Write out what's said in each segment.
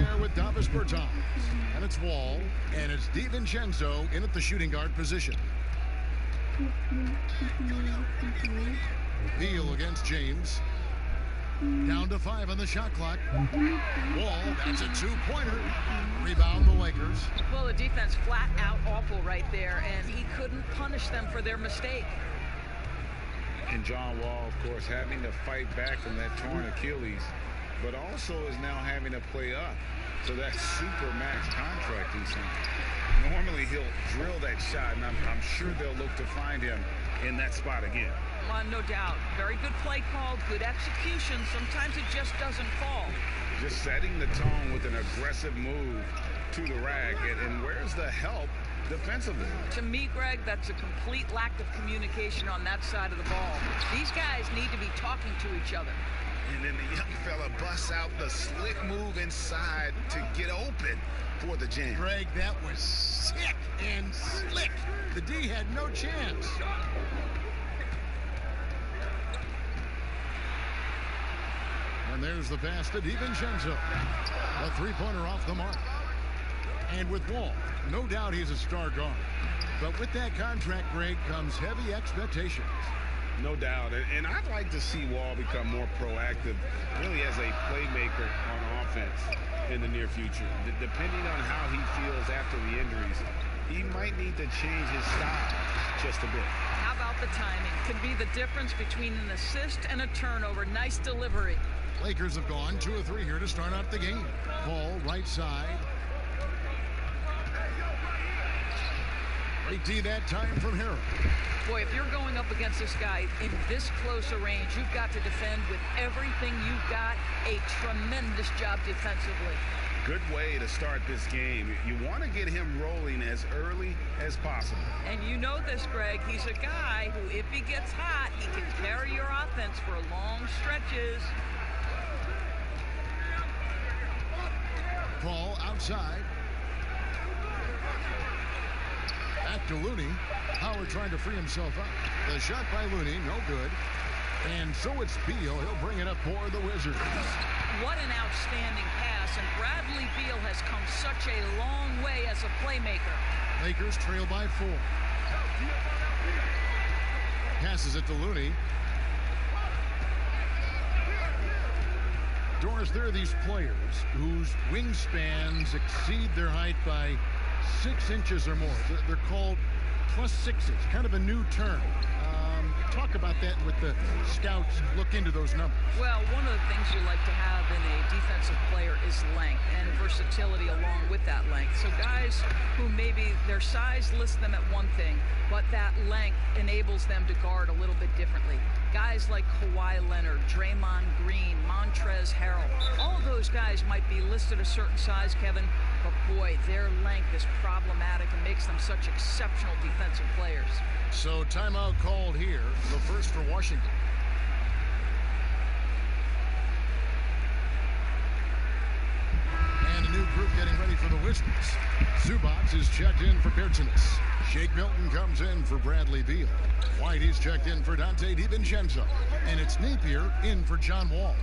there with Davis Bertans. And it's Wall. And it's DiVincenzo in at the shooting guard position. Beal against James. Down to 5 on the shot clock. Wall, that's a two-pointer. Rebound the Lakers. Well, the defense flat out awful right there, and he couldn't punish them for their mistake. And John Wall, of course, having to fight back from that torn Achilles, but also is now having to play up to that super max contract he signed. Normally he'll drill that shot, and I'm sure they'll look to find him in that spot again. Well, no doubt. Very good play call, good execution. Sometimes it just doesn't fall. Just setting the tone with an aggressive move to the rack. And where's the help defensively? To me, Greg, that's a complete lack of communication on that side of the ball. These guys need to be talking to each other. And then the young fella busts out the slick move inside to get open for the jam. Greg, that was sick and slick. The D had no chance. And there's the pass to DiVincenzo. A three-pointer off the mark. And with Wall, no doubt he's a star guard. But with that contract, Greg, comes heavy expectations. No doubt. And I'd like to see Wall become more proactive, really as a playmaker on offense in the near future. Depending on how he feels after the injuries, he might need to change his style just a bit. How about the timing? Could be the difference between an assist and a turnover. Nice delivery. Lakers have gone 2 of 3 here to start out the game. Ball right side. Great D that time from Harrell. Boy, if you're going up against this guy in this close a range, you've got to defend with everything you've got. A tremendous job defensively. Good way to start this game. You want to get him rolling as early as possible. And you know this, Greg. He's a guy who, if he gets hot, he can carry your offense for long stretches. Ball outside. Back to Looney. Howard trying to free himself up. The shot by Looney, no good. And so it's Beal. He'll bring it up for the Wizards. What an outstanding pass. And Bradley Beal has come such a long way as a playmaker. Lakers trail by 4. Passes it to Looney. Doris, there are these players whose wingspans exceed their height by 6 inches or more. They're called +6s, kind of a new term. Talk about that with the scouts. Look into those numbers. Well, one of the things you like to have in a defensive player is length and versatility along with that length. So guys who maybe their size lists them at one thing, but that length enables them to guard a little bit differently. Guys like Kawhi Leonard, Draymond Green, Montrezl Harrell, all those guys might be listed a certain size, Kevin, but boy, their length is problematic and makes them such exceptional defensive players. So timeout called here, the first for Washington. And a new group getting ready for the Wizards. Zubac is checked in for Bertans. Shake Milton comes in for Bradley Beal. White is checked in for Dante DiVincenzo. And it's Napier in for John Wall.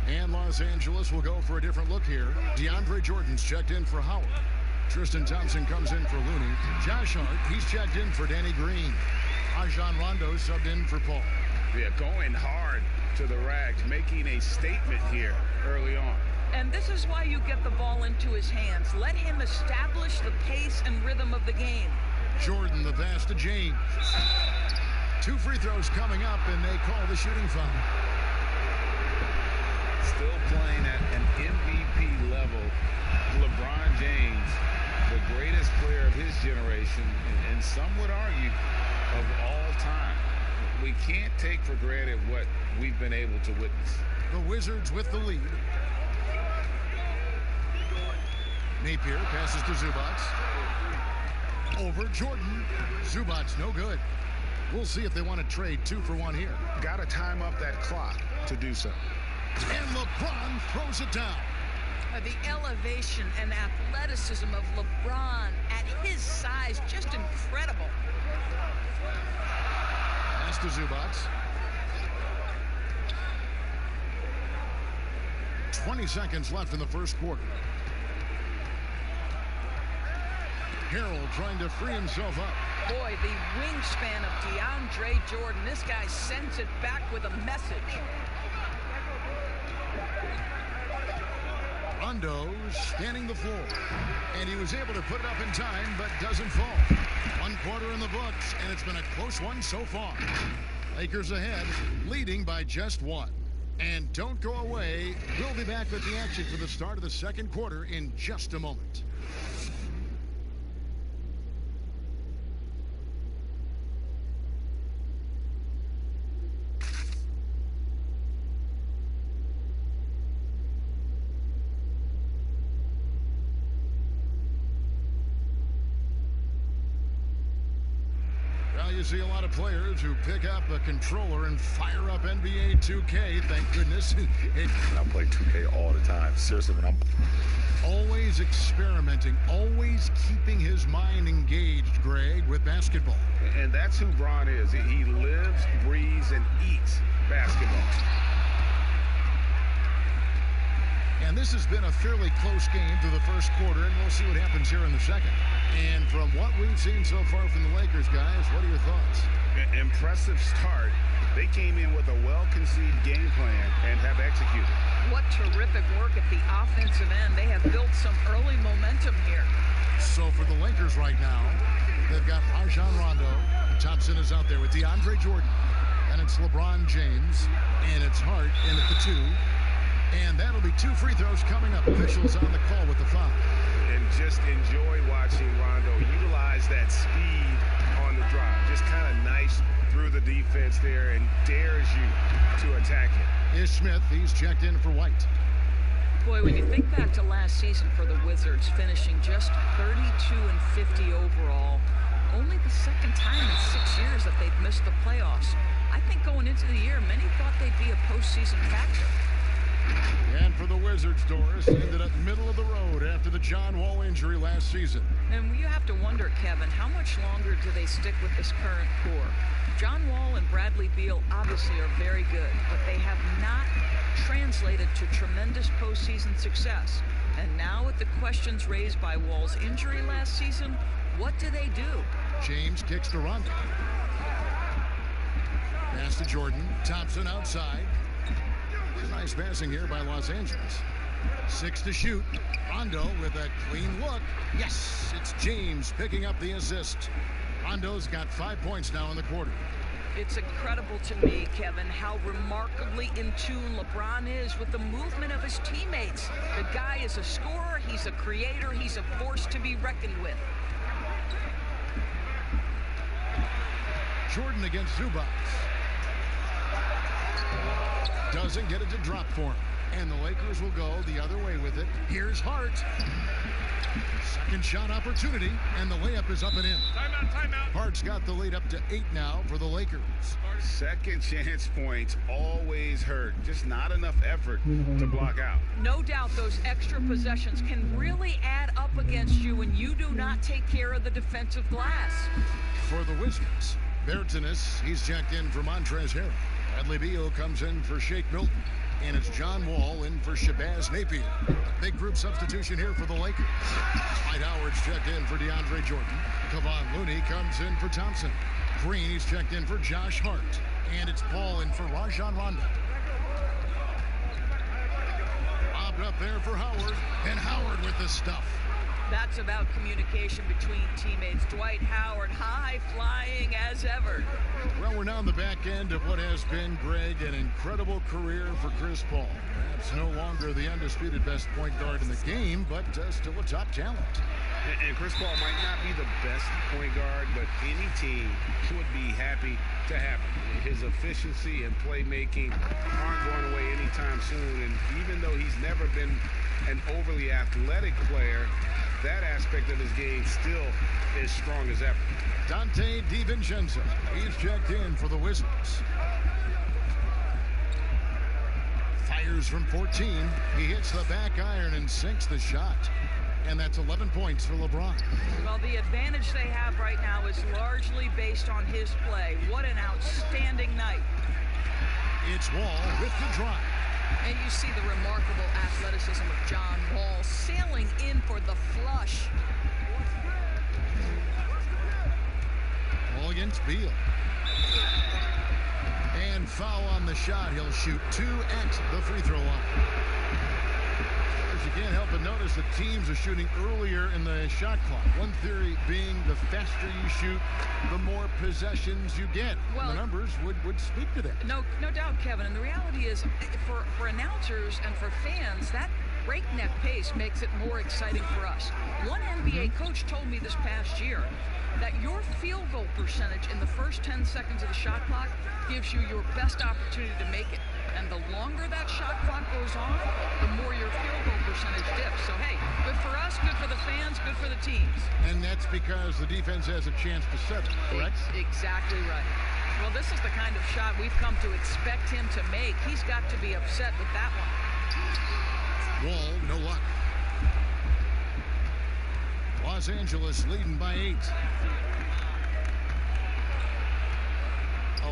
And Los Angeles will go for a different look here. DeAndre Jordan's checked in for Howard. Tristan Thompson comes in for Looney. Josh Hart, he's checked in for Danny Green. Rajon Rondo subbed in for Paul. Yeah, going hard to the rack, making a statement here early on. And this is why you get the ball into his hands. Let him establish the pace and rhythm of the game. Jordan, the pass to James. 2 free throws coming up, and they call the shooting foul. Still playing at an MVP level. LeBron James, the greatest player of his generation, and some would argue of all time. We can't take for granted what we've been able to witness. The Wizards with the lead. Napier passes to Zubac. Over Jordan. Zubac no good. We'll see if they want to trade 2 for 1 here. Got to time up that clock to do so. And LeBron throws it down. The elevation and athleticism of LeBron at his size, just incredible. Pass to Zubac. 20 seconds left in the first quarter. Harrell trying to free himself up. Boy, the wingspan of DeAndre Jordan. This guy sends it back with a message. Rondo scanning the floor. And he was able to put it up in time, but doesn't fall. 1 quarter in the books, and it's been a close one so far. Lakers ahead, leading by just 1. And don't go away. We'll be back with the action for the start of the second quarter in just a moment. You see a lot of players who pick up a controller and fire up NBA2K. Thank goodness. I play 2K all the time. Seriously, when I'm always experimenting, always keeping his mind engaged, Greg, with basketball. And that's who Bron is. He lives, breathes, and eats basketball. And this has been a fairly close game through the first quarter, and we'll see what happens here in the second. And from what we've seen so far from the Lakers, guys, what are your thoughts? Impressive start. They came in with a well-conceived game plan and have executed. What terrific work at the offensive end. They have built some early momentum here. So for the Lakers right now, they've got Rajon Rondo. Thompson is out there with DeAndre Jordan. And it's LeBron James. And it's Hart in at the 2. And that'll be 2 free throws coming up. Officials on the call with the foul. And just enjoy watching Rondo utilize that speed on the drive. Just kind of nice through the defense there and dares you to attack it. Is Smith. He's checked in for White. Boy, when you think back to last season for the Wizards, finishing just 32-50 overall, only the second time in 6 years that they've missed the playoffs. I think going into the year, many thought they'd be a postseason factor. And for the Wizards, Doris, ended up middle of the road after the John Wall injury last season. And you have to wonder, Kevin, how much longer do they stick with this current core? John Wall and Bradley Beal obviously are very good, but they have not translated to tremendous postseason success. And now with the questions raised by Wall's injury last season, what do they do? James kicks to Rondo. Pass to Jordan. Thompson outside. Nice passing here by Los Angeles. 6 to shoot. Rondo with a clean look. Yes, it's James picking up the assist. Rondo's got 5 points now in the quarter. It's incredible to me, Kevin, how remarkably in tune LeBron is with the movement of his teammates. The guy is a scorer, he's a creator, he's a force to be reckoned with. Jordan against Zubac. Doesn't get it to drop for him. And the Lakers will go the other way with it. Here's Hart. Second shot opportunity, and the layup is up and in. Timeout. Hart's got the lead up to 8 now for the Lakers. Second chance points always hurt. Just not enough effort to block out. No doubt those extra possessions can really add up against you when you do not take care of the defensive glass. For the Wizards, Bertans, he's checked in for Montrezl Harrell. Bradley Beal comes in for Shake Milton. And it's John Wall in for Shabazz Napier. Big group substitution here for the Lakers. Dwight Howard's checked in for DeAndre Jordan. Kevon Looney comes in for Thompson. Green, he's checked in for Josh Hart. And it's Paul in for Rajon Rondo. Bobbed up there for Howard. And Howard with the stuff. That's about communication between teammates. Dwight Howard, high-flying as ever. Well, we're now on the back end of what has been, Greg, an incredible career for Chris Paul. Perhaps no longer the undisputed best point guard in the game, but still a top talent. And Chris Paul might not be the best point guard, but any team would be happy to have him. His efficiency and playmaking aren't going away anytime soon. And even though he's never been an overly athletic player, that aspect of his game still is strong as ever. Dante DiVincenzo, he's checked in for the Wizards. Fires from 14. He hits the back iron and sinks the shot. And that's 11 points for LeBron. Well, the advantage they have right now is largely based on his play. What an outstanding night. It's Wall with the drive. And you see the remarkable athleticism of John Wall sailing in for the flush. Beal. And foul on the shot. He'll shoot 2 at the free throw line. You can't help but notice that teams are shooting earlier in the shot clock. One theory being the faster you shoot, the more possessions you get. Well, the numbers would speak to that. No doubt, Kevin. And the reality is, for announcers and for fans, that breakneck pace makes it more exciting for us. One NBA coach told me this past year that your field goal percentage in the first 10 seconds of the shot clock gives you your best opportunity to make it. And the longer that shot clock goes on, the more your field goal percentage dips. So, hey, good for us, good for the fans, good for the teams. And that's because the defense has a chance to settle, correct? Exactly right. Well, this is the kind of shot we've come to expect him to make. He's got to be upset with that one. Wall, no luck. Los Angeles leading by 8.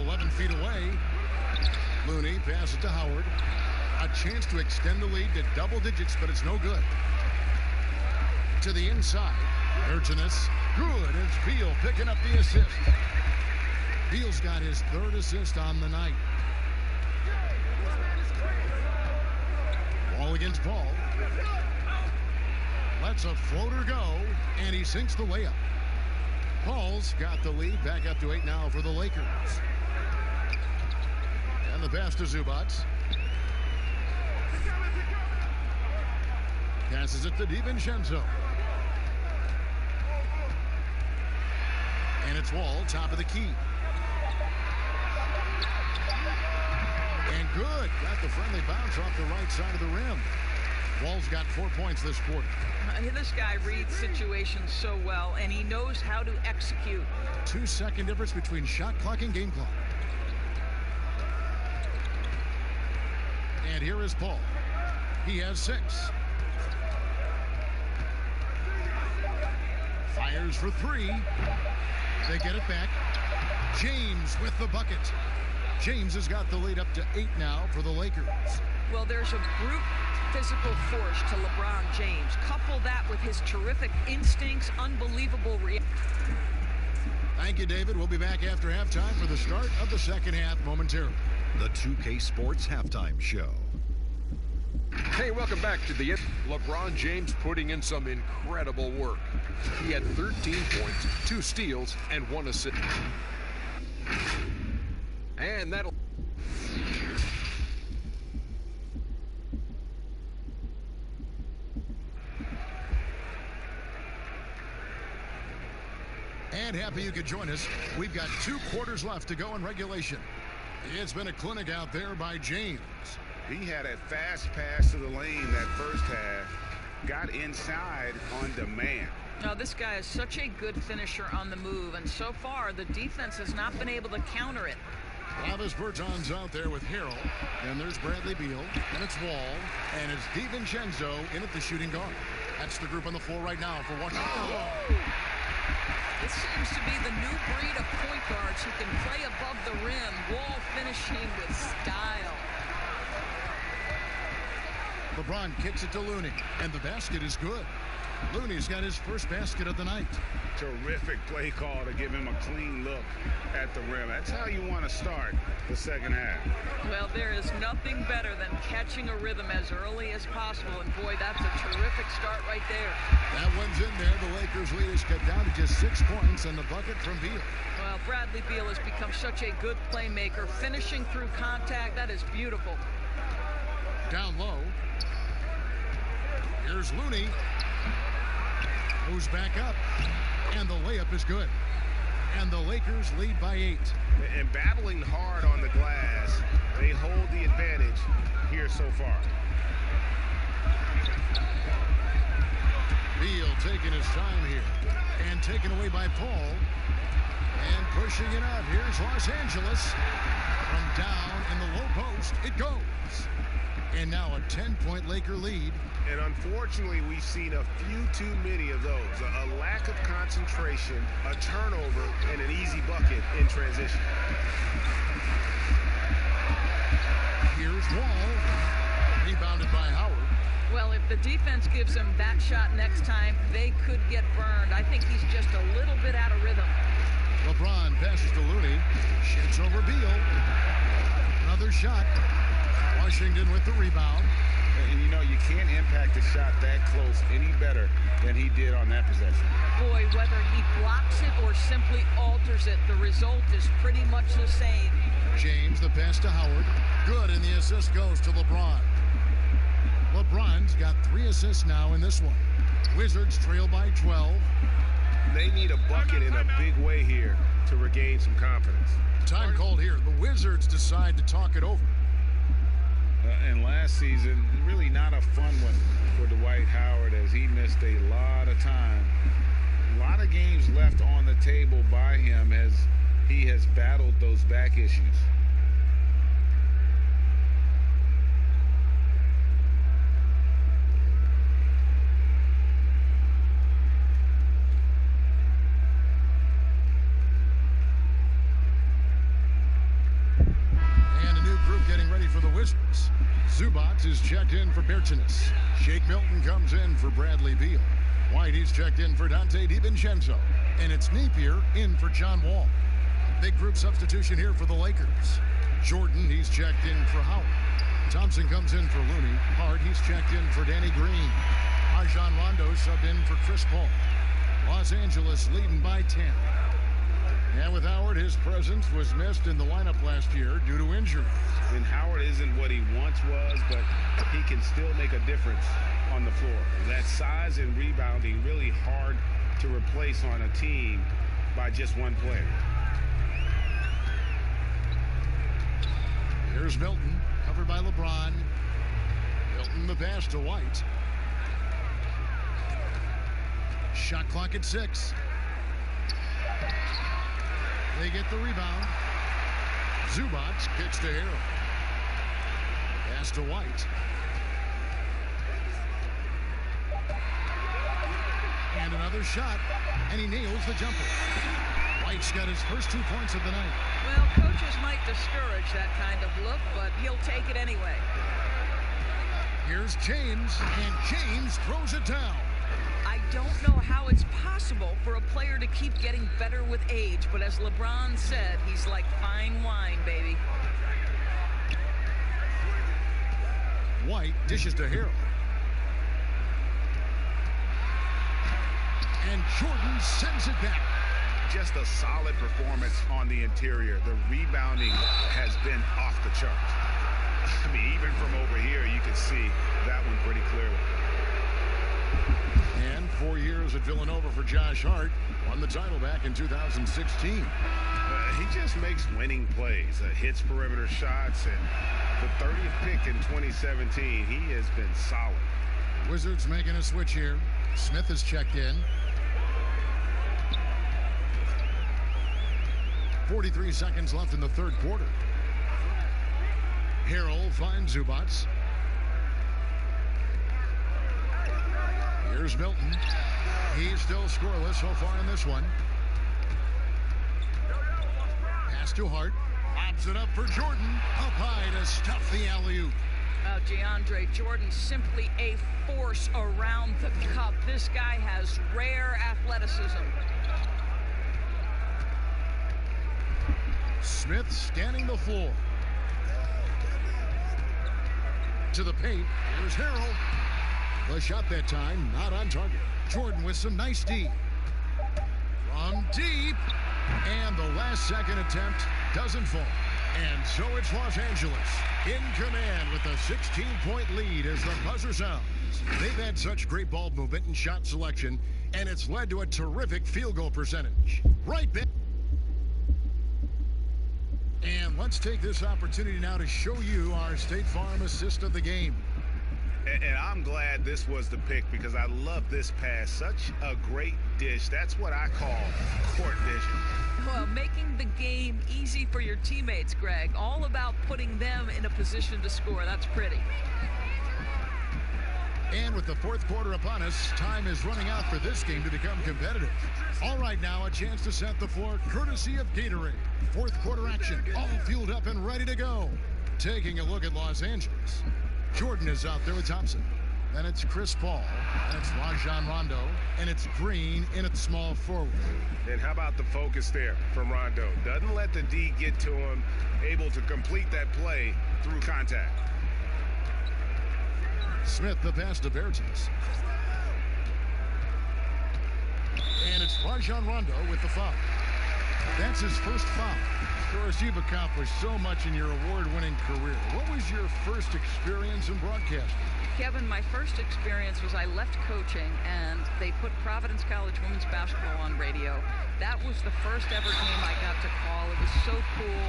11 feet away. Looney passes to Howard. A chance to extend the lead to double digits, but it's no good. To the inside. Urginus. Good. It's Beal picking up the assist. Beal's got his 3rd assist on the night. Ball against Paul. Lets a floater go, and he sinks the layup. Paul's got the lead, back up to 8 now for the Lakers. And the pass to Zubac. Passes it to DiVincenzo. And it's Wall, top of the key. And good. Got the friendly bounce off the right side of the rim. Wall's got 4 points this quarter. This guy reads situations so well, and he knows how to execute. 2-second difference between shot clock and game clock. And here is Paul. He has 6. Fires for 3. They get it back. James with the bucket. James has got the lead up to 8 now for the Lakers. Well, there's a brute physical force to LeBron James. Couple that with his terrific instincts, unbelievable reaction. Thank you, David. We'll be back after halftime for the start of the second half momentarily. The 2K Sports Halftime Show. Hey, welcome back to the LeBron James putting in some incredible work. He had 13 points, 2 steals, and 1 assist. And that'll... And happy you could join us. We've got 2 quarters left to go in regulation. It's been a clinic out there by James. He had a fast pass to the lane that first half. Got inside on demand. Now, this guy is such a good finisher on the move, and so far the defense has not been able to counter it. Travis Berton's out there with Harrell, and there's Bradley Beal, and it's Wall, and it's DiVincenzo in at the shooting guard. That's the group on the floor right now for Washington. Oh. This seems to be the new breed of point guards who can play above the rim. Wall finishing with style. LeBron kicks it to Looney, and the basket is good. Looney's got his first basket of the night. Terrific play call to give him a clean look at the rim. That's how you want to start the second half. Well, there is nothing better than catching a rhythm as early as possible, and boy, that's a terrific start right there. That one's in there. The Lakers lead is cut down to just 6 points, and the bucket from Beal. Well, Bradley Beal has become such a good playmaker, finishing through contact. That is beautiful. Down low. Here's Looney. Moves back up, and the layup is good. And the Lakers lead by 8. And battling hard on the glass, they hold the advantage here so far. Beal taking his time here, and taken away by Paul, and pushing it up. Here's Los Angeles. From down in the low post, it goes. And now a 10-point Laker lead. And unfortunately, we've seen a few too many of those. A lack of concentration, a turnover, and an easy bucket in transition. Here's Wall. Rebounded by Howard. Well, if the defense gives him that shot next time, they could get burned. I think he's just a little bit out of rhythm. LeBron passes to Looney. Shoots over Beal. Another shot. Washington with the rebound. And you know, you can't impact a shot that close any better than he did on that possession. Boy, whether he blocks it or simply alters it, the result is pretty much the same. James, the pass to Howard. Good, and the assist goes to LeBron. LeBron's got 3 assists now in this one. Wizards trail by 12. They need a bucket in a big way here to regain some confidence. Time called here. The Wizards decide to talk it over. And last season, really not a fun one for Dwight Howard as he missed a lot of time. A lot of games left on the table by him as he has battled those back issues. Zubac is checked in for Bertina's. Shake Milton comes in for Bradley Beal. White is checked in for Dante DiVincenzo. And it's Napier in for John Wall. Big group substitution here for the Lakers. Jordan, he's checked in for Howard. Thompson comes in for Looney. Hart, he's checked in for Danny Green. Rajon Rondo subbed in for Chris Paul. Los Angeles leading by 10. And with Howard, his presence was missed in the lineup last year due to injury. And Howard isn't what he once was, but he can still make a difference on the floor. That size and rebounding really hard to replace on a team by just one player. Here's Milton, covered by LeBron. Milton the pass to White. Shot clock at 6. They get the rebound. Zubac kicks to Harrell. Pass to White. And another shot, and he nails the jumper. White's got his first 2 points of the night. Well, coaches might discourage that kind of look, but he'll take it anyway. Here's James, and James throws it down. I don't know how it's possible for a player to keep getting better with age, but as LeBron said, he's like fine wine, baby. White dishes to Harrell. And Jordan sends it back. Just a solid performance on the interior. The rebounding has been off the charts. I mean, even from over here, you can see that one pretty clearly. And 4 years at Villanova for Josh Hart. Won the title back in 2016. He just makes winning plays. Hits perimeter shots, and the 30th pick in 2017, he has been solid. Wizards making a switch here. Smith is checked in. 43 seconds left in the third quarter. Harrell finds Zubac. Here's Milton. He's still scoreless so far in this one. Pass to Hart. Lobs it up for Jordan. Up high to stuff the alley-oop. DeAndre Jordan, simply a force around the cup. This guy has rare athleticism. Smith scanning the floor. To the paint. Here's Harrell. The shot that time, not on target. Jordan with some nice D. From deep. And the last second attempt doesn't fall. And so it's Los Angeles in command with a 16-point lead as the buzzer sounds. They've had such great ball movement and shot selection, and it's led to a terrific field goal percentage. Right back. And let's take this opportunity now to show you our State Farm assist of the game. And I'm glad this was the pick because I love this pass. Such a great dish. That's what I call court vision. Well, making the game easy for your teammates, Greg. All about putting them in a position to score. That's pretty. And with the fourth quarter upon us, time is running out for this game to become competitive. All right, now a chance to set the floor courtesy of Gatorade. Fourth quarter action, all fueled up and ready to go. Taking a look at Los Angeles. Jordan is out there with Thompson. Then it's Chris Paul. And it's Rajon Rondo. And it's Green in at small forward. And how about the focus there from Rondo? Doesn't let the D get to him, able to complete that play through contact. Smith, the pass to Bertans. And it's Rajon Rondo with the foul. That's his first foul. Of course, you've accomplished so much in your award-winning career. What was your first experience in broadcasting? Kevin, my first experience was I left coaching and they put Providence College women's basketball on radio. That was the first ever game I got to call. It was so cool.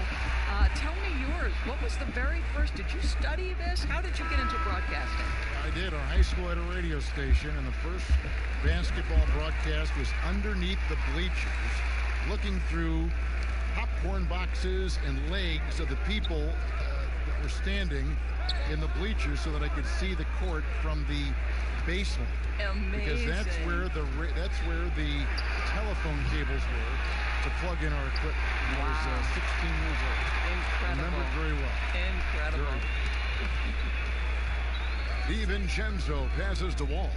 Tell me yours. What was the very first? Did you study this? How did you get into broadcasting? I did. Our high school had a radio station, and the first basketball broadcast was underneath the bleachers, looking through popcorn boxes and legs of the people that were standing in the bleachers so that I could see the court from the basement. Amazing. Because that's where the telephone cables were to plug in our equipment. Wow. I was 16 years old. Incredible. I remember it very well. Incredible. DiVincenzo passes to Wall.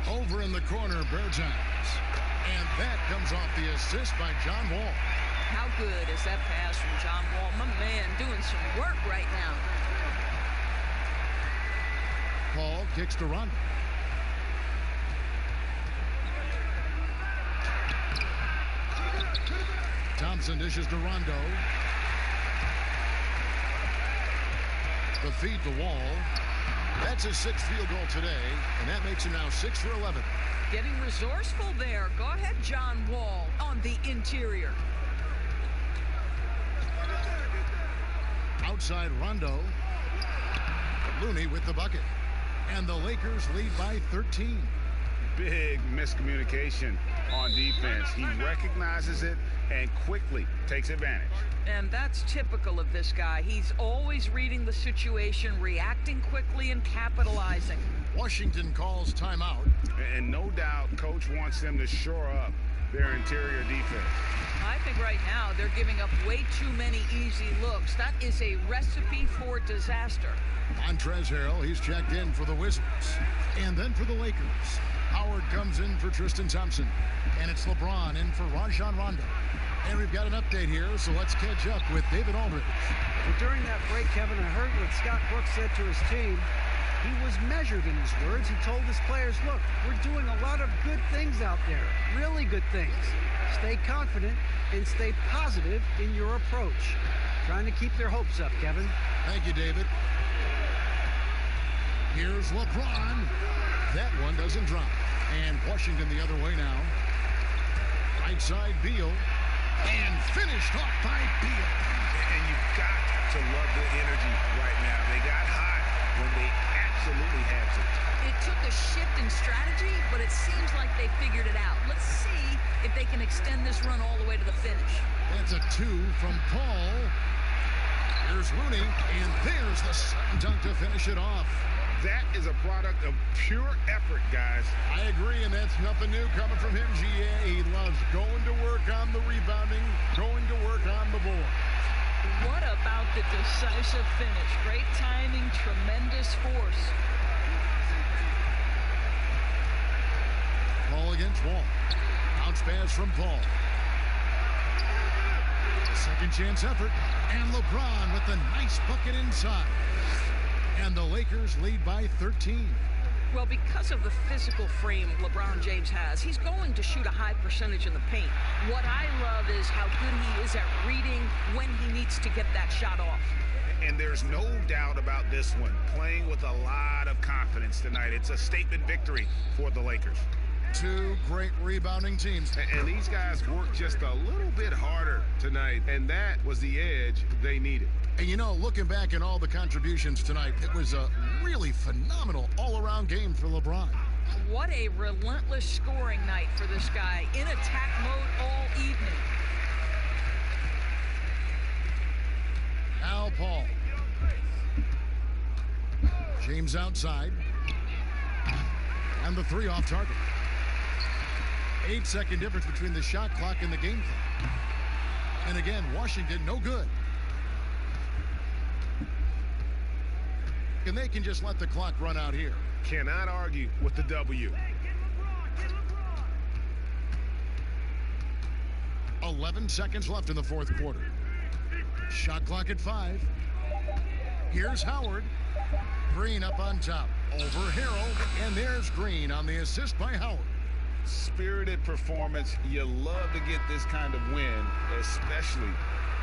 Over in the corner, Bertans. And that comes off the assist by John Wall. How good is that pass from John Wall? My man doing some work right now. Paul kicks to Rondo. Thompson dishes to Rondo. The feed to Wall. That's his sixth field goal today, and that makes him now 6 for 11. Getting resourceful there. Go ahead, John Wall, on the interior. Outside Rondo. Looney with the bucket. And the Lakers lead by 13. Big miscommunication on defense. He recognizes it and quickly takes advantage. And that's typical of this guy. He's always reading the situation, reacting quickly, and capitalizing. Washington calls timeout. And no doubt coach wants them to shore up their interior defense. I think right now they're giving up way too many easy looks. That is a recipe for disaster. Montrezl Harrell, he's checked in for the Wizards. And then for the Lakers, Howard comes in for Tristan Thompson. And it's LeBron in for Rajon Rondo. And we've got an update here, so let's catch up with David Aldridge. Well, during that break, Kevin, I heard what Scott Brooks said to his team. He was measured in his words. He told his players, look, we're doing a lot of good things out there, really good things. Stay confident and stay positive in your approach. Trying to keep their hopes up, Kevin. Thank you, David. Here's LeBron. That one doesn't drop. And Washington the other way now. Right side, Beal. And finished off by Beal. And you've got to love the energy right now. They got hot when they absolutely had to. It took a shift in strategy, but it seems like they figured it out. Let's see if they can extend this run all the way to the finish. That's a 2 from Paul. Here's Looney, and there's the slam dunk to finish it off. That is a product of pure effort, guys. I agree, and that's nothing new coming from him, GA. He loves going to work on the rebounding, going to work on the board. What about the decisive finish? Great timing, tremendous force. Paul against Wall. Bounce pass from Paul. Second chance effort. And LeBron with the nice bucket inside. And the Lakers lead by 13. Well, because of the physical frame LeBron James has, he's going to shoot a high percentage in the paint. What I love is how good he is at reading when he needs to get that shot off. And there's no doubt about this one. Playing with a lot of confidence tonight. It's a statement victory for the Lakers. Two great rebounding teams. And these guys worked just a little bit harder tonight, and that was the edge they needed. And you know, looking back at all the contributions tonight, it was a really phenomenal all-around game for LeBron. What a relentless scoring night for this guy. In attack mode all evening. Now Paul. James outside. And the 3 off target. 8-second difference between the shot clock and the game clock. And again, Washington no good. and they can just let the clock run out here. Cannot argue with the W. 11 seconds left in the fourth quarter. Shot clock at 5. Here's Howard. Green up on top. Over Harold, and there's Green on the assist by Howard. Spirited performance. You love to get this kind of win, especially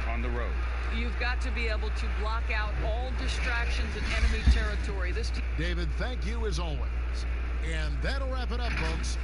on the road. You've got to be able to block out all distractions in enemy territory. David, thank you as always. And that'll wrap it up, folks.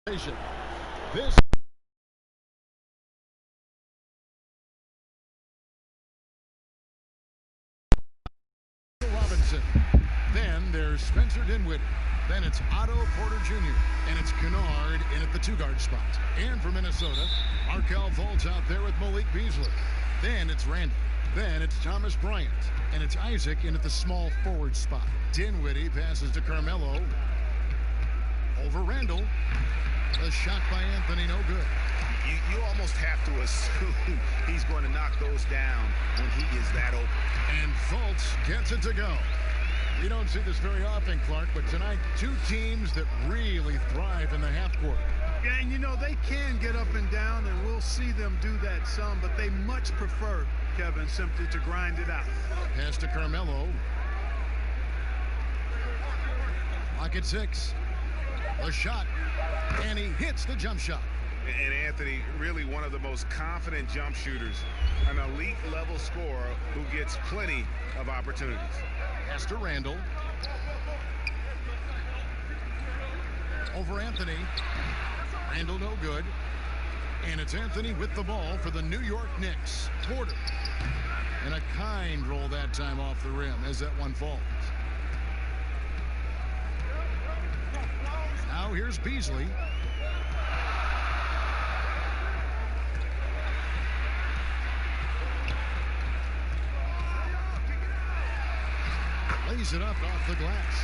This Robinson. Then there's Spencer Dinwiddie. Then it's Otto Porter Jr. And it's Kennard in at the two-guard spot. And for Minnesota, Markelle Fultz out there with Malik Beasley. Then it's Randall. Then it's Thomas Bryant. And it's Isaac in at the small forward spot. Dinwiddie passes to Carmelo. Over Randall. A shot by Anthony, no good. You almost have to assume he's going to knock those down when he is that open. And Fultz gets it to go. We don't see this very often, Clark, but tonight, two teams that really thrive in the half court. Yeah, and you know, they can get up and down, and we'll see them do that some, but they much prefer, Kevin, simply to grind it out. Pass to Carmelo. Lock at 6. The shot, and he hits the jump shot. And Anthony, really one of the most confident jump shooters, an elite level scorer who gets plenty of opportunities. Pass to Randall. Over Anthony. Randall no good. And it's Anthony with the ball for the New York Knicks. Porter. And a kind roll that time off the rim as that one falls. Now here's Beasley. Lays it up off the glass.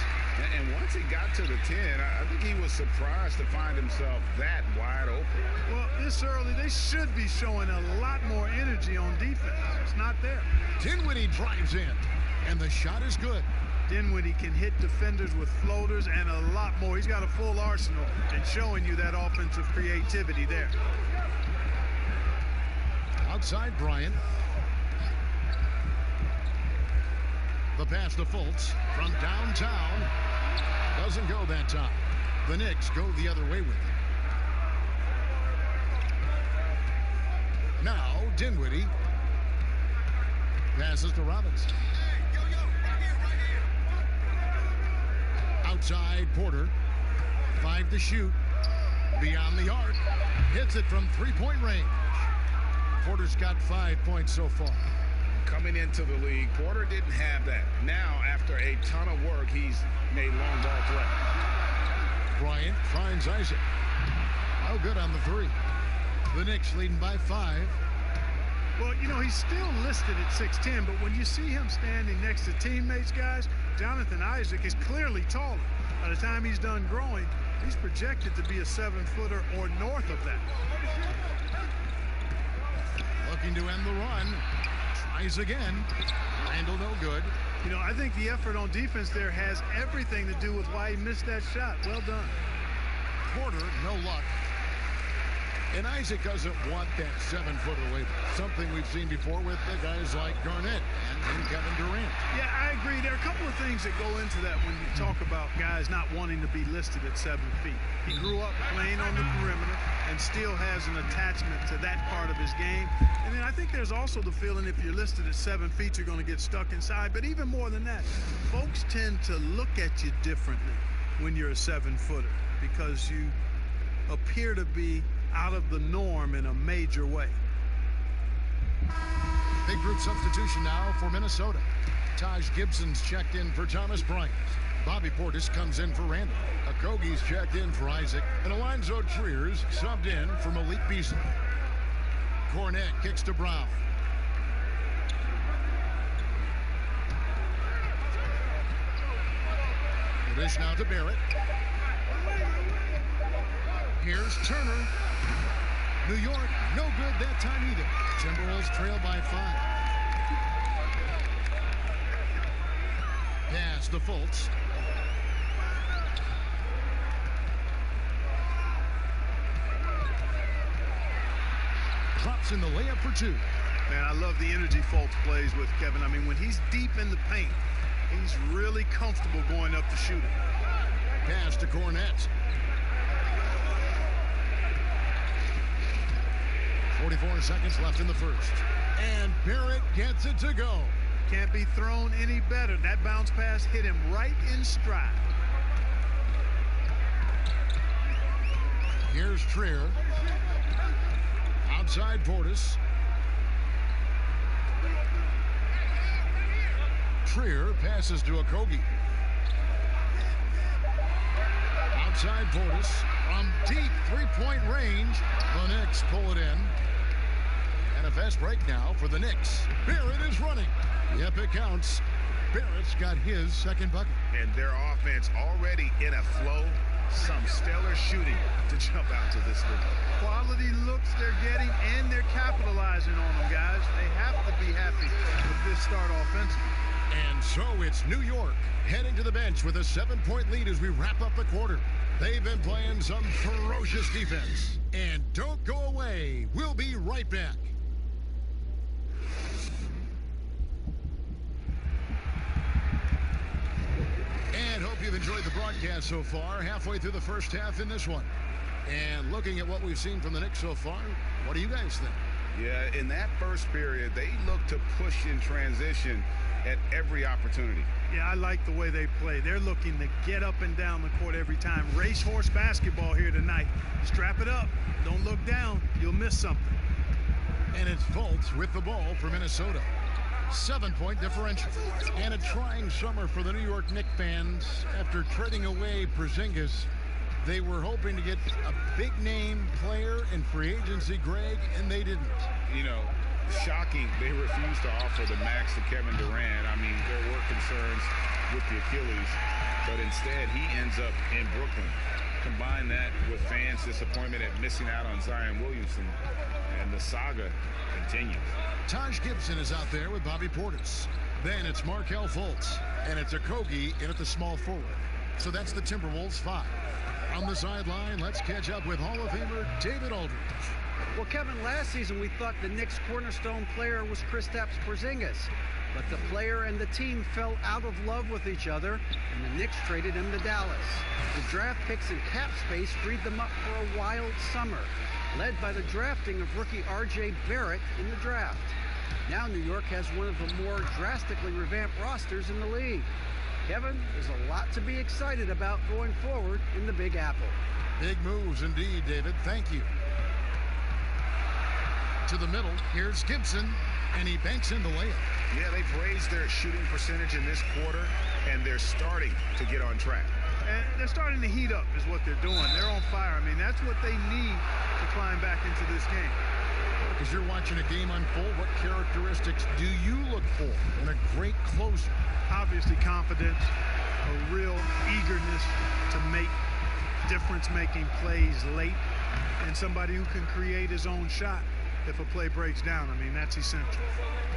And once he got to the 10, I think he was surprised to find himself that wide open. Well, this early, they should be showing a lot more energy on defense. It's not there. Dinwiddie drives in, and the shot is good. Dinwiddie can hit defenders with floaters and a lot more. He's got a full arsenal and showing you that offensive creativity there. Outside Bryant. The pass to Fultz from downtown. Doesn't go that time. The Knicks go the other way with it. Now Dinwiddie passes to Robinson. Outside Porter. 5 to shoot. Beyond the arc. Hits it from three-point range. Porter's got 5 points so far. Coming into the league, Porter didn't have that. Now, after a ton of work, he's made long ball threat. Bryant finds Isaac. Oh, good on the 3. The Knicks leading by 5. Well, you know, he's still listed at 6'10", but when you see him standing next to teammates, guys, Jonathan Isaac is clearly taller. By the time he's done growing, he's projected to be a 7-footer or north of that. Looking to end the run. Tries again. Randall no good. You know, I think the effort on defense there has everything to do with why he missed that shot. Well done. Porter, no luck. And Isaac doesn't want that 7-footer label. Something we've seen before with the guys like Garnett and Kevin Durant. Yeah, I agree. There are a couple of things that go into that when you talk about guys not wanting to be listed at 7 feet. He grew up playing on the perimeter and still has an attachment to that part of his game. And then I think there's also the feeling if you're listed at 7 feet, you're going to get stuck inside. But even more than that, folks tend to look at you differently when you're a 7-footer because you appear to be out of the norm in a major way. Big group substitution now for Minnesota. Taj Gibson's checked in for Thomas Bryant. Bobby Portis comes in for Randall. Okogie's checked in for Isaac. And Alonzo Trier's subbed in for Malik Beasley. Cornette kicks to Brown. The dish now to Barrett. Here's Turner. New York, no good that time either. Timberwolves trail by 5. Pass to Fultz. Drops in the layup for 2. Man, I love the energy Fultz plays with, Kevin. I mean, when he's deep in the paint, he's really comfortable going up to shoot it. Pass to Cornette. 44 seconds left in the first. And Barrett gets it to go. Can't be thrown any better. That bounce pass hit him right in stride. Here's Trier. Outside Portis. Trier passes to Okogie. Outside Portis from deep three-point range. The Knicks pull it in. And a fast break now for the Knicks. Barrett is running. Yep, it counts. Barrett's got his second bucket. And their offense already in a flow. some stellar shooting to jump out to this league. Quality looks they're getting, and they're capitalizing on them, guys. They have to be happy with this start offensively. And so it's New York heading to the bench with a 7-point lead as we wrap up the quarter. They've been playing some ferocious defense. And don't go away. We'll be right back. And hope you've enjoyed the broadcast so far. Halfway through the first half in this one. And looking at what we've seen from the Knicks so far, what do you guys think? Yeah, in that first period, they looked to push in transition at every opportunity. Yeah, I like the way they play. They're looking to get up and down the court every time. Racehorse basketball here tonight. Strap it up. Don't look down. You'll miss something. And it's Fultz with the ball for Minnesota. 7-point differential. And a trying summer for the New York Knicks fans after trading away Porzingis. They were hoping to get a big-name player in free agency, Greg, and they didn't. You know, shocking, they refused to offer the max to Kevin Durant. I mean, there were concerns with the Achilles, but instead he ends up in Brooklyn. Combine that with fans' disappointment at missing out on Zion Williamson, and the saga continues. Taj Gibson is out there with Bobby Portis. Then it's Markelle Fultz, and it's Okogie in at the small forward. So that's the Timberwolves 5. On the sideline, let's catch up with Hall of Famer David Aldridge. Well, Kevin, last season we thought the Knicks' cornerstone player was Kristaps Porzingis. But the player and the team fell out of love with each other, and the Knicks traded him to Dallas. The draft picks and cap space freed them up for a wild summer, led by the drafting of rookie R.J. Barrett in the draft. Now New York has one of the more drastically revamped rosters in the league. Kevin, there's a lot to be excited about going forward in the Big Apple. Big moves indeed, David. Thank you. To the middle, here's Gibson, and he banks in the layup. Yeah, they've raised their shooting percentage in this quarter, and they're starting to get on track. And they're starting to heat up is what they're doing. They're on fire. I mean, that's what they need to climb back into this game. As you're watching a game unfold, what characteristics do you look for in a great closer? Obviously confidence, a real eagerness to make difference-making plays late, and somebody who can create his own shot if a play breaks down. I mean, that's essential.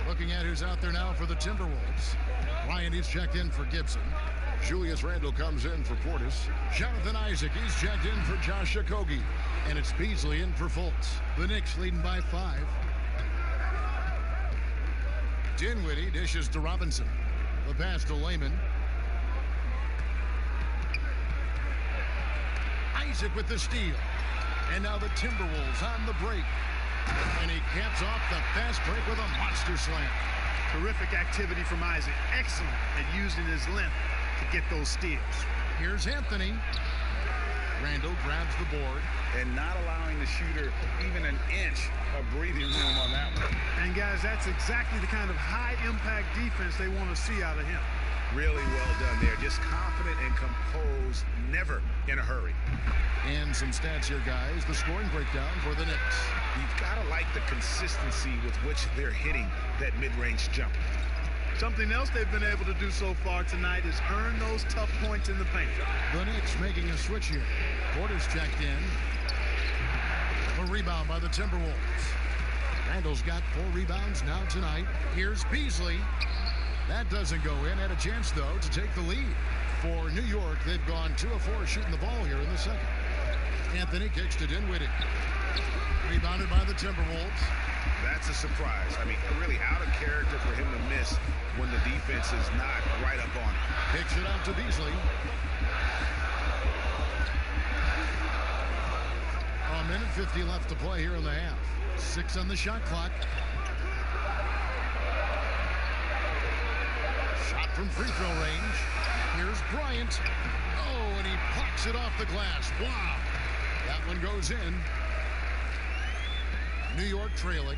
Looking at who's out there now for the Timberwolves. Ryan is checked in for Gibson. Julius Randle comes in for Portis. Jonathan Isaac, he's checked in for Josh Okogie. And it's Beasley in for Fultz. The Knicks leading by 5. Dinwiddie dishes to Robinson. The pass to Layman. Isaac with the steal. And now the Timberwolves on the break. And he caps off the fast break with a monster slam. Terrific activity from Isaac. Excellent at using his length to get those steals. Here's Anthony. Randle grabs the board. And not allowing the shooter even an inch of breathing room on that one. And guys, that's exactly the kind of high-impact defense they want to see out of him. Really well done there. Just confident and composed, never in a hurry. And some stats here, guys. The scoring breakdown for the Knicks. You've got to like the consistency with which they're hitting that mid-range jump. Something else they've been able to do so far tonight is earn those tough points in the paint. The Knicks making a switch here. Porter's checked in. A rebound by the Timberwolves. Randall's got 4 rebounds now tonight. Here's Beasley. That doesn't go in. Had a chance, though, to take the lead. For New York, they've gone 2 of 4 shooting the ball here in the second. Anthony kicks to Dinwiddie. Rebounded by the Timberwolves. That's a surprise. I mean, really out of character for him to miss when the defense is not right up on him. Kicks it out to Beasley. A minute 50 left to play here in the half. 6 on the shot clock. Shot from free throw range. Here's Bryant. Oh, and he plucks it off the glass. Wow. That one goes in. New York trailing.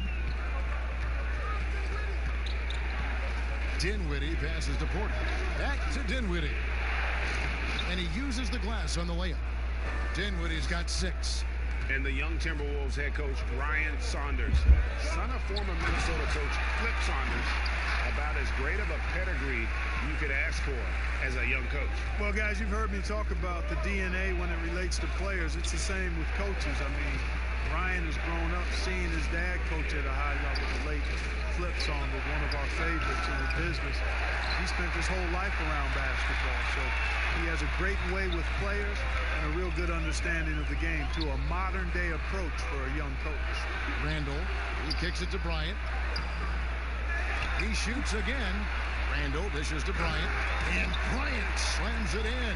Dinwiddie passes to Porter. Back to Dinwiddie. And he uses the glass on the layup. Dinwiddie's got 6. And the young Timberwolves head coach, Ryan Saunders, son of former Minnesota coach Flip Saunders, about as great of a pedigree you could ask for as a young coach. Well, guys, you've heard me talk about the DNA when it relates to players. It's the same with coaches. I mean, Ryan has grown up seeing his dad coach at a high level. The late Flip song was one of our favorites in the business. He spent his whole life around basketball, so he has a great way with players and a real good understanding of the game to a modern-day approach for a young coach. Randall, he kicks it to Bryant. He shoots again. Randall dishes to Bryant, and Bryant slams it in.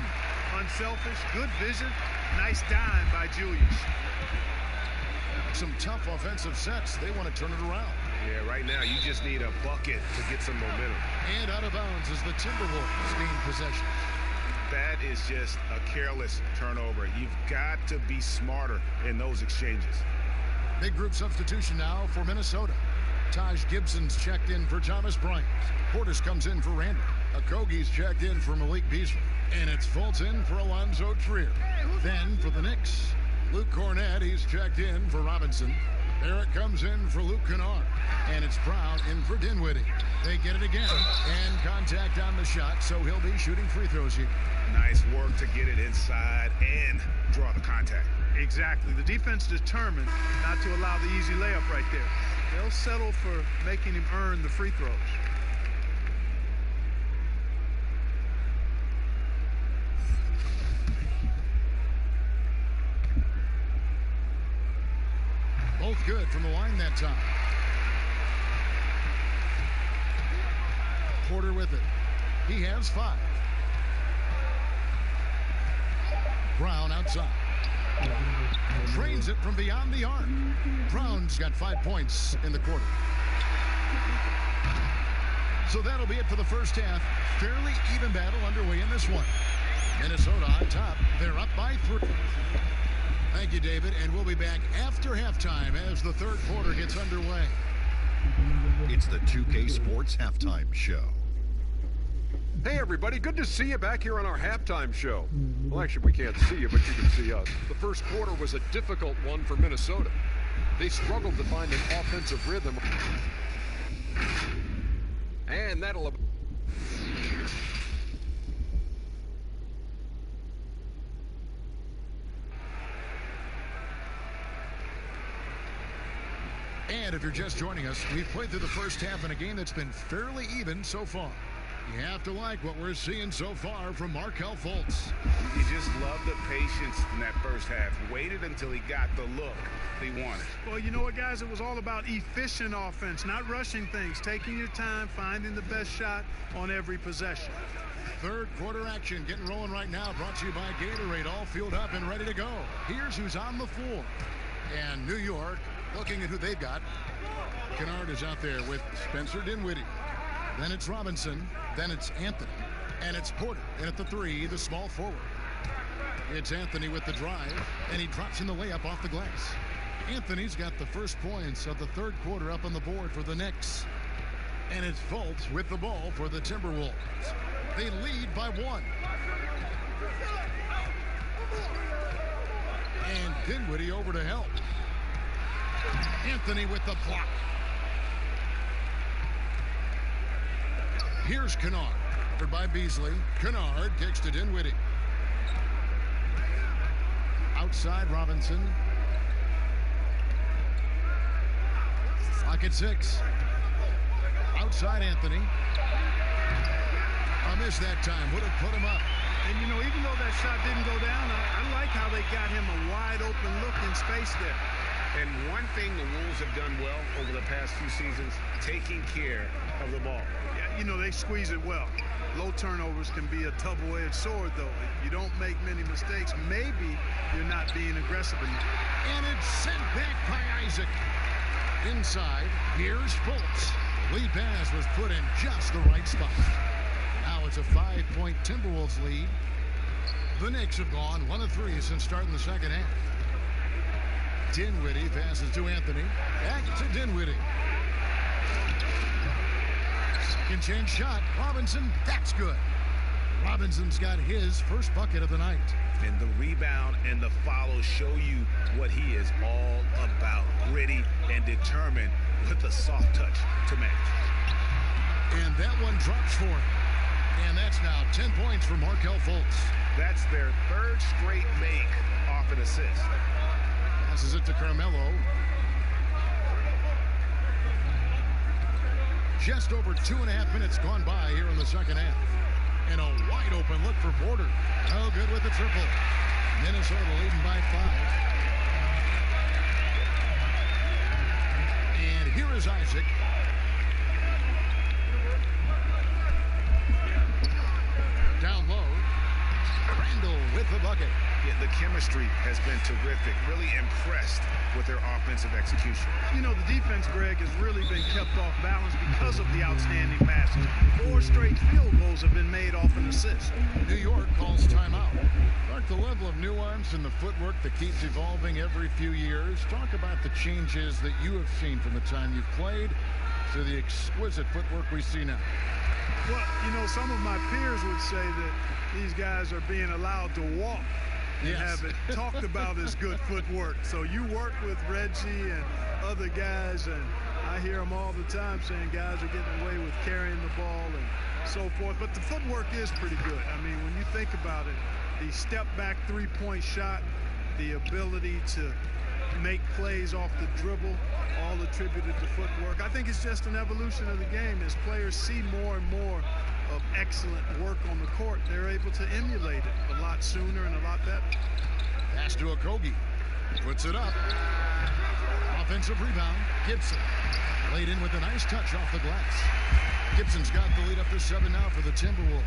Unselfish, good vision, nice dime by Julius. Some tough offensive sets. They want to turn it around. Yeah, right now you just need a bucket to get some momentum. And out of bounds is the Timberwolves gain possession. That is just a careless turnover. You've got to be smarter in those exchanges. Big group substitution now for Minnesota. Taj Gibson's checked in for Thomas Bryant. Portis comes in for Randall. Okogie's checked in for Malik Beasley. And it's Fultz in for Alonzo Trier. Then for the Knicks, Luke Cornett, he's checked in for Robinson. Barrett comes in for Luke Kennard. And it's Brown in for Dinwiddie. They get it again. And contact on the shot, so he'll be shooting free throws here. Nice work to get it inside and draw the contact. Exactly. The defense determined not to allow the easy layup right there. They'll settle for making him earn the free throws. Both good from the line that time. Porter with it. He has 5. Brown outside. Drains it from beyond the arc. Brown's got 5 points in the quarter. So that'll be it for the first half. Fairly even battle underway in this one. Minnesota on top. They're up by 3. Thank you, David, and we'll be back after halftime as the third quarter gets underway. It's the 2K Sports Halftime Show. Hey, everybody. Good to see you back here on our halftime show. Well, actually, we can't see you, but you can see us. The first quarter was a difficult one for Minnesota. They struggled to find an offensive rhythm. And that'll... And if you're just joining us, we've played through the first half in a game that's been fairly even so far. You have to like what we're seeing so far from Markelle Fultz. You just love the patience in that first half. Waited until he got the look he wanted. Well, you know what, guys? It was all about efficient offense, not rushing things, taking your time, finding the best shot on every possession. Third quarter action getting rolling right now, brought to you by Gatorade, all fueled up and ready to go. Here's who's on the floor. And New York, looking at who they've got. Kennard is out there with Spencer Dinwiddie. Then it's Robinson. Then it's Anthony. And it's Porter. And at the 3, the small forward. It's Anthony with the drive. And he drops in the layup off the glass. Anthony's got the first points of the third quarter up on the board for the Knicks. And it's Fultz with the ball for the Timberwolves. They lead by 1. And Dinwiddie over to help. Anthony with the block. Here's Kennard. Covered by Beasley. Kennard kicks to Dinwiddie. Outside Robinson. Clock at 6. Outside Anthony. A miss that time. Would have put him up. And, you know, even though that shot didn't go down, I like how they got him a wide open look in space there. And one thing the Wolves have done well over the past few seasons, taking care of the ball. Yeah, you know, they squeeze it well. Low turnovers can be a double-edged sword, though. If you don't make many mistakes, maybe you're not being aggressive enough. And it's sent back by Isaac. Inside, here's Fultz. The lead pass was put in just the right spot. Now it's a 5-point Timberwolves lead. The Knicks have gone 1 of 3 since starting the second half. Dinwiddie passes to Anthony. Back to Dinwiddie. Second chance shot. Robinson, that's good. Robinson's got his first bucket of the night. And the rebound and the follow show you what he is all about. Gritty and determined with a soft touch to match. And that one drops for him. And that's now 10 points for Markelle Fultz. That's their third straight make off an assist. Passes it to Carmelo. Just over 2.5 minutes gone by here in the second half. And a wide open look for Porter. Oh, good with the triple. Minnesota leading by 5. And here is Isaac. Down low. Randall with the bucket. Yeah, the chemistry has been terrific. Really impressed with their offensive execution. You know, the defense, Greg, has really been kept off balance because of the outstanding passes. 4 straight field goals have been made off an assist. New York calls timeout. Mark, the level of nuance in the footwork that keeps evolving every few years. Talk about the changes that you have seen from the time you've played to the exquisite footwork we see now. Well, you know, some of my peers would say that these guys are being allowed to walk and have it talked about as good footwork. So you work with Reggie and other guys, and I hear them all the time saying guys are getting away with carrying the ball and so forth. But the footwork is pretty good. I mean, when you think about it, the step-back three-point shot, the ability to make plays off the dribble, all attributed to footwork. I think it's just an evolution of the game. As players see more and more of excellent work on the court, they're able to emulate it a lot sooner and a lot better. Pass to Okogie. Puts it up. Offensive rebound. Gibson. Laid in with a nice touch off the glass. Gibson's got the lead up to 7 now for the Timberwolves.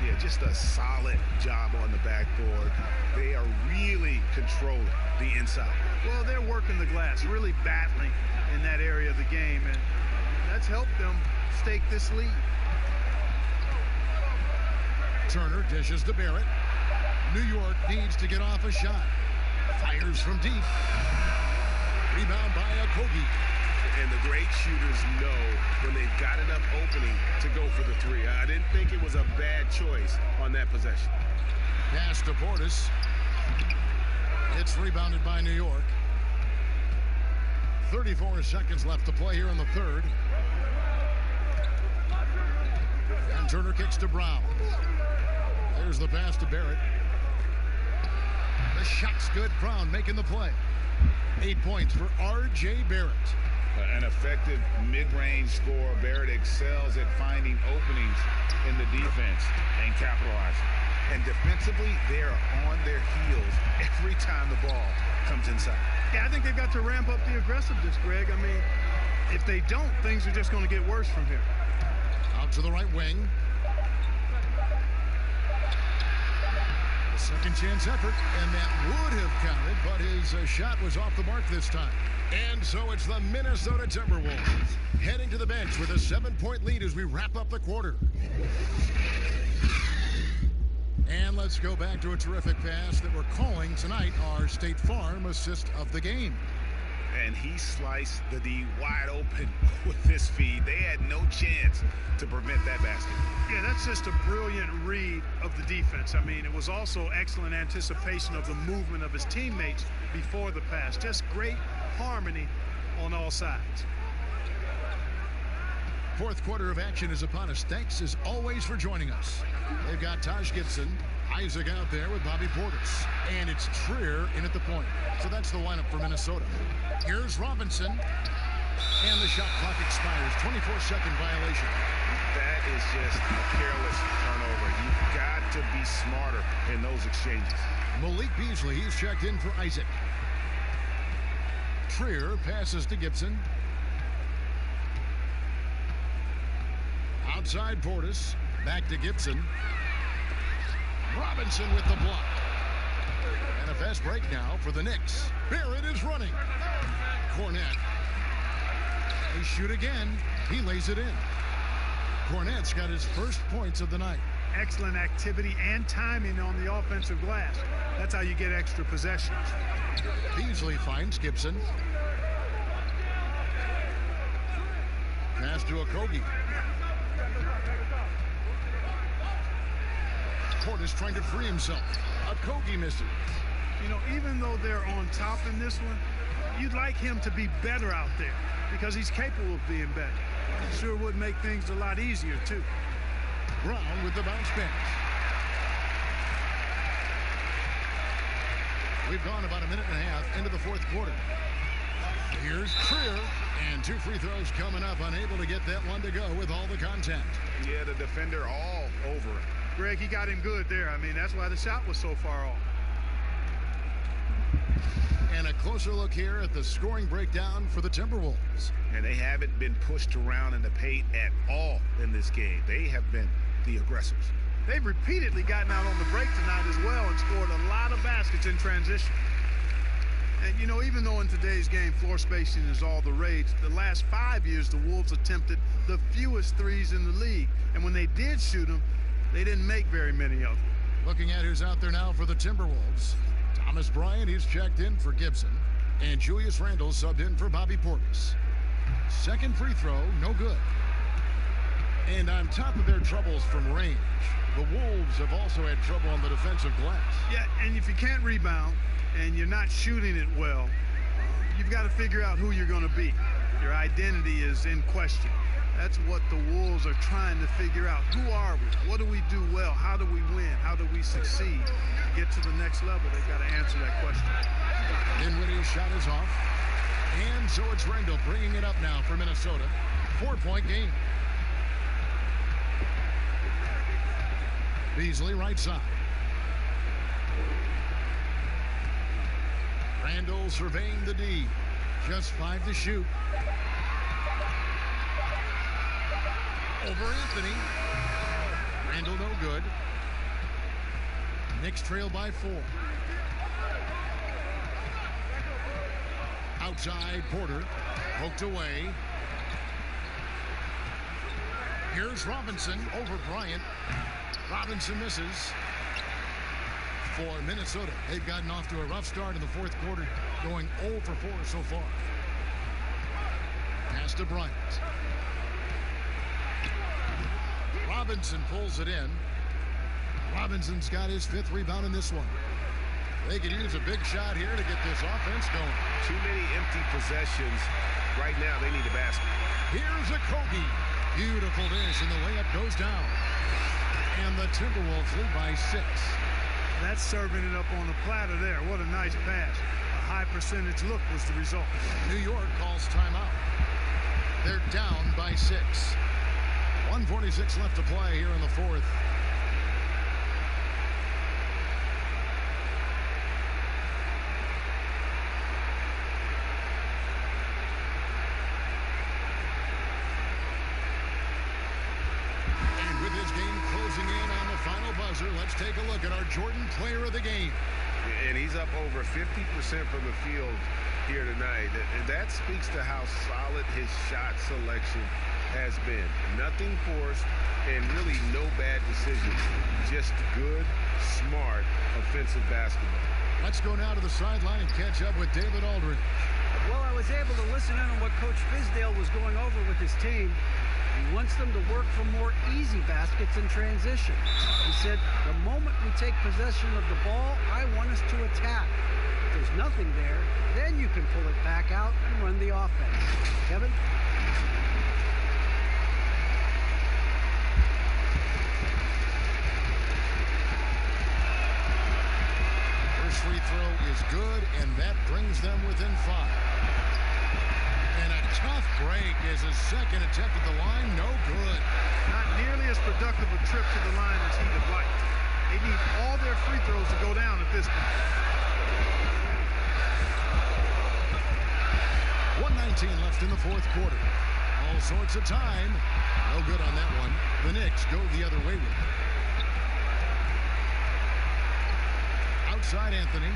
Yeah, just a solid job on the backboard. They are really controlling the inside. Well, they're working the glass, really battling in that area of the game, and that's helped them stake this lead. Turner dishes to Barrett. New York needs to get off a shot. Fires from deep. Rebound by Okogie. And the great shooters know when they've got enough opening to go for the 3. I didn't think it was a bad choice on that possession. Pass to Portis. It's rebounded by New York. 34 seconds left to play here in the third. And Turner kicks to Brown. There's the pass to Barrett. The shot's good. Brown making the play. 8 points for R.J. Barrett. An effective mid-range scorer. Barrett excels at finding openings in the defense and capitalizing. And defensively, they are on their heels every time the ball comes inside. Yeah, I think they've got to ramp up the aggressiveness, Greg. I mean, if they don't, things are just going to get worse from here. Out to the right wing. A second chance effort, and that would have counted, but his shot was off the mark this time. And so it's the Minnesota Timberwolves heading to the bench with a 7-point lead as we wrap up the quarter. And let's go back to a terrific pass that we're calling tonight our State Farm assist of the game. And he sliced the D wide open with his feed. They had no chance to prevent that basket. Yeah, that's just a brilliant read of the defense. I mean, it was also excellent anticipation of the movement of his teammates before the pass. Just great harmony on all sides. Fourth quarter of action is upon us. Thanks as always for joining us. They've got Taj Gibson, Isaac out there with Bobby Portis, and it's Trier in at the point. So that's the lineup for Minnesota. Here's Robinson, and the shot clock expires. 24-second violation. That is just a careless turnover. You've got to be smarter in those exchanges. Malik Beasley, he's checked in for Isaac. Trier passes to Gibson. Outside Portis, back to Gibson. Robinson with the block. And a fast break now for the Knicks. Barrett is running. Cornette. They shoot again. He lays it in. Cornette's got his first points of the night. Excellent activity and timing on the offensive glass. That's how you get extra possessions. Beasley finds Gibson. Pass to Okogie. Portis trying to free himself. Okogie misses. You know, even though they're on top in this one, you'd like him to be better out there because he's capable of being better. Sure would make things a lot easier, too. Brown with the bounce pass. We've gone about a minute and a half into the fourth quarter. Here's Trier, and 2 free throws coming up, unable to get that one to go with all the contact. Yeah, the defender all over it. Greg, he got him good there. I mean, that's why the shot was so far off. And a closer look here at the scoring breakdown for the Timberwolves. And they haven't been pushed around in the paint at all in this game. They have been the aggressors. They've repeatedly gotten out on the break tonight as well and scored a lot of baskets in transition. And, you know, even though in today's game floor spacing is all the rage, the last 5 years the Wolves attempted the fewest threes in the league. And when they did shoot them, they didn't make very many of them. Looking at who's out there now for the Timberwolves. Thomas Bryant, he's checked in for Gibson. And Julius Randle subbed in for Bobby Portis. Second free throw, no good. And on top of their troubles from range, the Wolves have also had trouble on the defensive glass. Yeah, and if you can't rebound and you're not shooting it well, you've got to figure out who you're going to be. Your identity is in question. That's what the Wolves are trying to figure out. Who are we? What do we do well? How do we win? How do we succeed? Get to the next level, they've got to answer that question. Dinwiddie's shot is off. And so it's Randle bringing it up now for Minnesota. 4-point game. Beasley right side. Randle surveying the D. Just 5 to shoot. Over Anthony. Randle no good. Knicks trail by 4. Outside Porter. Poked away. Here's Robinson over Bryant. Robinson misses for Minnesota. They've gotten off to a rough start in the fourth quarter, going 0 for 4 so far. Pass to Bryant. Robinson pulls it in. Robinson's got his 5th rebound in this one. They could use a big shot here to get this offense going. Too many empty possessions. Right now, they need a basket. Here's a Kobe. Beautiful dish, and the layup goes down. And the Timberwolves lead by 6. That's serving it up on the platter there. What a nice pass. A high percentage look was the result. New York calls timeout. They're down by 6. 1:46 left to play here in the fourth. And with this game closing in on the final buzzer, let's take a look at our Jordan Player of the Game. And he's up over 50% from the field here tonight. And that speaks to how solid his shot selection has been. Nothing forced and really no bad decisions. Just good, smart, offensive basketball. Let's go now to the sideline and catch up with David Aldridge. Well, I was able to listen in on what Coach Fizdale was going over with his team. He wants them to work for more easy baskets in transition. He said, the moment we take possession of the ball, I want us to attack. If there's nothing there, then you can pull it back out and run the offense. Kevin? First free throw is good, and that brings them within 5. And a tough break is his second attempt at the line. No good. Not nearly as productive a trip to the line as he would like. They need all their free throws to go down at this point. 1:19 left in the fourth quarter. All sorts of time. No good on that one. The Knicks go the other way with it. Outside Anthony.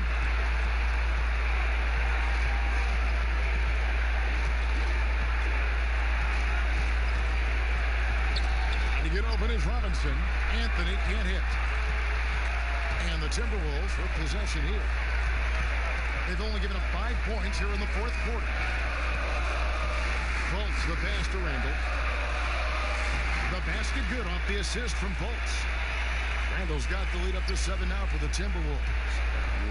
To get open is Robinson. Anthony can't hit. And the Timberwolves with possession here. They've only given up 5 points here in the fourth quarter. Fultz the pass to Randle. The basket good off the assist from Fultz. Randle's got the lead up to 7 now for the Timberwolves.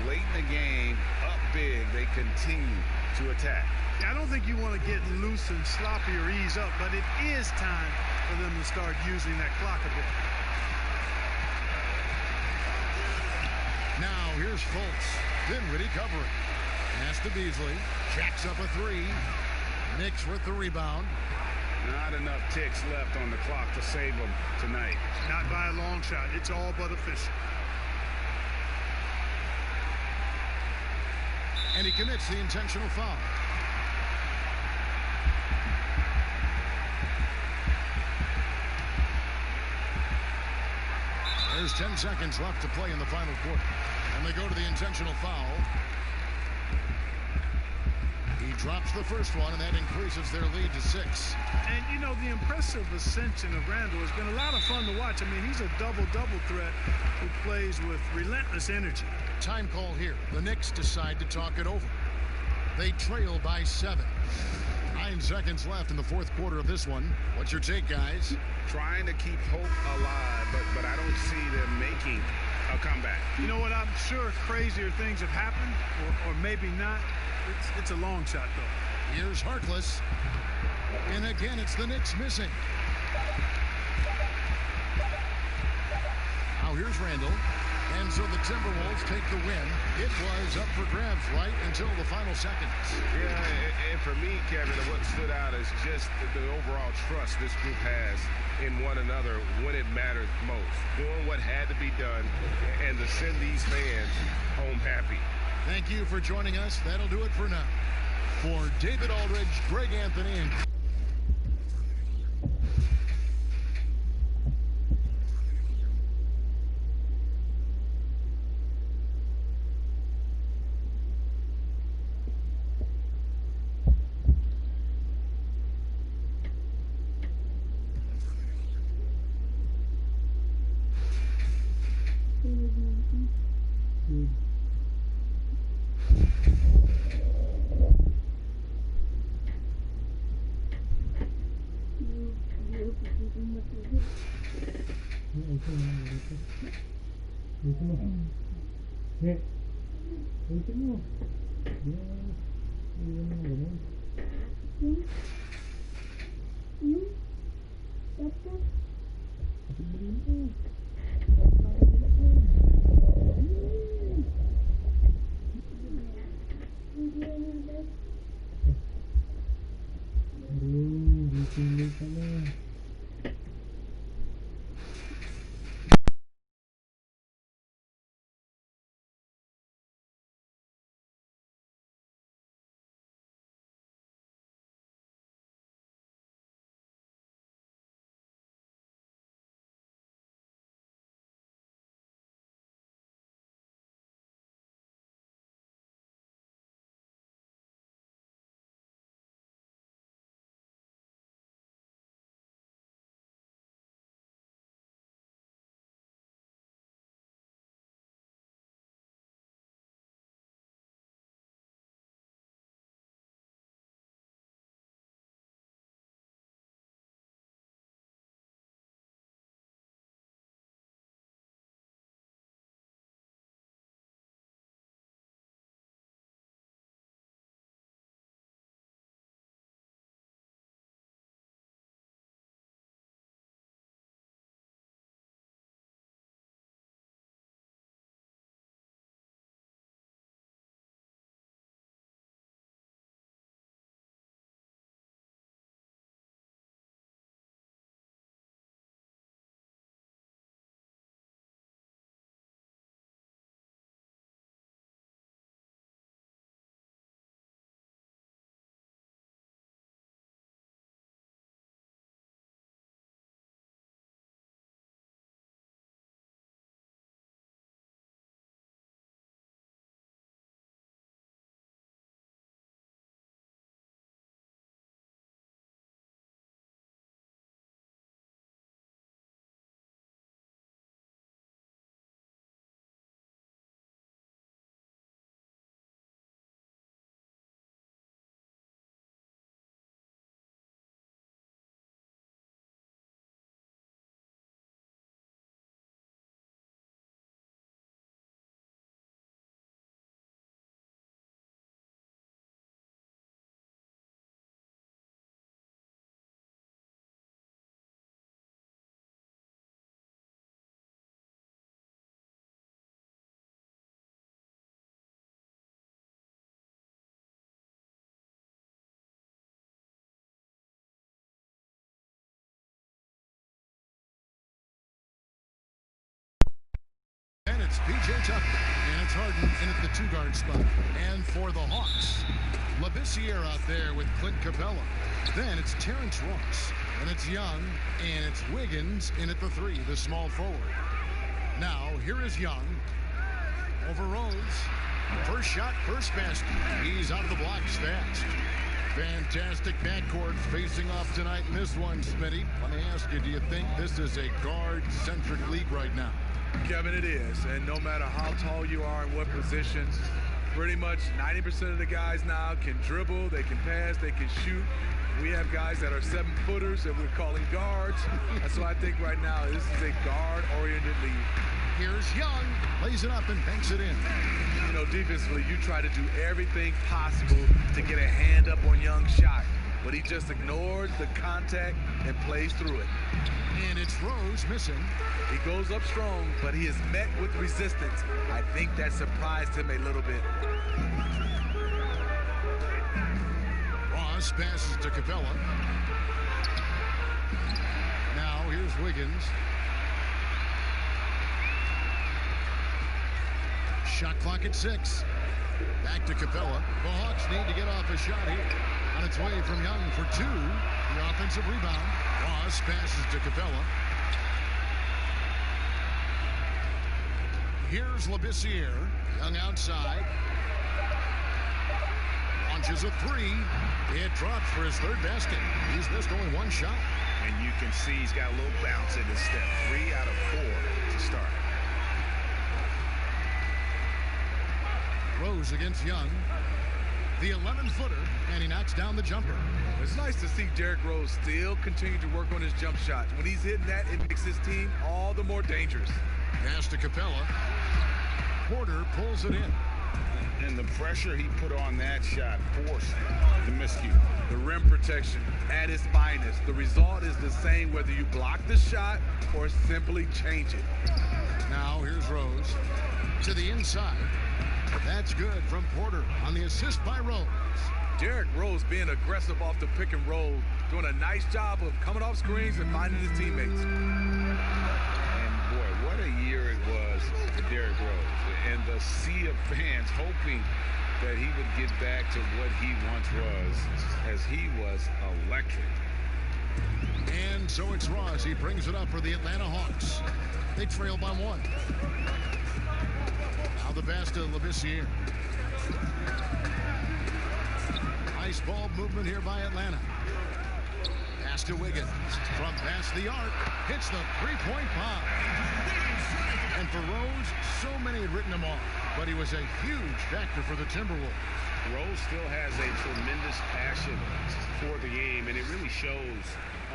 Late in the game, up big, they continue to attack. I don't think you want to get loose and sloppy or ease up, but it is time for them to start using that clock a bit. here's Fultz. Dinwiddie covering. Pass to Beasley. Jacks up a three. Knicks with the rebound. Not enough ticks left on the clock to save them tonight. Not by a long shot. It's all but official. And he commits the intentional foul. There's 10 seconds left to play in the final quarter. And they go to the intentional foul. He drops the first one, and that increases their lead to 6. And, you know, the impressive ascension of Randall has been a lot of fun to watch. I mean, he's a double-double threat who plays with relentless energy. Time call here. The Knicks decide to talk it over. They trail by 7. 9 seconds left in the fourth quarter of this one. What's your take, guys? Trying to keep hope alive, but I don't see them making a comeback. You know what? I'm sure crazier things have happened, or maybe not. It's a long shot, though. Here's Harkless. And again, it's the Knicks missing. Now here's Randall. And so the Timberwolves take the win. It was up for grabs right until the final seconds. Yeah, and for me, Kevin, what stood out is just the overall trust this group has in one another when it mattered most. Doing what had to be done and to send these fans home happy. Thank you for joining us. That'll do it for now. For David Aldridge, Greg Anthony, and P.J. Tucker. And it's Harden in at the 2-guard spot. And for the Hawks, Labissiere out there with Clint Capella. Then it's Terrence Ross. And it's Young. And it's Wiggins in at the 3, the small forward. Now, here is Young. Over Rose. First shot, first basket. He's out of the blocks fast. Fantastic backcourt facing off tonight in this one, Smitty. Let me ask you, do you think this is a guard-centric league right now? Kevin, it is. And no matter how tall you are and what position, pretty much 90% of the guys now can dribble, they can pass, they can shoot. We have guys that are 7-footers that we're calling guards. And so I think right now this is a guard-oriented league. Here's Young, lays it up and banks it in. You know, defensively, you try to do everything possible to get a hand up on Young's shot, but he just ignores the contact and plays through it. And it's Rose missing. He goes up strong, but he is met with resistance. I think that surprised him a little bit. Ross passes to Capella. Now here's Wiggins. Shot clock at 6. Back to Capella. The Hawks need to get off a shot here. On its way from Young for 2. The offensive rebound. Ross passes to Capella. Here's Labissiere. Young outside. Launches a 3. It drops for his 3rd basket. He's missed only 1 shot. And you can see he's got a little bounce in his step. 3 out of 4 to start. Rose against Young. The 11-footer, and he knocks down the jumper. It's nice to see Derrick Rose still continue to work on his jump shots. When he's hitting that, it makes his team all the more dangerous. Pass to Capella. Porter pulls it in. And the pressure he put on that shot forced the miscue. The rim protection at its finest. The result is the same whether you block the shot or simply change it. Now here's Rose to the inside. That's good from Porter on the assist by Rose. Derrick Rose being aggressive off the pick and roll, doing a nice job of coming off screens and finding his teammates. And boy, what a year it was for Derrick Rose. And the sea of fans hoping that he would get back to what he once was, as he was electric. And so it's Ross. He brings it up for the Atlanta Hawks. They trail by 1. Now the pass to Labissiere. Nice ball movement here by Atlanta. Pass to Wiggins. From past the arc. Hits the 3-point bomb. And for Rose, so many had written him off. But he was a huge factor for the Timberwolves. Rose still has a tremendous passion for the game, and it really shows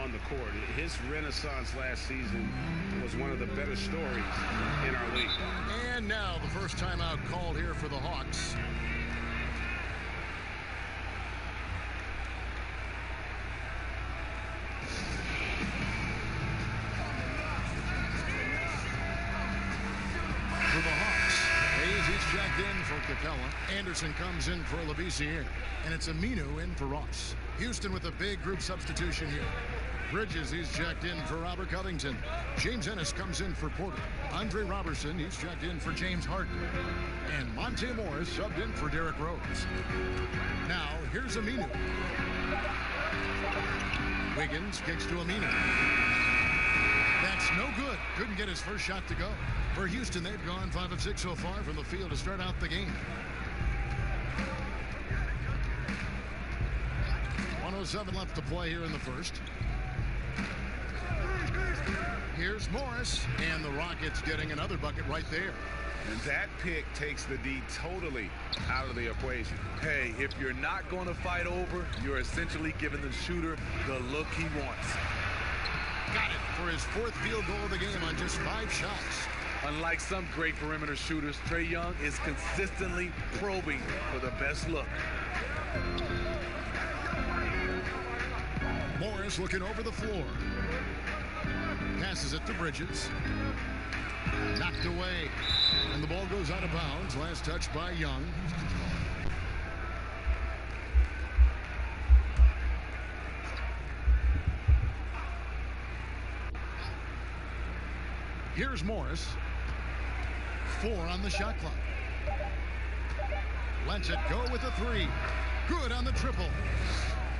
on the court. His renaissance last season was one of the better stories in our league. And now the first timeout called here for the Hawks. For the Hawks, Hayes is checked in for Capella. Anderson comes in for Labissiere. And it's Aminu in for Ross. Houston with a big group substitution here. Bridges, he's checked in for Robert Covington. James Ennis comes in for Porter. Andre Robertson, he's checked in for James Harden. And Monte Morris subbed in for Derrick Rose. Now, here's Aminu. Wiggins kicks to Aminu. That's no good. Couldn't get his first shot to go. For Houston, they've gone 5 of 6 so far from the field to start out the game. 1:07 left to play here in the first. Here's Morris, and the Rockets getting another bucket right there. And that pick takes the D totally out of the equation. Hey, if you're not going to fight over, you're essentially giving the shooter the look he wants. Got it for his 4th field goal of the game on just 5 shots. Unlike some great perimeter shooters, Trae Young is consistently probing for the best look. Morris looking over the floor. Passes it to Bridges. Knocked away. And the ball goes out of bounds. Last touch by Young. Here's Morris. 4 on the shot clock. Lets it go with a 3. Good on the triple.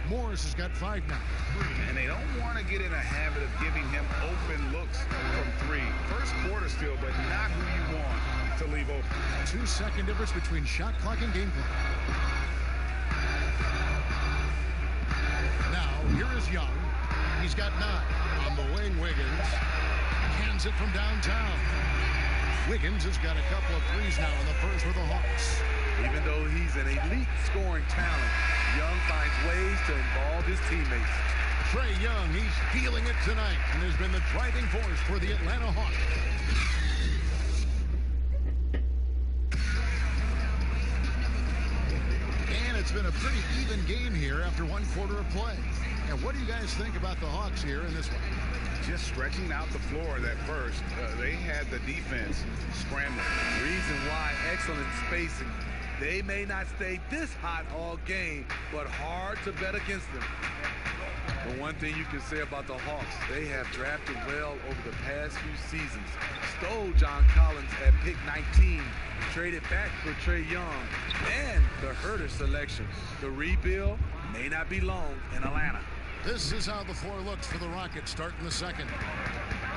Morris has got 5 now. And they don't want to get in a habit of giving him open looks from 3. First quarter still, but not who you want to leave open. 2-second difference between shot clock and game clock. Now, here is Young. He's got 9. On the wing, Wiggins. Hands it from downtown. Wiggins has got a couple of threes now in the first for the Hawks. Even though he's an elite scoring talent, Young finds ways to involve his teammates. Trae Young, he's feeling it tonight and has been the driving force for the Atlanta Hawks. And it's been a pretty even game here after 1 quarter of play. And what do you guys think about the Hawks here in this one? Just stretching out the floor that first. They had the defense scrambling. Reason why excellent spacing. They may not stay this hot all game, but hard to bet against them. But one thing you can say about the Hawks, they have drafted well over the past few seasons. Stole John Collins at pick 19, traded back for Trae Young, and the Herter selection. The rebuild may not be long in Atlanta. This is how the floor looks for the Rockets starting the second.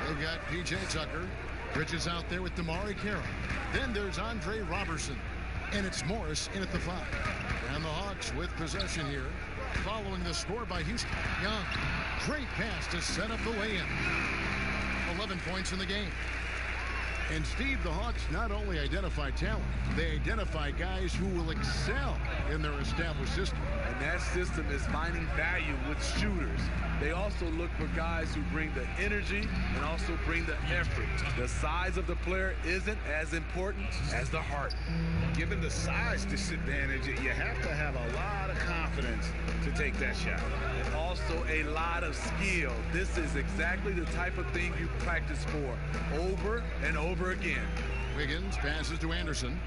They've got P.J. Tucker. Bridges out there with Damari Carroll. Then there's Andre Robertson. And it's Morris in at the 5. And the Hawks with possession here. Following the score by Houston. Young. Great pass to set up the lay-in. 11 points in the game. And Steve, the Hawks not only identify talent, they identify guys who will excel in their established system. And that system is finding value with shooters. They also look for guys who bring the energy and also bring the effort. The size of the player isn't as important as the heart. Given the size disadvantage, you have to have a lot of confidence to take that shot. And also a lot of skill. This is exactly the type of thing you practice for over and over again. Wiggins passes to Anderson.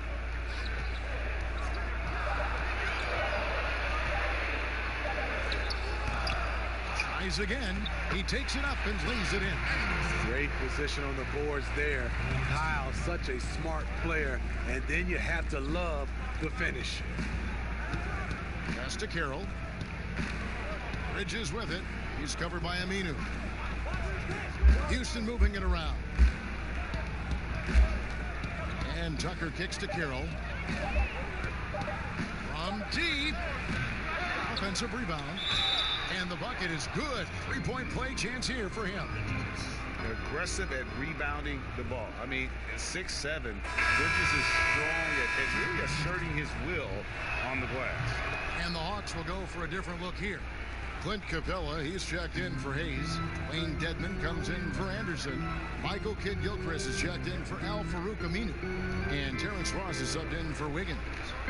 Tries again. He takes it up and leaves it in. Great position on the boards there. Kyle, such a smart player. And then you have to love the finish. Pass to Carroll. Bridges with it. He's covered by Aminu. Houston moving it around. And Tucker kicks to Carroll. From deep. Offensive rebound. And the bucket is good. 3-point play chance here for him. Aggressive at rebounding the ball. I mean, 6'7". Bridges is strong at really asserting his will on the glass. And the Hawks will go for a different look here. Clint Capella, he's checked in for Hayes. Wayne Dedman comes in for Anderson. Michael Kidd-Gilchrist is checked in for Al Farouk Aminu. And Terrence Ross is subbed in for Wiggins.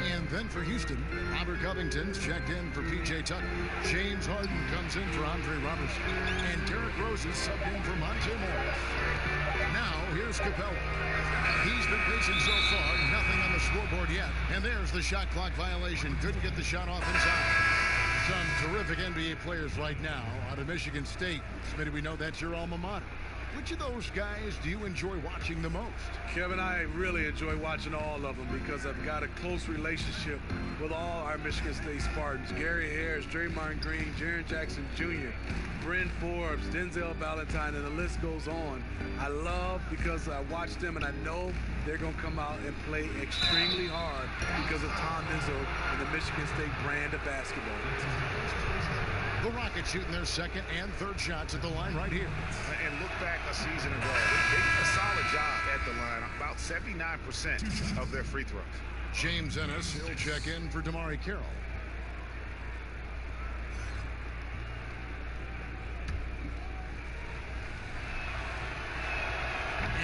And then for Houston, Robert Covington's checked in for P.J. Tucker. James Harden comes in for Andre Robertson. And Derrick Rose is subbed in for Monte Morris. Now, here's Capella. He's been pacing so far, nothing on the scoreboard yet. And there's the shot clock violation. Couldn't get the shot off inside. Some terrific NBA players right now out of Michigan State. Smitty, we know that's your alma mater. Which of those guys do you enjoy watching the most? Kevin, I really enjoy watching all of them because I've got a close relationship with all our Michigan State Spartans. Gary Harris, Draymond Green, Jaren Jackson Jr., Bryn Forbes, Denzel Valentine, and the list goes on. I love because I watch them and I know they're going to come out and play extremely hard because of Tom Izzo and the Michigan State brand of basketball. The Rockets shooting their second and third shots at the line right here. And look back a season ago. They did a solid job at the line. About 79% of their free throws. James Ennis, he'll check in for Damari Carroll.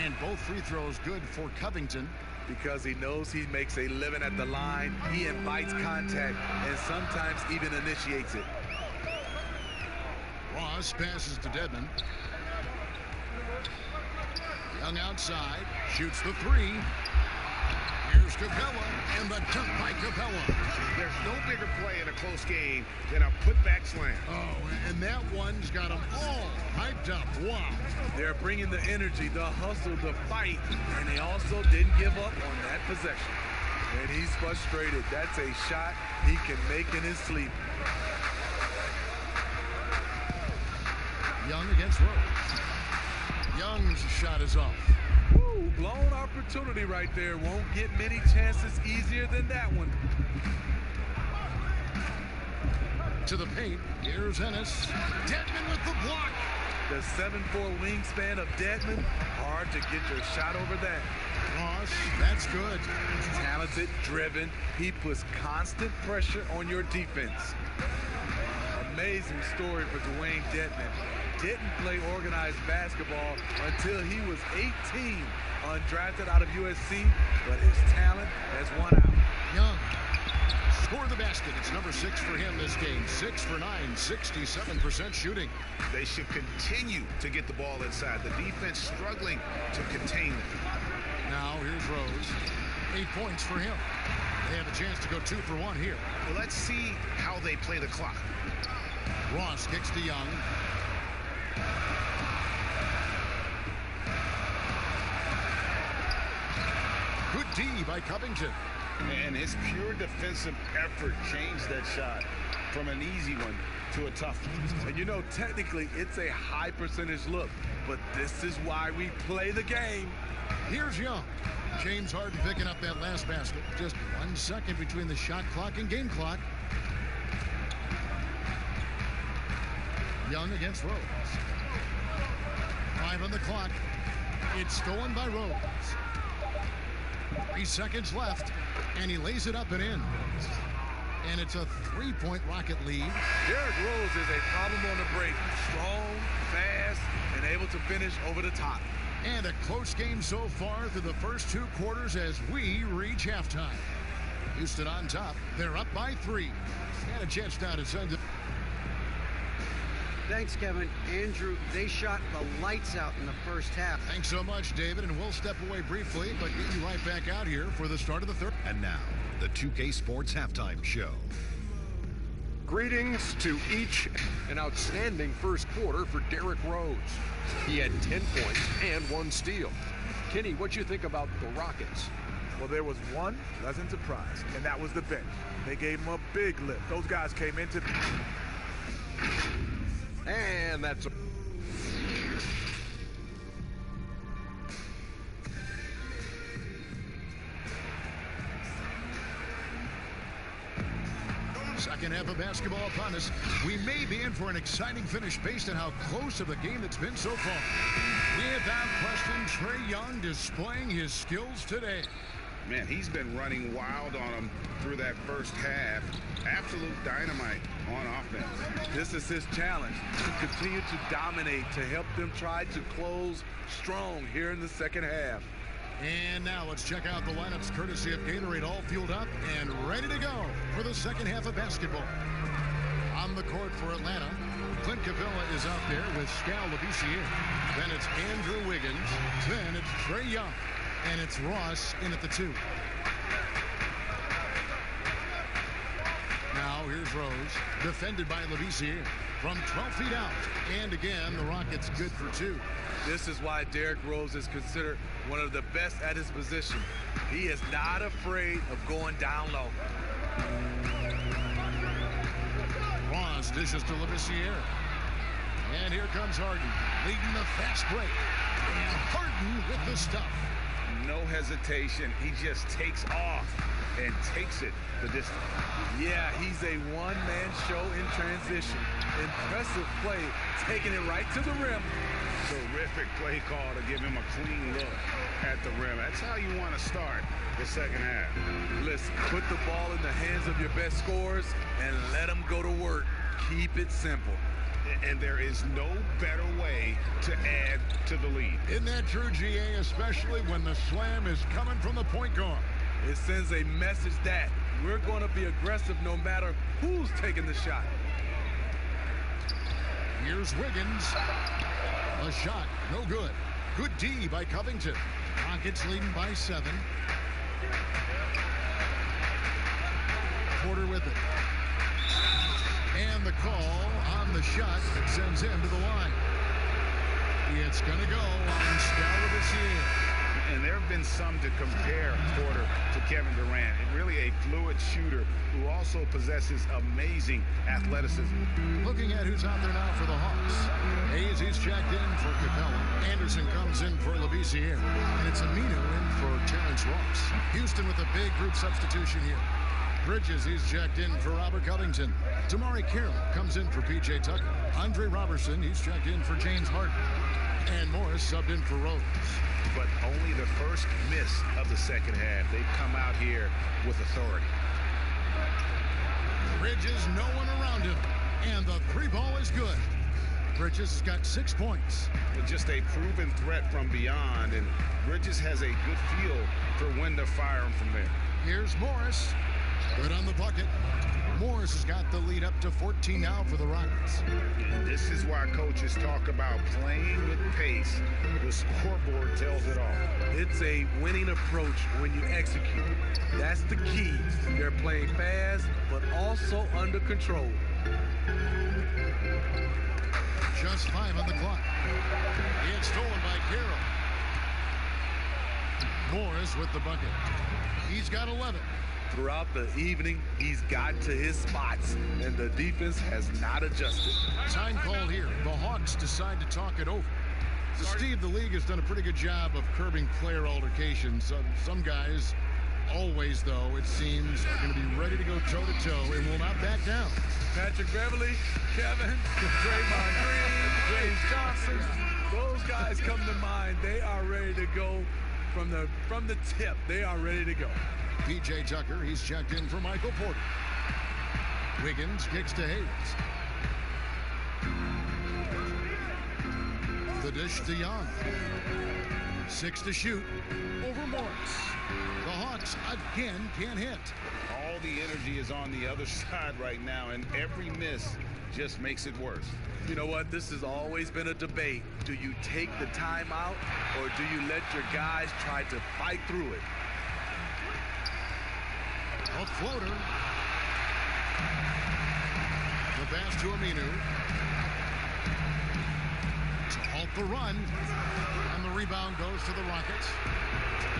And both free throws good for Covington. Because he knows he makes a living at the line. He invites contact and sometimes even initiates it. Ross passes to Dedman. Young outside, shoots the 3. Here's Capella, And the dunk by Capella. There's no bigger play in a close game than a putback slam. Oh, and that one's got them all hyped up. Wow. They're bringing the energy, the hustle, the fight, and they also didn't give up on that possession. And he's frustrated. That's a shot he can make in his sleep. Young against Rose. Young's shot is off. Woo, blown opportunity right there. Won't get many chances easier than that one. To the paint. Here's Ennis. Dedmon with the block. The 7'4" wingspan of Dedmon. Hard to get your shot over that. Ross, that's good. Talented, driven. He puts constant pressure on your defense. Amazing story for Dwayne Dedmon. Didn't play organized basketball until he was 18, undrafted out of USC, but his talent has won out. Young scored the basket. It's number 6 for him this game. 6 for 9, 67% shooting. They should continue to get the ball inside. The defense struggling to contain them. Now here's Rose. 8 points for him. They have a chance to go 2 for 1 here. Well, let's see how they play the clock. Ross kicks to Young. Good D by Covington. And his pure defensive effort changed that shot from an easy one to a tough one. And you know, technically, it's a high percentage look, but this is why we play the game. Here's Young. James Harden picking up that last basket. Just 1 second between the shot clock and game clock. Young against Rose. 5 on the clock. It's stolen by Rose. 3 seconds left, and he lays it up and in. And it's a 3-point Rocket lead. Derrick Rose is a problem on the break. Strong, fast, and able to finish over the top. And a close game so far through the first 2 quarters as we reach halftime. Houston on top. They're up by 3. And a chance now to send it. Thanks, Kevin. Andrew, they shot the lights out in the first half. Thanks so much, David, and we'll step away briefly, but get you right back out here for the start of the third. And now, the 2K Sports Halftime Show. Greetings to each. An outstanding first quarter for Derrick Rose. He had 10 points and 1 steal. Kenny, what you think about the Rockets? Well, there was one pleasant surprise, and that was the bench. They gave him a big lift. Those guys came into... And that's a... Second half of basketball upon us. We may be in for an exciting finish based on how close of a game it's been so far. Without question, Trae Young displaying his skills today. Man, he's been running wild on him through that first half. Absolute dynamite on offense. This is his challenge, to continue to dominate, to help them try to close strong here in the second half. And now let's check out the lineups courtesy of Gatorade, all fueled up and ready to go for the second half of basketball. On the court for Atlanta, Clint Capella is out there with Skal Labissiere. Then it's Andrew Wiggins. Then it's Trae Young. And it's Ross in at the 2. Now here's Rose, defended by Labissiere from 12 feet out. And again, the Rockets good for 2. This is why Derrick Rose is considered one of the best at his position. He is not afraid of going down low. Ross dishes to Labissiere. And here comes Harden, leading the fast break. And Harden with the stuff. No hesitation. He just takes off and takes it the distance. Yeah, he's a one-man show in transition. Impressive play, taking it right to the rim. Terrific play call to give him a clean look at the rim. That's how you want to start the second half. Listen, put the ball in the hands of your best scorers and let them go to work. Keep it simple. And there is no better way to add to the lead. Isn't that true, GA, especially when the slam is coming from the point guard? It sends a message that we're going to be aggressive no matter who's taking the shot. Here's Wiggins. A shot, no good. Good D by Covington. Rockets leading by 7. call on the shot that sends him to the line. It's going to go on Scalabrine. And there have been some to compare Porter to Kevin Durant. And really a fluid shooter who also possesses amazing athleticism. Looking at who's out there now for the Hawks. Hayes, he's checked in for Capella. Anderson comes in for Labissiere. And it's Aminu in for Terrence Ross. Houston with a big group substitution here. Bridges, he's checked in for Robert Covington. Damari Carroll comes in for P.J. Tucker. Andre Robertson, he's checked in for James Harden. And Morris subbed in for Rose. But only the first miss of the second half. They've come out here with authority. Bridges, no one around him. And the three ball is good. Bridges has got 6 points. But just a proven threat from beyond. And Bridges has a good feel for when to fire him from there. Here's Morris. Good on the bucket. Morris has got the lead up to 14 now for the Rockets. And this is why coaches talk about playing with pace. The scoreboard tells it all. It's a winning approach when you execute. That's the key. They're playing fast, but also under control. Just 5 on the clock. It's stolen by Carroll. Morris with the bucket. He's got 11. Throughout the evening, he's gotten to his spots, and the defense has not adjusted. Time called here. The Hawks decide to talk it over. So Steve, the league has done a pretty good job of curbing player altercations. Some guys, always though, it seems, are going to be ready to go toe-to-toe and will not back down. Patrick Beverly, Kevin, Draymond Green, James Johnson, those guys come to mind. They are ready to go from the tip. They are ready to go. P.J. Tucker, he's checked in for Michael Porter. Wiggins kicks to Hayes. The dish to Young. 6 to shoot over Morris. The Hawks again can't hit. All the energy is on the other side right now, and every miss just makes it worse. You know what? This has always been a debate. Do you take the timeout, or do you let your guys try to fight through it? A floater. The pass to Aminu. To halt the run. And the rebound goes to the Rockets.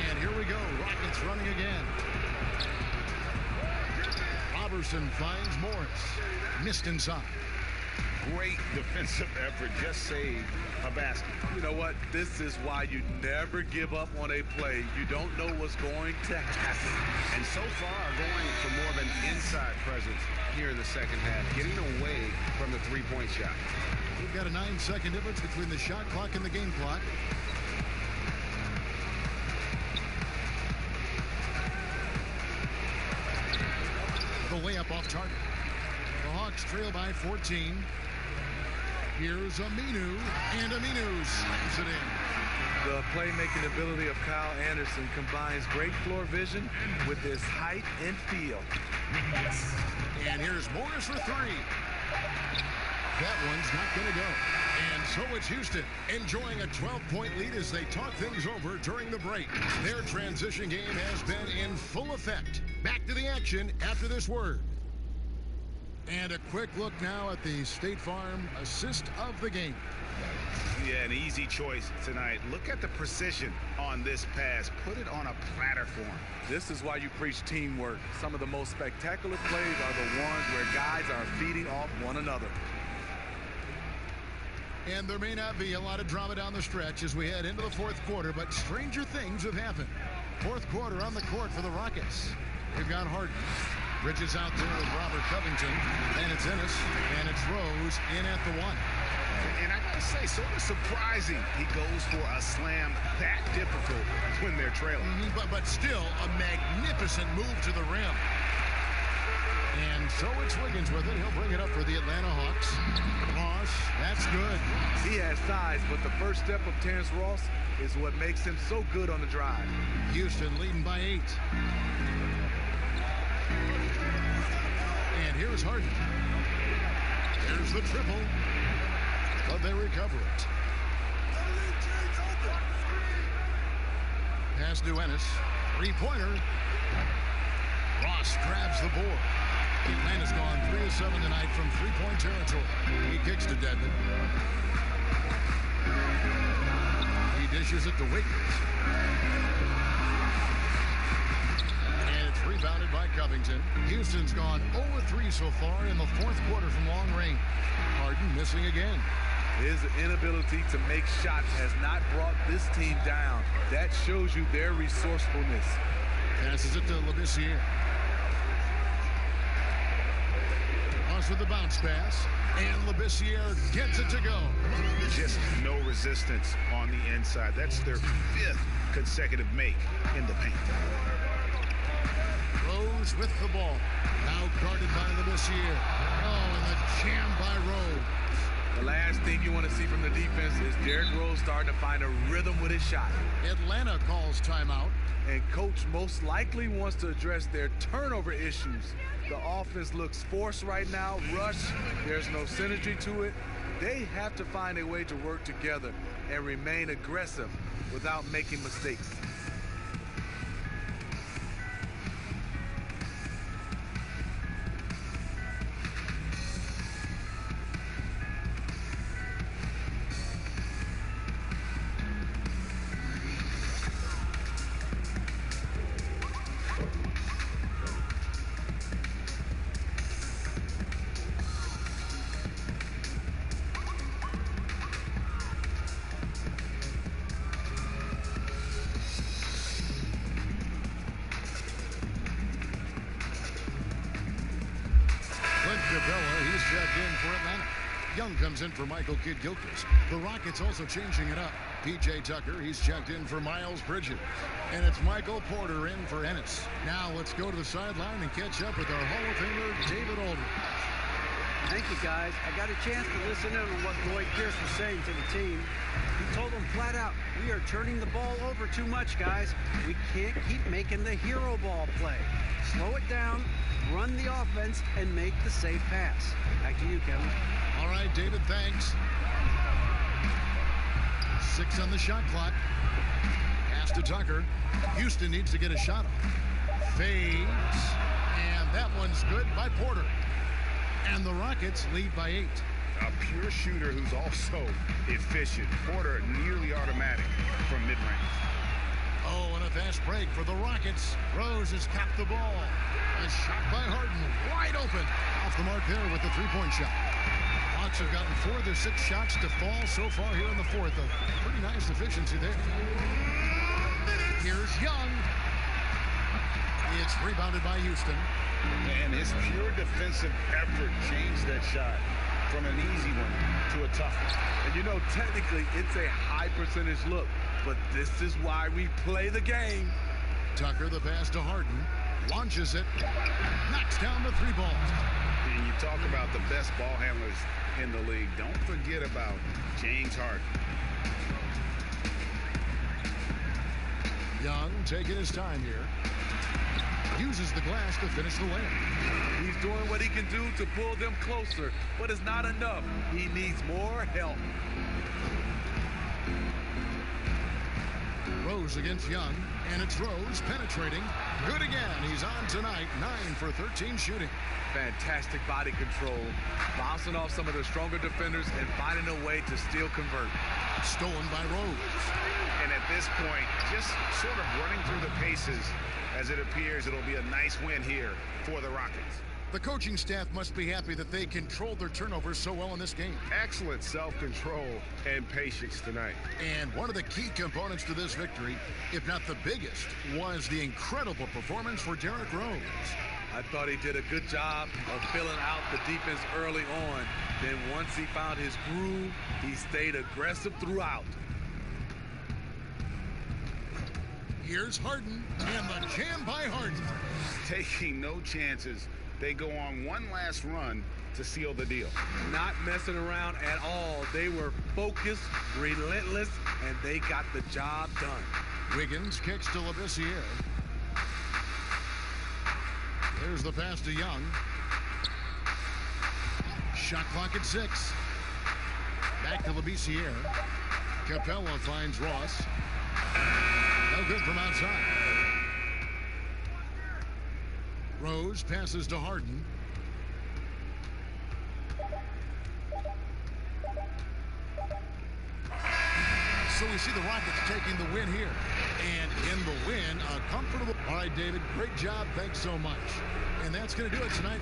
And here we go. Rockets running again. Robertson finds Morris. Missed inside. Great defensive effort. Just saved a basket. You know what? This is why you never give up on a play. You don't know what's going to happen. And so far, going for more of an inside presence here in the second half, getting away from the three-point shot. We've got a 9-second difference between the shot clock and the game clock. The layup off target. The Hawks trail by 14. Here's Aminu, and Aminu slams it in. The playmaking ability of Kyle Anderson combines great floor vision with his height and feel. And here's Morris for 3. That one's not going to go. And so it's Houston enjoying a 12-point lead as they talk things over during the break. Their transition game has been in full effect. Back to the action after this word. And a quick look now at the State Farm assist of the game. Yeah, an easy choice tonight. Look at the precision on this pass. Put it on a platter for him. This is why you preach teamwork. Some of the most spectacular plays are the ones where guys are feeding off one another. And there may not be a lot of drama down the stretch as we head into the fourth quarter, but stranger things have happened. Fourth quarter on the court for the Rockets. We've got Harden. Bridges out there with Robert Covington, and it's Ennis, and it's Rose in at the 1. And I gotta say, sort of surprising he goes for a slam that difficult when they're trailing. But still a magnificent move to the rim. And so it's Wiggins with it. He'll bring it up for the Atlanta Hawks. Ross, that's good. He has size, but the first step of Terrence Ross is what makes him so good on the drive. Houston leading by 8. And here's Harden. There's the triple. But they recover it. Pass to Ennis. Three-pointer. Ross grabs the board. Atlanta's gone 3 of 7 tonight from three-point territory. He kicks to Dedmon. He dishes it to Wiggins. And it's rebounded by Covington. Houston's gone 0-3 so far in the fourth quarter from long range. Harden missing again. His inability to make shots has not brought this team down. That shows you their resourcefulness. Passes it to Labissiere. Lost with the bounce pass. And Labissiere gets it to go. Just no resistance on the inside. That's their 5th consecutive make in the paint. Rose with the ball. Now guarded by Labissiere. Oh, and the jam by Rose. The last thing you want to see from the defense is Derrick Rose starting to find a rhythm with his shot. Atlanta calls timeout. And coach most likely wants to address their turnover issues. The offense looks forced right now, rush, there's no synergy to it. They have to find a way to work together and remain aggressive without making mistakes. He's checked in for Atlanta. Young comes in for Michael Kidd-Gilchrist. The Rockets also changing it up. P.J. Tucker, he's checked in for Miles Bridges. And it's Michael Porter in for Ennis. Now let's go to the sideline and catch up with our Hall of Famer, David Aldridge. Thank you, guys. I got a chance to listen in on what Lloyd Pierce was saying to the team. He told them flat out, we are turning the ball over too much, guys. We can't keep making the hero ball play. Slow it down, run the offense, and make the safe pass. Back to you, Kevin. All right, David, thanks. 6 on the shot clock. Pass to Tucker. Houston needs to get a shot off. Fades. And that one's good by Porter. And the Rockets lead by 8. A pure shooter who's also efficient. Porter nearly automatic from mid-range. Oh, and a fast break for the Rockets. Rose has capped the ball. A shot by Harden, wide open. Off the mark there with the three-point shot. Hawks have gotten 4 of their 6 shots to fall so far here in the fourth. A pretty nice efficiency there. Here's Young. It's rebounded by Houston. And his pure defensive effort changed that shot from an easy one to a tough one. And you know, technically, it's a high percentage look, but this is why we play the game. Tucker, the pass to Harden, launches it, knocks down the 3 ball. And you talk about the best ball handlers in the league. Don't forget about James Harden. Young taking his time here. Uses the glass to finish the layup. He's doing what he can do to pull them closer, but it's not enough. He needs more help. Rose against Young, and it's Rose penetrating. Good again. He's on tonight, 9 for 13 shooting. Fantastic body control, bouncing off some of the stronger defenders and finding a way to still convert. Stolen by Rose. And at this point, just sort of running through the paces. As it appears, it'll be a nice win here for the Rockets. The coaching staff must be happy that they controlled their turnovers so well in this game. Excellent self-control and patience tonight. And one of the key components to this victory, if not the biggest, was the incredible performance for Derrick Rose. I thought he did a good job of filling out the defense early on. Then once he found his groove, he stayed aggressive throughout. Here's Harden, and the jam by Harden. Taking no chances. They go on one last run to seal the deal. Not messing around at all. They were focused, relentless, and they got the job done. Wiggins kicks to Labissiere. There's the pass to Young. Shot clock at 6. Back to Labissiere. Capella finds Ross. No good from outside. Rose passes to Harden. So we see the Rockets taking the win here. And in the win, a comfortable... All right, David, great job. Thanks so much. And that's going to do it tonight.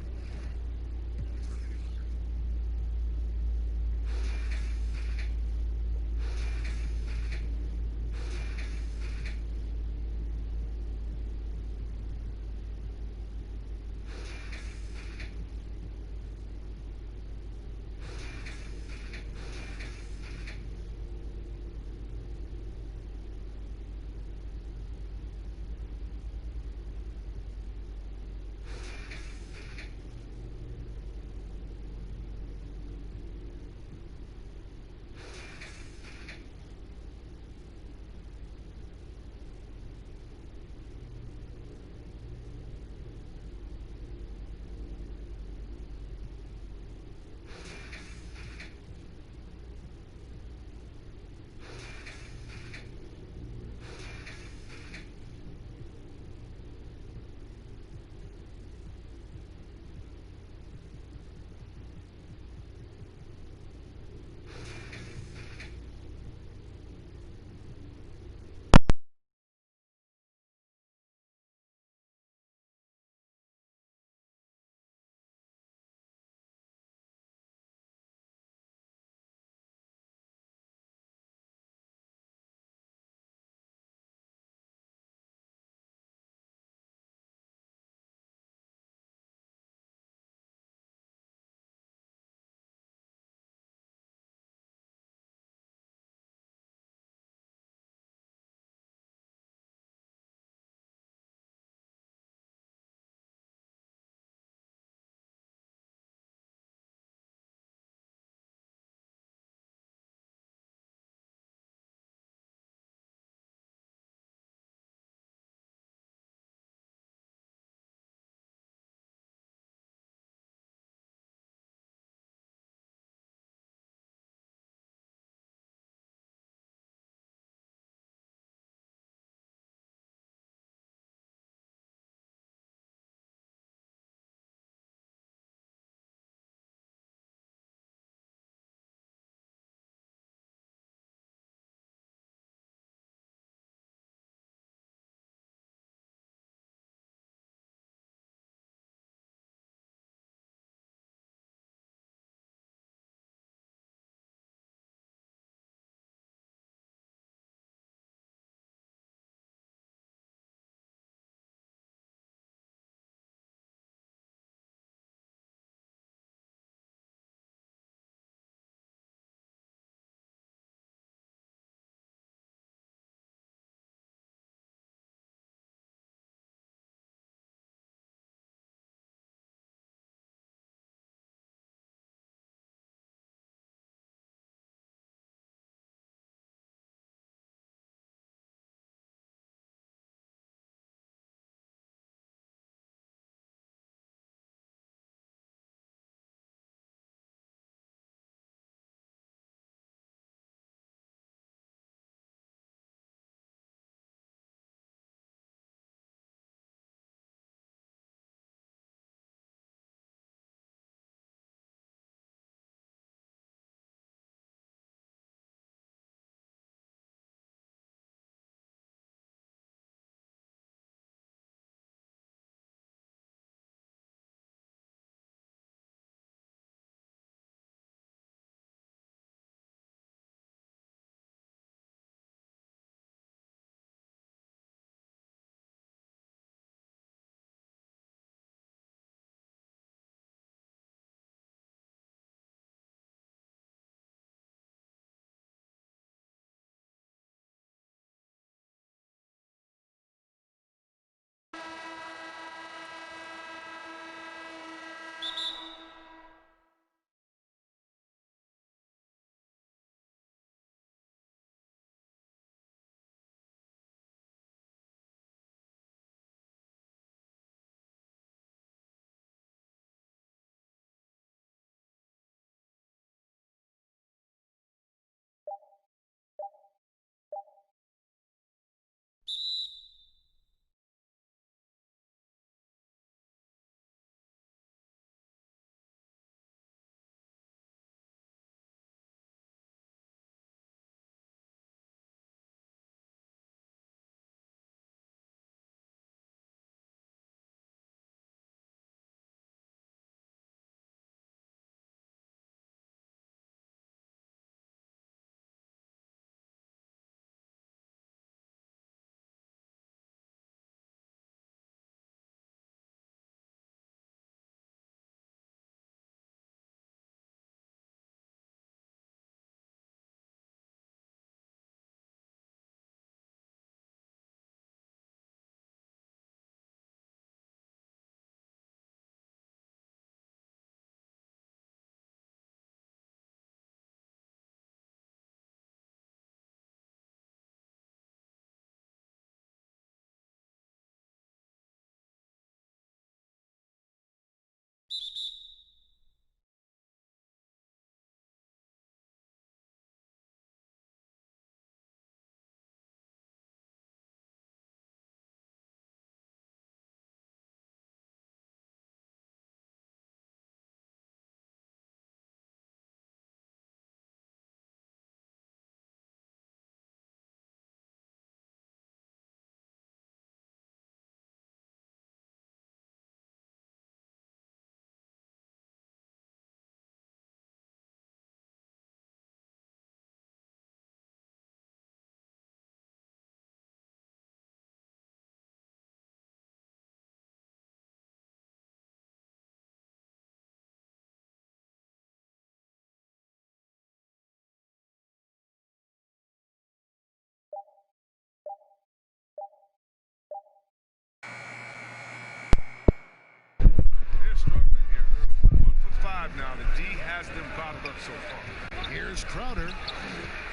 much so far. Here's Crowder.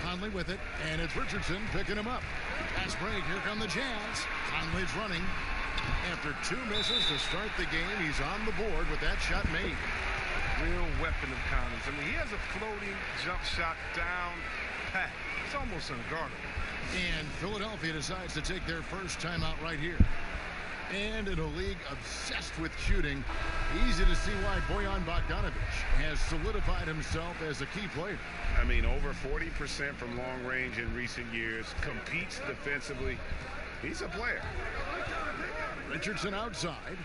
Conley with it, and it's Richardson picking him up. Pass break. Here come the Jazz. Conley's running. After 2 misses to start the game, he's on the board with that shot made. Real weapon of Conley's. I mean, he has a floating jump shot down pat. It's almost unguardable. And Philadelphia decides to take their first timeout right here. And in a league obsessed with shooting, easy to see why Bojan Bogdanovic has solidified himself as a key player. I mean, over 40% from long range in recent years, competes defensively. He's a player. Richardson outside.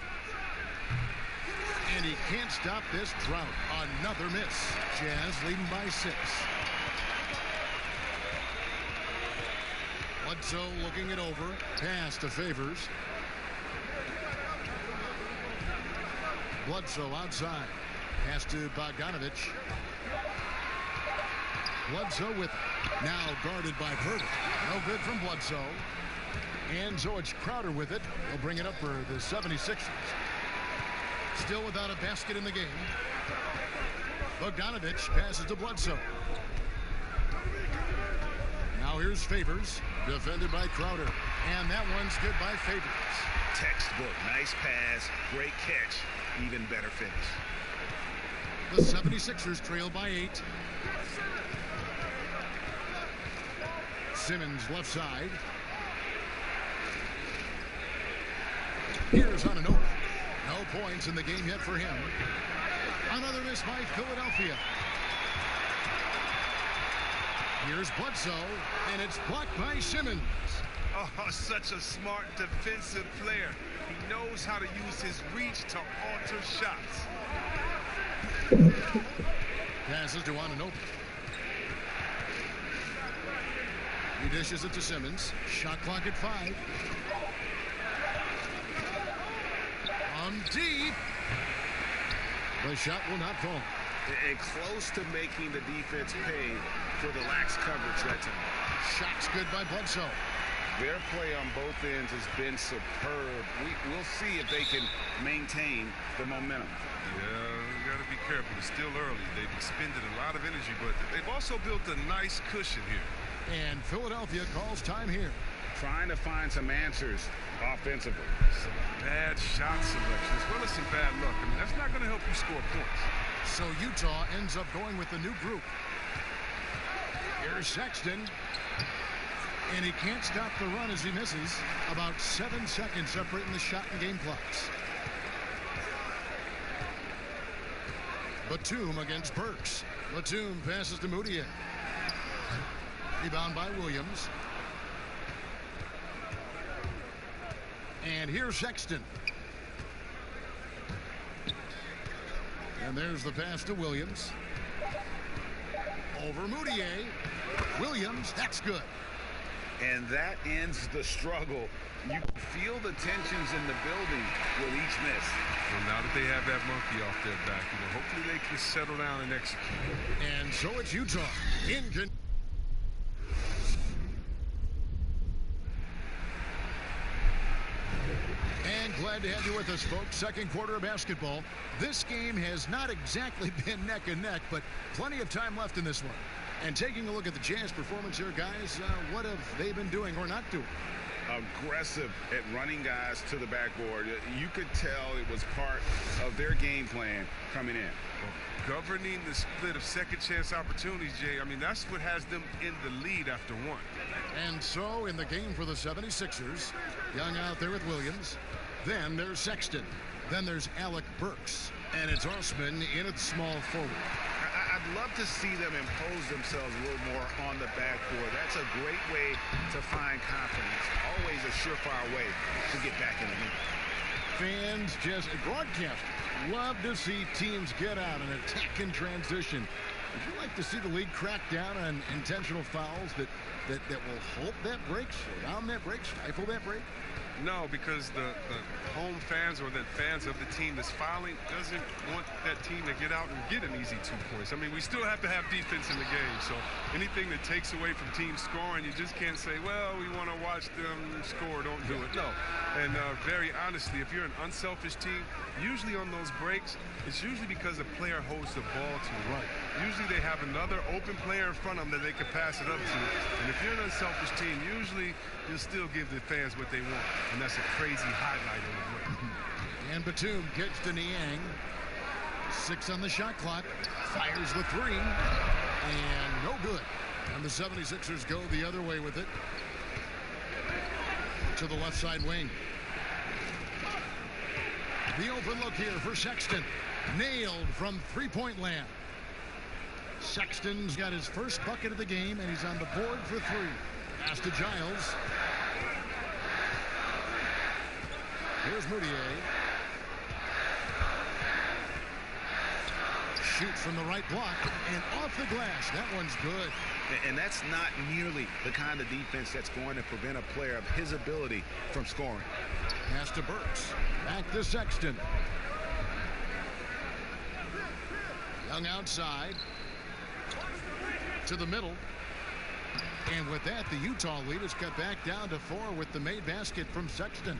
And he can't stop this drought. Another miss. Jazz leading by 6. Bledsoe looking it over. Pass to Favors. Bledsoe outside. Pass to Bogdanovic. Bledsoe with it. Now guarded by Purtle. No good from Bledsoe. And so it's Crowder with it. He'll bring it up for the 76ers. Still without a basket in the game. Bogdanovic passes to Bledsoe. Now here's Favors. Defended by Crowder. And that one's good by Favors. Textbook. Nice pass. Great catch. Even better finish. The 76ers trail by 8. Simmons left side. Here's Anunoby. No points in the game yet for him. Another miss by Philadelphia. Here's Bledsoe, and it's blocked by Simmons. Oh, such a smart defensive player. He knows how to use his reach to alter shots. Passes to Anunoby. He dishes it to Simmons. Shot clock at 5. On deep. The shot will not fall. And close to making the defense pay for the lax coverage that time. Shot's good by Bledsoe. Their play on both ends has been superb. We'll see if they can maintain the momentum. Yeah, you got to be careful. It's still early. They've expended a lot of energy, but they've also built a nice cushion here. And Philadelphia calls time here. Trying to find some answers offensively. Some bad shot selection as well as some bad luck. I mean, that's not going to help you score points. So Utah ends up going with the new group. Here's Sexton. And he can't stop the run as he misses. About 7 seconds separating the shot and game clocks. Batum against Burks. Batum passes to Moutier. Rebound by Williams. And here's Sexton. And there's the pass to Williams. Over Moutier. Williams, that's good. And that ends the struggle. You feel the tensions in the building with each miss. Well, now that they have that monkey off their back, hopefully they can settle down and execute. And so it's Utah. And glad to have you with us, folks. Second quarter of basketball. This game has not exactly been neck and neck, but plenty of time left in this one. And taking a look at the Jazz performance here, guys, what have they been doing or not doing? Aggressive at running guys to the backboard. You could tell it was part of their game plan coming in. Well, governing the split of second chance opportunities, Jay, I mean, that's what has them in the lead after one. And so in the game for the 76ers, Young out there with Williams. Then there's Sexton. Then there's Alec Burks. And it's Osman in at small forward. I'd love to see them impose themselves a little more on the backboard. That's a great way to find confidence. Always a surefire way to get back in the game. Fans, just broadcasters, love to see teams get out and attack in transition. Would you like to see the league crack down on intentional fouls that will halt that break, slow down that break, stifle that break? No, because the home fans or the fans of the team that's fouling doesn't want that team to get out and get an easy 2 points. I mean, we still have to have defense in the game. So anything that takes away from teams scoring, you just can't say, well, we want to watch them score. Don't do it. No. And very honestly, if you're an unselfish team, usually on those breaks, it's usually because the player holds the ball too right. Usually they have another open player in front of them that they can pass it up to. And if you're an unselfish team, usually you'll still give the fans what they want. And that's a crazy highlight on the break. And Batum gets to Niang. 6 on the shot clock. Fires the 3. And no good. And the 76ers go the other way with it. To the left side wing. The open look here for Sexton. Nailed from three-point land. Sexton's got his first bucket of the game, and he's on the board for 3. Pass to Giles. Here's Moutier. Shoots from the right block and off the glass. That one's good. And that's not nearly the kind of defense that's going to prevent a player of his ability from scoring. Pass to Burks. Back to Sexton. Young outside. To the middle. And with that, the Utah lead is cut back down to 4 with the made basket from Sexton.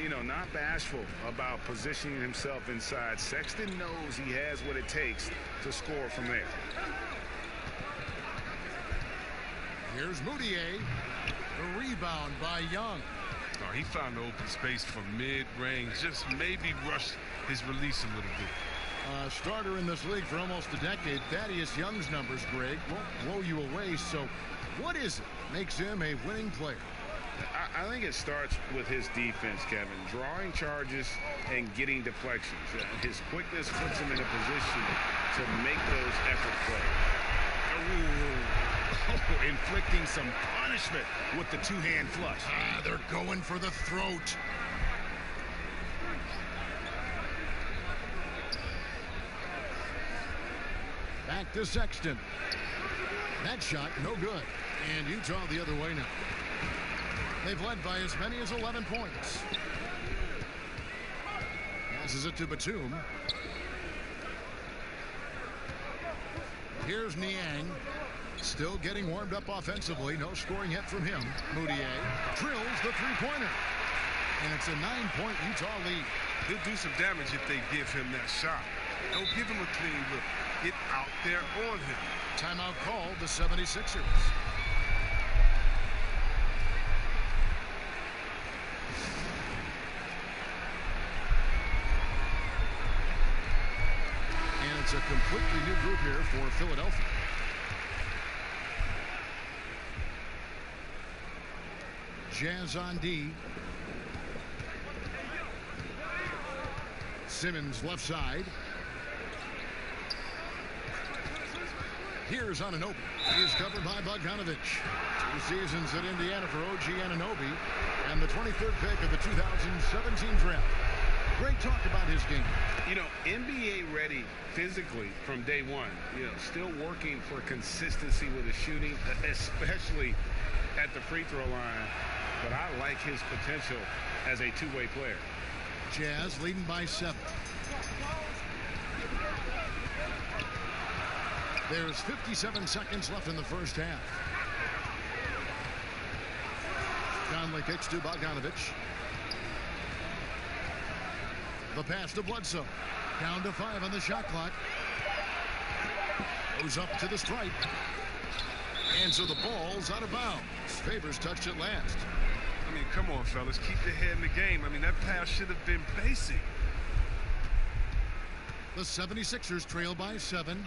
You know, not bashful about positioning himself inside. Sexton knows he has what it takes to score from there. Here's Moutier. The rebound by Young. Oh, he found the open space from mid-range. Just maybe rushed his release a little bit. Starter in this league for almost a decade. Thaddeus Young's numbers, Greg, won't blow you away. So what is it makes him a winning player? I think it starts with his defense, Kevin. Drawing charges and getting deflections. His quickness puts him in a position to make those effort plays. Inflicting some punishment with the two-hand flush. They're going for the throat. Back to Sexton. That shot, no good. And Utah the other way now. They've led by as many as 11 points. Passes it to Batum. Here's Niang. Still getting warmed up offensively. No scoring yet from him. Moutier drills the three-pointer. And it's a 9-point Utah lead. He'll do some damage if they give him that shot. Don't give him a clean look. Get out there on him. Timeout called the 76ers. And it's a completely new group here for Philadelphia. Jazz on D. Simmons left side. Here's Anunoby. He is covered by Bogdanovich. 2 seasons at Indiana for OG Anunoby and the 23rd pick of the 2017 draft. Great talk about his game. You know, NBA ready physically from day one. You know, still working for consistency with his shooting, especially at the free throw line. But I like his potential as a two-way player. Jazz leading by 7. There's 57 seconds left in the first half. Conley kicks to Bogdanovich. The pass to Bledsoe. Down to 5 on the shot clock. Goes up to the stripe. And so the ball's out of bounds. Favors touched it last. I mean, come on, fellas. Keep your head in the game. I mean, that pass should have been basic. The 76ers trail by 7.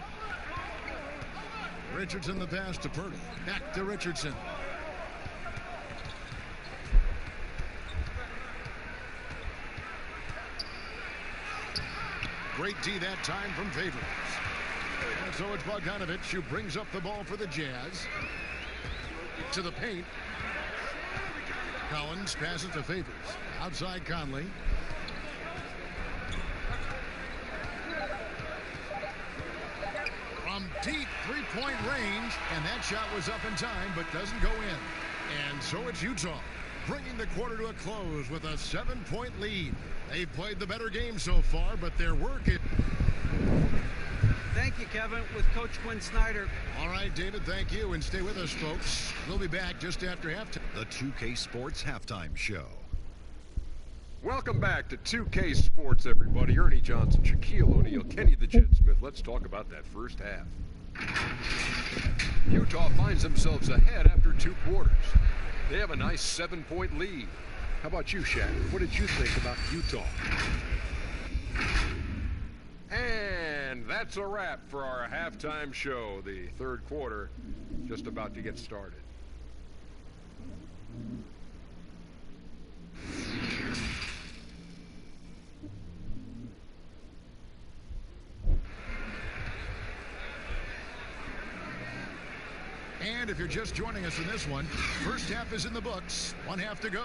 Richardson the pass to Purdy. Back to Richardson. Great D that time from Favors. And so it's Bogdanovich who brings up the ball for the Jazz. To the paint. Collins passes to Favors. Outside Conley. From deep three-point range, and that shot was up in time but doesn't go in. And so it's Utah. bringing the quarter to a close with a 7-point lead. They've played the better game so far, but their work is... Thank you, Kevin, with Coach Quinn Snyder. All right, David, thank you, and stay with us, folks. We'll be back just after halftime. The 2K Sports Halftime Show. Welcome back to 2K Sports, everybody. Ernie Johnson, Shaquille O'Neal, Kenny the Jet Smith. Let's talk about that first half. Utah finds themselves ahead after 2 quarters. They have a nice 7-point lead. How about you, Shaq? What did you think about Utah? And that's a wrap for our halftime show. The third quarter just about to get started. And if you're just joining us in this one, first half is in the books. 1 half to go.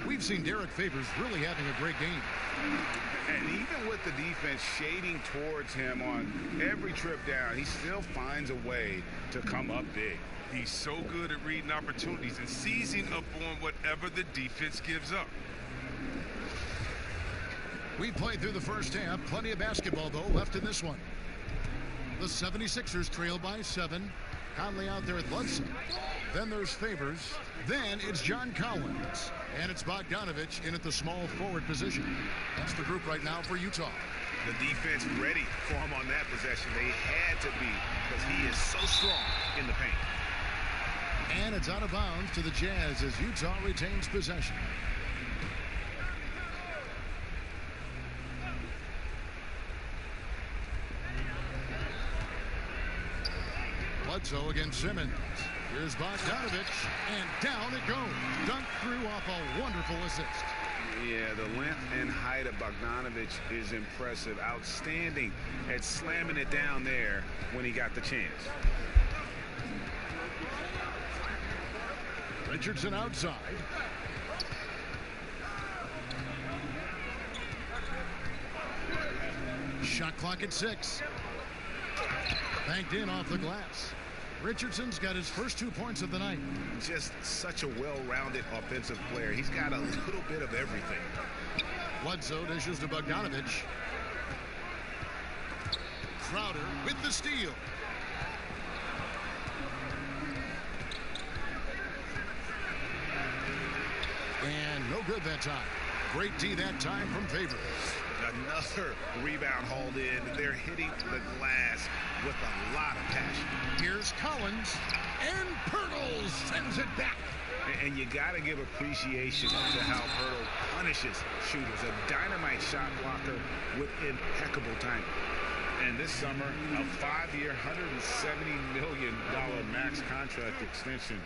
We've seen Derek Favors really having a great game. And even with the defense shading towards him on every trip down, he still finds a way to come up big. He's so good at reading opportunities and seizing up on whatever the defense gives up. We played through the first half. Plenty of basketball, though, left in this one. The 76ers trail by 7. Conley out there at Bledsoe. Then there's Favors. Then it's John Collins. And it's Bogdanovich in at the small forward position. That's the group right now for Utah. The defense ready for him on that possession. They had to be, because he is so strong in the paint. And it's out of bounds to the Jazz as Utah retains possession. Bledsoe against Simmons. Here's Bogdanovich, and down it goes. Dunked through off a wonderful assist. Yeah, the length and height of Bogdanovich is impressive. Outstanding at slamming it down there when he got the chance. Richardson outside. Shot clock at 6. Banked in off the glass. Richardson's got his first 2 points of the night. Just such a well-rounded offensive player. He's got a little bit of everything. Bledsoe dishes to Bogdanovich. Crowder with the steal. And no good that time. Great D that time from Favors. Another rebound hauled in. They're hitting the glass with a lot of passion. Here's Collins, and Pirtle sends it back. And you got to give appreciation to how Pirtle punishes shooters. A dynamite shot blocker with impeccable timing. And this summer, a 5-year, $170 million max contract extension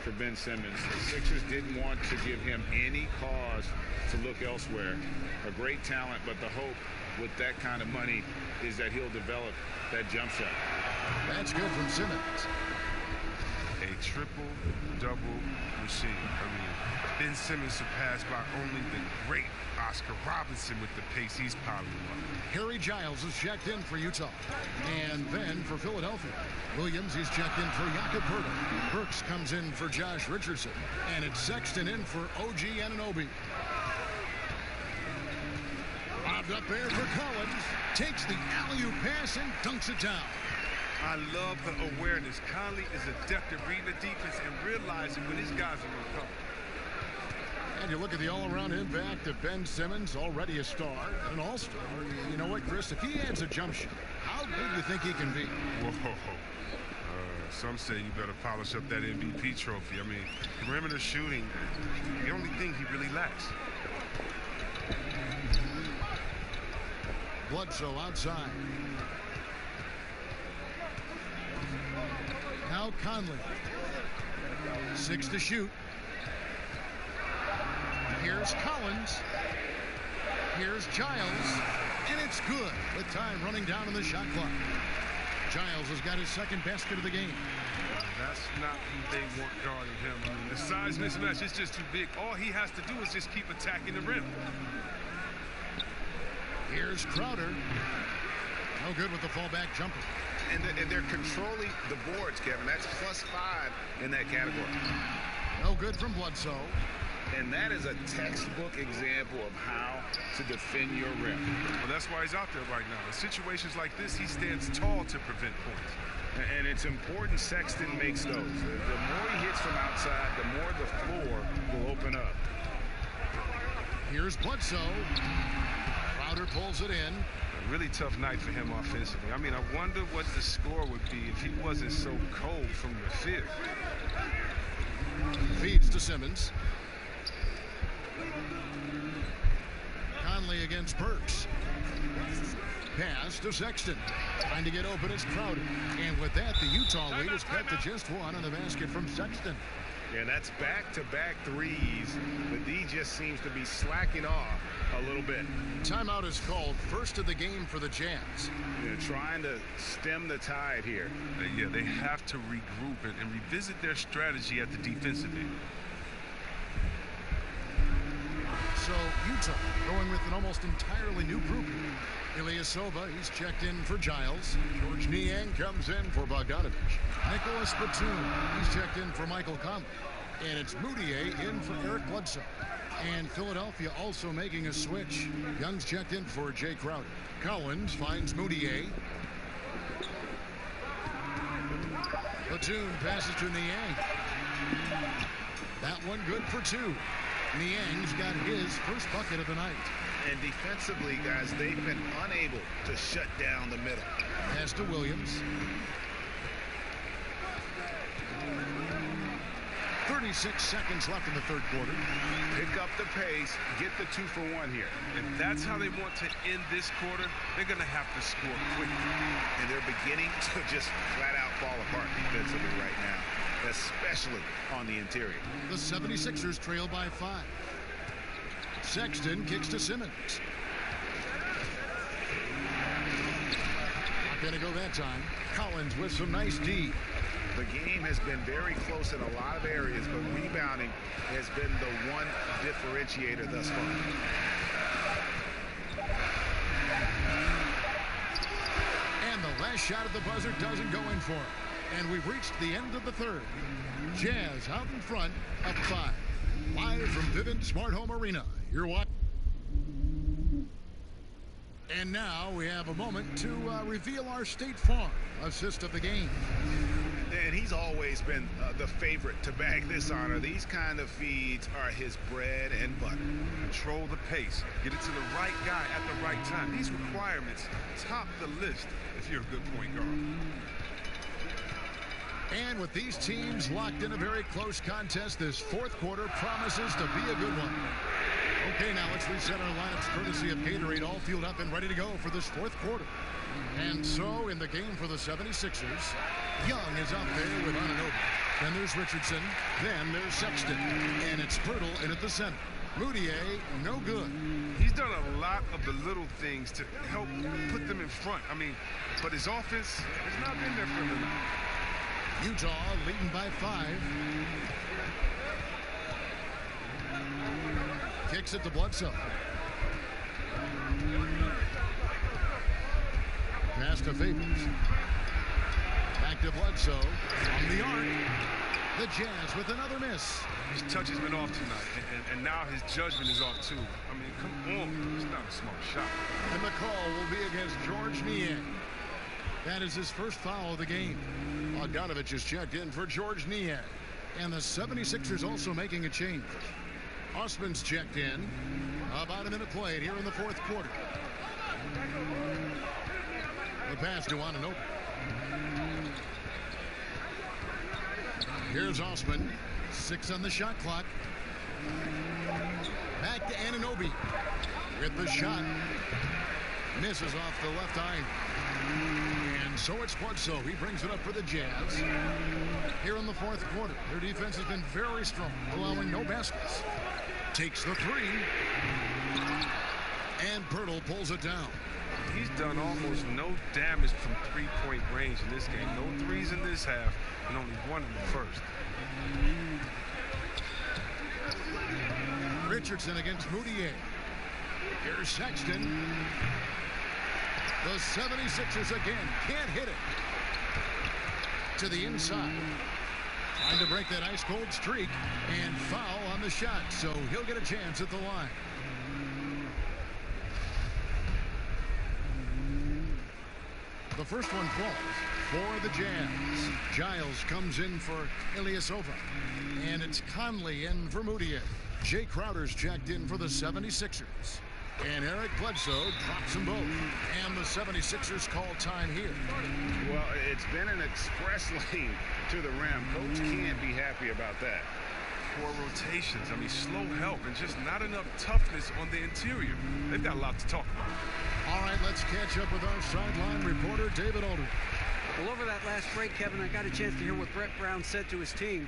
for Ben Simmons. The Sixers didn't want to give him any cause to look elsewhere. A great talent, but the hope with that kind of money is that he'll develop that jump shot. That's good from Simmons. A triple-double machine. I mean, Ben Simmons surpassed by only the great Oscar Robinson with the pace he's piling up. Harry Giles is checked in for Utah. And then for Philadelphia, Williams is checked in for Jakob Poeltl. Burks comes in for Josh Richardson. And it's Sexton in for OG Anunoby. Bobbed up there for Collins. Takes the alley-oop pass and dunks it down. I love the awareness. Conley is adept at reading the defense and realizing when his guys are going to come. And you look at the all-around impact of Ben Simmons, already a star, an all-star. You know what, Chris? If he adds a jump shot, how good do you think he can be? Whoa. Some say you better polish up that MVP trophy. I mean, perimeter shooting, the only thing he really lacks. Bledsoe outside. Now Conley. 6 to shoot. Here's Collins. Here's Giles. And it's good with time running down in the shot clock. Giles has got his second basket of the game. That's not who they want guarding him. I mean, the size mismatch is just too big. All he has to do is just keep attacking the rim. Here's Crowder. No good with the fallback jumper. And they're controlling the boards, Kevin. That's +5 in that category. No good from Bledsoe. And that is a textbook example of how to defend your rim. Well, that's why he's out there right now. In situations like this, he stands tall to prevent points. And it's important Sexton makes those. The more he hits from outside, the more the floor will open up. Here's Bledsoe. Crowder pulls it in. A really tough night for him offensively. I mean, I wonder what the score would be if he wasn't so cold from the field. Feeds to Simmons. Conley against Burks. Pass to Sexton. Trying to get open is Crowder. And with that, the Utah lead is cut to just one on the basket from Sexton. And that's back-to-back threes. The D just seems to be slacking off a little bit. Timeout is called, first of the game for the Jazz. They're trying to stem the tide here. Yeah, they have to regroup and revisit their strategy at the defensive end. So Utah going with an almost entirely new group. Ilyasova, he's checked in for Giles. George Niang comes in for Bogdanovich. Nicholas Batum, he's checked in for Michael Conley. And it's Moutier in for Eric Bledsoe. And Philadelphia also making a switch. Young's checked in for Jay Crowder. Collins finds Moutier. Batum passes to Niang. That one good for two. Niang's got his first bucket of the night. And defensively, guys, they've been unable to shut down the middle. Pass to Williams. 36 seconds left in the third quarter. Pick up the pace, get the 2-for-1 here. If that's how they want to end this quarter, they're going to have to score quickly. And they're beginning to just flat out fall apart defensively right now, especially on the interior. The 76ers trail by 5. Sexton kicks to Simmons. Not going to go that time. Collins with some nice D. The game has been very close in a lot of areas, but rebounding has been the one differentiator thus far. And the last shot at the buzzer doesn't go in for him. And we've reached the end of the third. Jazz out in front, up 5. Live from Vivint Smart Home Arena. You're watching. And now we have a moment to reveal our State Farm assist of the game. And he's always been the favorite to bag this honor. These kind of feeds are his bread and butter. Control the pace. Get it to the right guy at the right time. These requirements top the list if you're a good point guard. And with these teams locked in a very close contest, this fourth quarter promises to be a good one. Okay, now let's reset our lineups courtesy of Gatorade, all fueled up and ready to go for this fourth quarter. And so in the game for the 76ers, Young is up there with Anunoby. Then there's Richardson. Then there's Sexton. And it's Pirtle in at the center. Moutier, no good. He's done a lot of the little things to help put them in front. I mean, but his offense has not been there for him tonight. Utah leading by 5. Kicks it to Bledsoe. Pass to Favors. Back to Bledsoe. On the arc. The Jazz with another miss. His touch has been off tonight, and now his judgment is off too. I mean, come on. It's not a smart shot. And the call will be against George Niang. That is his first foul of the game. Bogdanovich is checked in for George Niang. And the 76ers also making a change. Osman's checked in. About a minute played here in the fourth quarter. The pass to Anunoby. Here's Osman. 6 on the shot clock. Back to Anunoby. With the shot. Misses off the left eye. And so it's Bledsoe. He brings it up for the Jazz. Here in the fourth quarter, their defense has been very strong, allowing no baskets. Takes the 3. And Pirtle pulls it down. He's done almost no damage from three-point range in this game. No threes in this half, and only 1 in the first. Richardson against Moutier. Here's Sexton. The 76ers again can't hit it. To the inside. Trying to break that ice-cold streak. And foul on the shot, so he'll get a chance at the line. The first one falls for the Jazz. Giles comes in for Ilyasova. And it's Conley in for Moutier. Jay Crowder's checked in for the 76ers. And Eric Bledsoe drops them both. And the 76ers call time here. Well, it's been an express lane to the rim. Coach can't be happy about that. Poor rotations. I mean, slow help and just not enough toughness on the interior. They've got a lot to talk about. All right, let's catch up with our sideline reporter, David Aldridge. Well, over that last break, Kevin, I got a chance to hear what Brett Brown said to his team.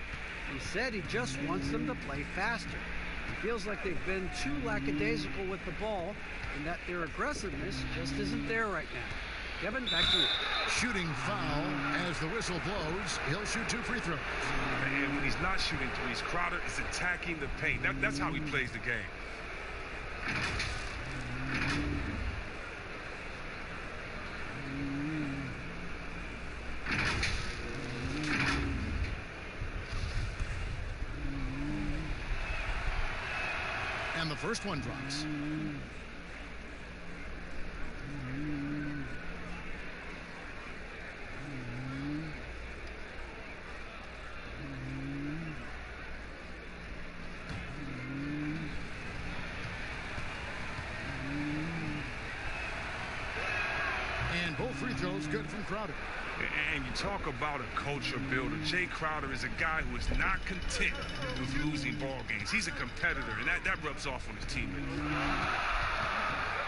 He said he just wants them to play faster. He feels like they've been too lackadaisical with the ball and that their aggressiveness just isn't there right now. Kevin, back to you. Shooting foul as the whistle blows. He'll shoot 2 free throws. And when he's not shooting threes, Crowder is attacking the paint. That's how he plays the game. And the first one drops. And both free throws good from Crowder. And you talk about a culture builder. Jay Crowder is a guy who is not content with losing ball games. He's a competitor, and that rubs off on his teammates.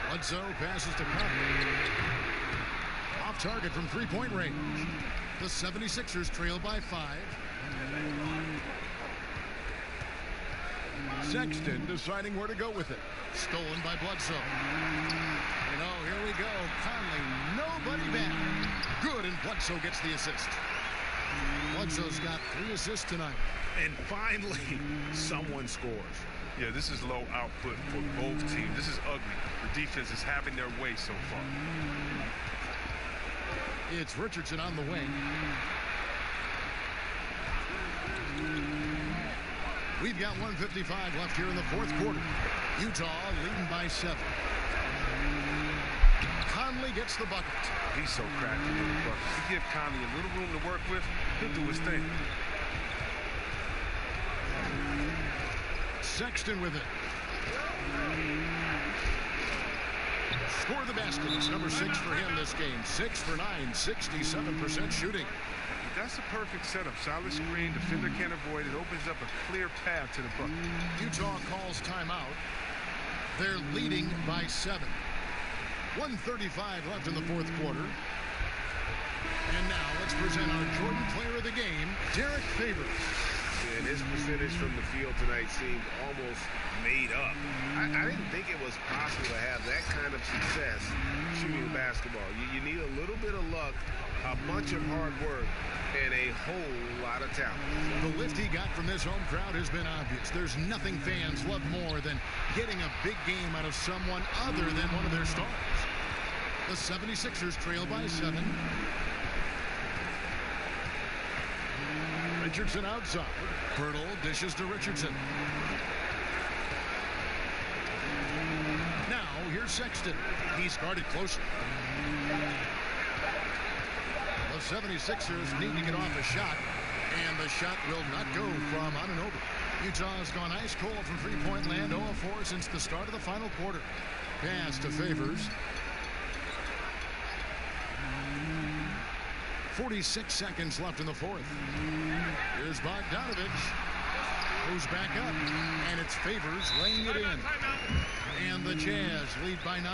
Bledsoe passes to Conley. Off target from three-point range. The 76ers trail by 5. Sexton deciding where to go with it. Stolen by Bledsoe. And oh, here we go. Conley, nobody back. Good, and Bledsoe gets the assist. Bledsoe's got 3 assists tonight. And finally, someone scores. Yeah, this is low output for both teams. This is ugly. The defense is having their way so far. It's Richardson on the wing. We've got 1:55 left here in the fourth quarter. Utah leading by 7. Conley gets the bucket. He's so crafty with the bucket. You give Conley a little room to work with, he'll do his thing. Sexton with it. Score the basket. It's number 6 for him this game. 6 for 9, 67% shooting. That's a perfect setup. Solid screen, defender can't avoid it. Opens up a clear path to the bucket. Utah calls timeout. They're leading by 7. 1:35 left in the fourth quarter. And now let's present our Jordan Player of the Game, Derek Favors. And his percentage from the field tonight seemed almost made up. I didn't think it was possible to have that kind of success shooting the basketball. You need a little bit of luck, a bunch of hard work, and a whole lot of talent. The lift he got from this home crowd has been obvious. There's nothing fans love more than getting a big game out of someone other than one of their stars. The 76ers trail by 7. Richardson outside. Pirtle dishes to Richardson. Now here's Sexton. He's guarded closely. The 76ers need to get off a shot, and the shot will not go from Anunoby. Utah has gone ice cold from three-point land, 0-4 since the start of the final quarter. Pass to Favors. 46 seconds left in the fourth. Here's Bogdanovich. Moves back up, and it's Favors laying it in. And the Jazz lead by 9.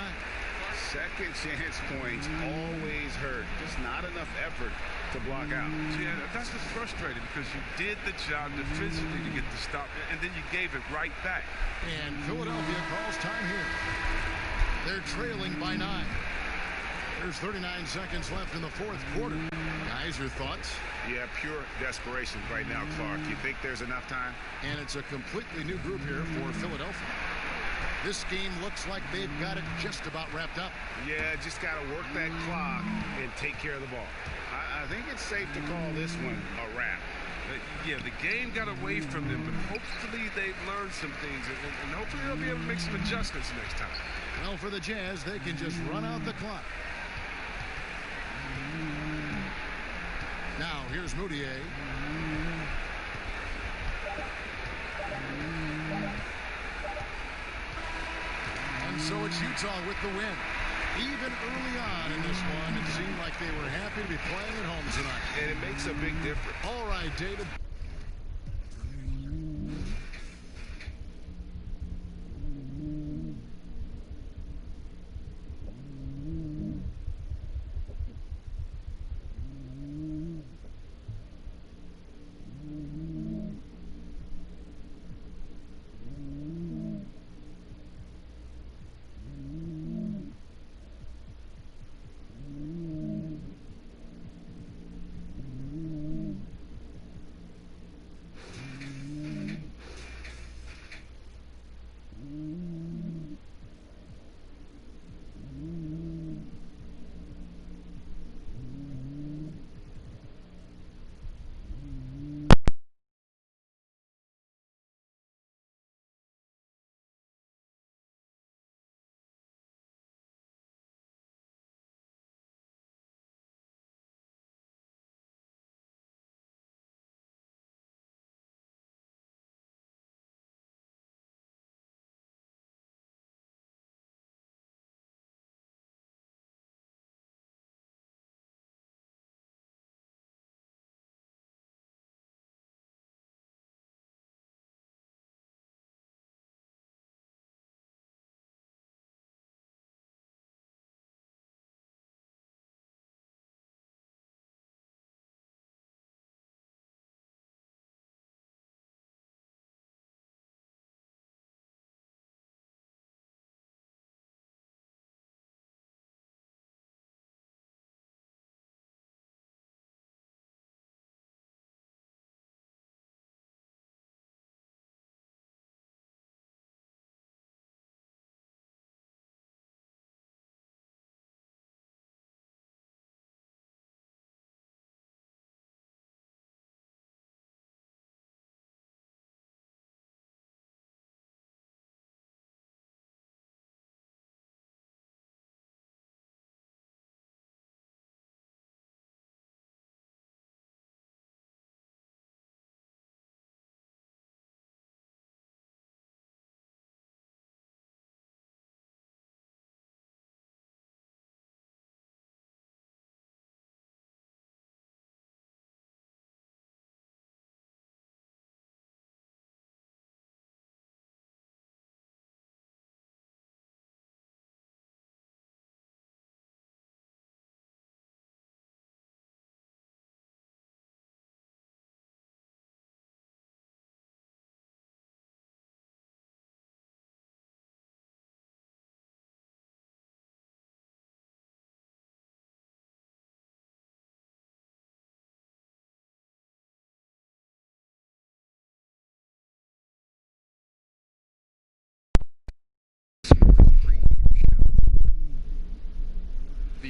Second chance points always hurt. Just not enough effort to block out. Yeah, that's what's frustrating because you did the job defensively to get the stop, and then you gave it right back. And Philadelphia calls time here. They're trailing by 9. There's 39 seconds left in the fourth quarter. Guys, your thoughts? Yeah, pure desperation right now, Clark. You think there's enough time? And it's a completely new group here for Philadelphia. This game looks like they've got it just about wrapped up. Yeah, just got to work that clock and take care of the ball. I think it's safe to call this one a wrap. Yeah, the game got away from them, but hopefully they've learned some things, and hopefully they'll be able to make some adjustments next time. Well, for the Jazz, they can just run out the clock. Now, here's Moutier. And so it's Utah with the win. Even early on in this one, it seemed like they were happy to be playing at home tonight. And it makes a big difference. All right, David.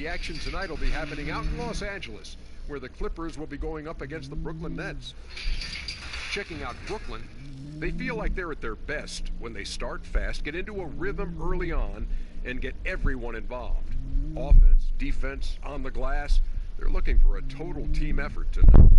The action tonight will be happening out in Los Angeles, where the Clippers will be going up against the Brooklyn Nets. Checking out Brooklyn, they feel like they're at their best when they start fast, get into a rhythm early on, and get everyone involved. Offense, defense, on the glass, they're looking for a total team effort tonight.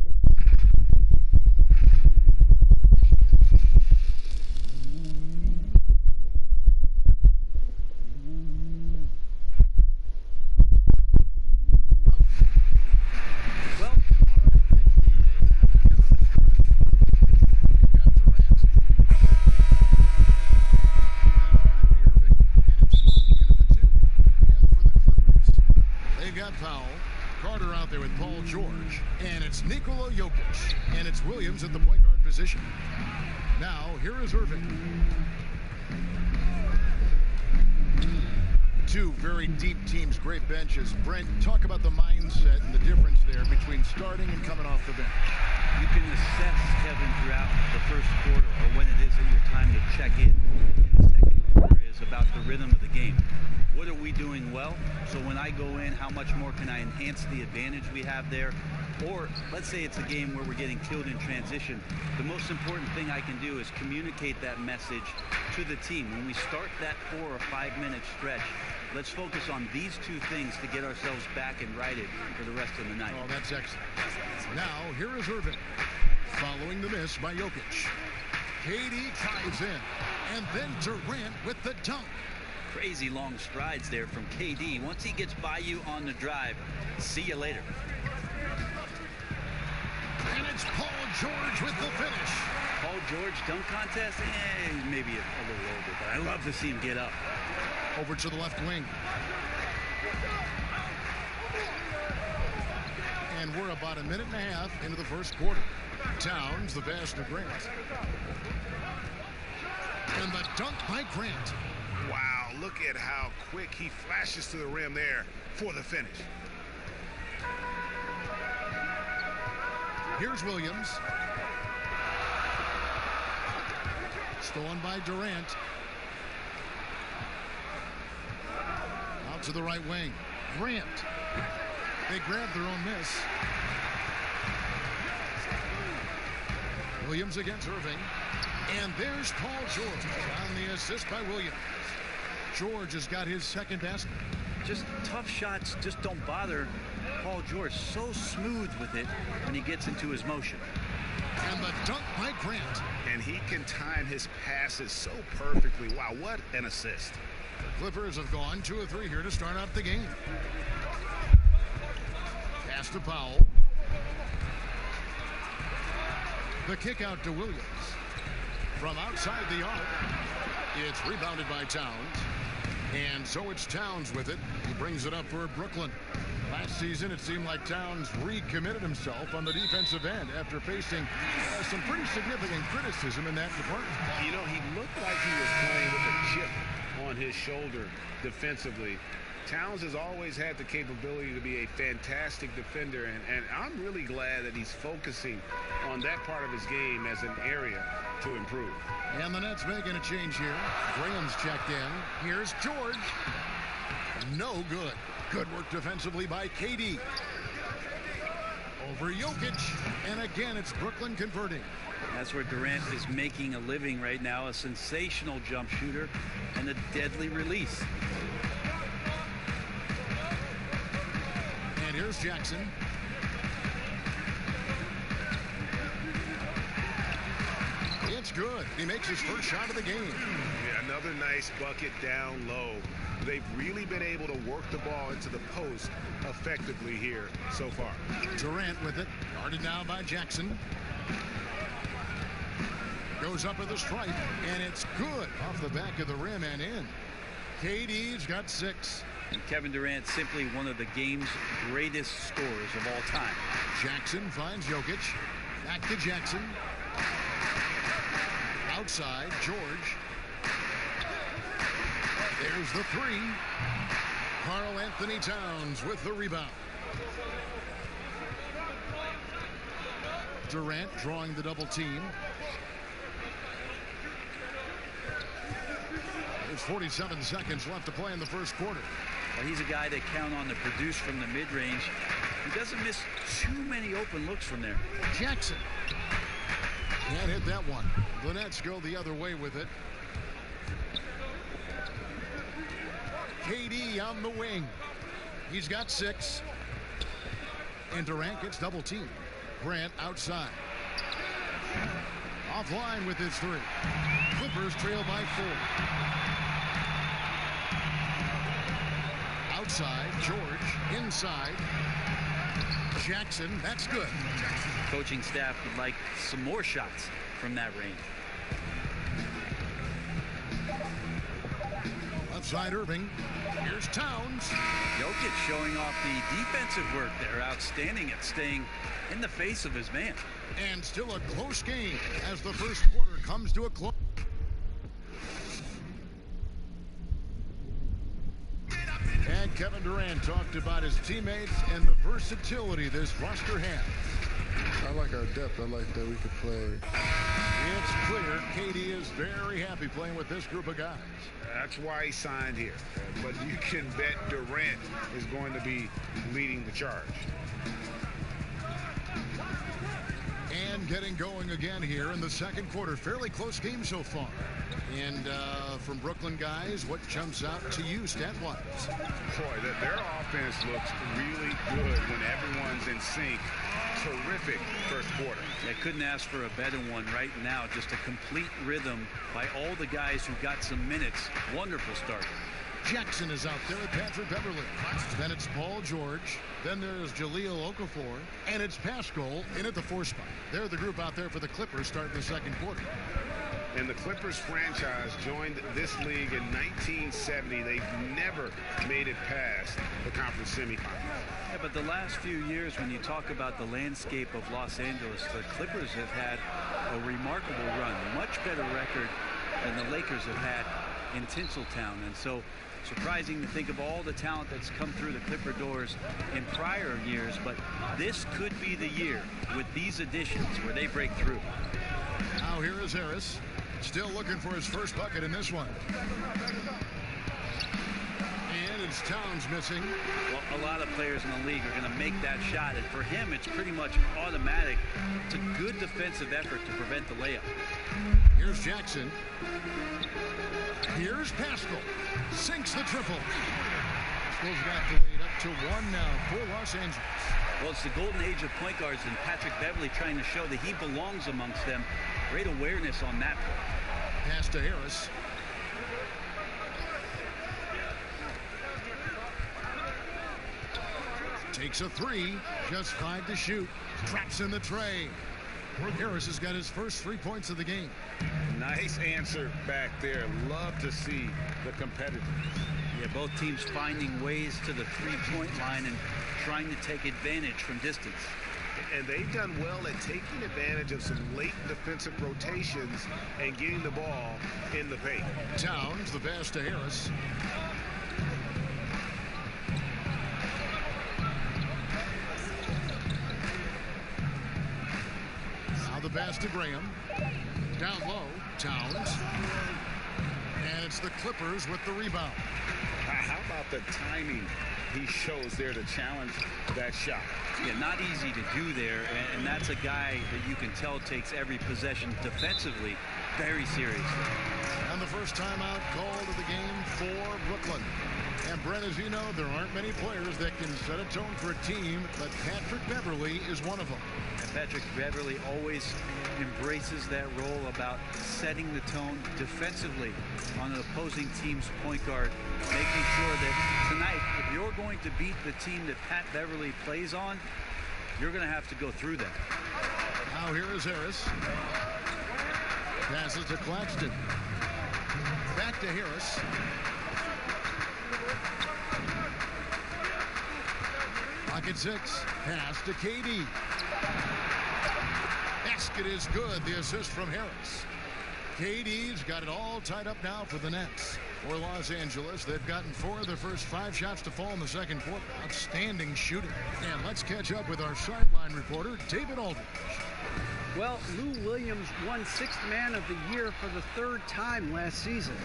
Williams at the point guard position. Now, here is Irving. Two very deep teams, great benches. Brent, talk about the mindset and the difference there between starting and coming off the bench. You can assess, Kevin, throughout the first quarter or when it is that your time to check in the second quarter is is about the rhythm of the game. What are we doing well? So when I go in, how much more can I enhance the advantage we have there? Or let's say it's a game where we're getting killed in transition. The most important thing I can do is communicate that message to the team. When we start that 4 or 5 minute stretch, let's focus on these two things to get ourselves back and righted for the rest of the night. Oh, that's excellent. Now, here is Irving. Following the miss by Jokic. KD drives in. And then Durant with the dunk. Crazy long strides there from KD. Once he gets by you on the drive, see you later. And it's Paul George with the finish. Paul George dunk contest? Maybe a little older, but I love to see him get up. Over to the left wing. And we're about a minute and a half into the first quarter. Towns, the pass to Grant. And the dunk by Grant. Wow, look at how quick he flashes to the rim there for the finish. Here's Williams. Stolen by Durant. Out to the right wing. Grant. They grab their own miss. Williams against Irving. And there's Paul George on the assist by Williams. George has got his second basket. Just tough shots just don't bother Paul George. So smooth with it when he gets into his motion. And the dunk by Grant. And he can time his passes so perfectly. Wow, what an assist. The Clippers have gone 2 of 3 here to start out the game. Pass to Powell. The kick out to Williams. From outside the arc, it's rebounded by Towns. And so it's Towns with it. He brings it up for Brooklyn. Last season, it seemed like Towns recommitted himself on the defensive end after facing some pretty significant criticism in that department. You know, he looked like he was playing with a chip on his shoulder defensively. Towns has always had the capability to be a fantastic defender, and I'm really glad that he's focusing on that part of his game as an area to improve. And the Nets making a change here. Graham's checked in. Here's George. No good. Good work defensively by KD. Over Jokic. And again, it's Brooklyn converting. That's where Durant is making a living right now. A sensational jump shooter and a deadly release. And here's Jackson. It's good. He makes his first shot of the game. Yeah, another nice bucket down low. They've really been able to work the ball into the post effectively here so far. Durant with it. Guarded now by Jackson. Goes up with a stripe, and it's good off the back of the rim and in. KD's got 6. And Kevin Durant, simply one of the game's greatest scorers of all time. Jackson finds Jokic. Back to Jackson. Outside, George. There's the 3. Karl Anthony Towns with the rebound. Durant drawing the double team. There's 47 seconds left to play in the first quarter. Well, he's a guy they count on to produce from the mid-range. He doesn't miss too many open looks from there. Jackson. Can't hit that one. The Nets go the other way with it. KD on the wing. He's got 6. And Durant gets double teamed. Grant outside. Offline with his 3. Clippers trail by 4. Outside, George. Inside. Jackson, that's good. Coaching staff would like some more shots from that range. Left side, Irving. Here's Towns. Jokic showing off the defensive work there. Outstanding at staying in the face of his man. And still a close game as the first quarter comes to a close. And Kevin Durant talked about his teammates and the versatility this roster has. I like our depth. I like that we could play It's clear KD is very happy playing with this group of guys. That's why he signed here. But you can bet Durant is going to be leading the charge. And getting going again here in the second quarter. Fairly close game so far. And from Brooklyn guys, what jumps out to you stat-wise? Boy, their offense looks really good when everyone's in sync. Terrific first quarter. I couldn't ask for a better one right now. Just a complete rhythm by all the guys who got some minutes. Wonderful start. Jackson is out there with Patrick Beverly. Then it's Paul George. Then there's Jahlil Okafor. And it's Pascal in at the 4 spot. They're the group out there for the Clippers starting the second quarter. And the Clippers franchise joined this league in 1970. They've never made it past the conference semifinals. Yeah, but the last few years, when you talk about the landscape of Los Angeles, the Clippers have had a remarkable run. Much better record than the Lakers have had in Tinseltown. And so surprising to think of all the talent that's come through the Clipper doors in prior years. But this could be the year with these additions where they break through. Now here is Harris. Still looking for his first bucket in this one. And it's Towns missing. Well, a lot of players in the league are going to make that shot. And for him, it's pretty much automatic. It's a good defensive effort to prevent the layup. Here's Jackson. Here's Pascal. Sinks the triple. Pascal's got the lead up to 1 now for Los Angeles. Well, it's the golden age of point guards, and Patrick Beverly trying to show that he belongs amongst them. Great awareness on that play. Pass to Harris. Takes a 3. Just 5 to shoot. Traps in the tray. Harris has got his first 3 points of the game. Nice answer back there. Love to see the competitors. Yeah, both teams finding ways to the 3-point line and trying to take advantage from distance. And they've done well at taking advantage of some late defensive rotations and getting the ball in the paint. Towns, the pass to Harris. Now the pass to Graham. Down low, Towns. And it's the Clippers with the rebound. How about the timing he shows there to challenge that shot? Yeah, not easy to do there, and that's a guy that you can tell takes every possession defensively very seriously. And the first timeout called of the game for Brooklyn. And Brent, as you know, there aren't many players that can set a tone for a team, but Patrick Beverly is one of them. And Patrick Beverly always embraces that role about setting the tone defensively on an opposing team's point guard, making sure that tonight, if you're going to beat the team that Pat Beverly plays on, you're going to have to go through that. Now here is Harris. Passes to Claxton. Back to Harris. Pocket 6. Pass to KD. Basket is good. The assist from Harris. KD's got it all tied up now for the Nets. For Los Angeles, they've gotten 4 of their first 5 shots to fall in the second quarter. Outstanding shooting. And let's catch up with our sideline reporter, David Aldridge. Well, Lou Williams won 6th Man of the Year for the 3rd time last season.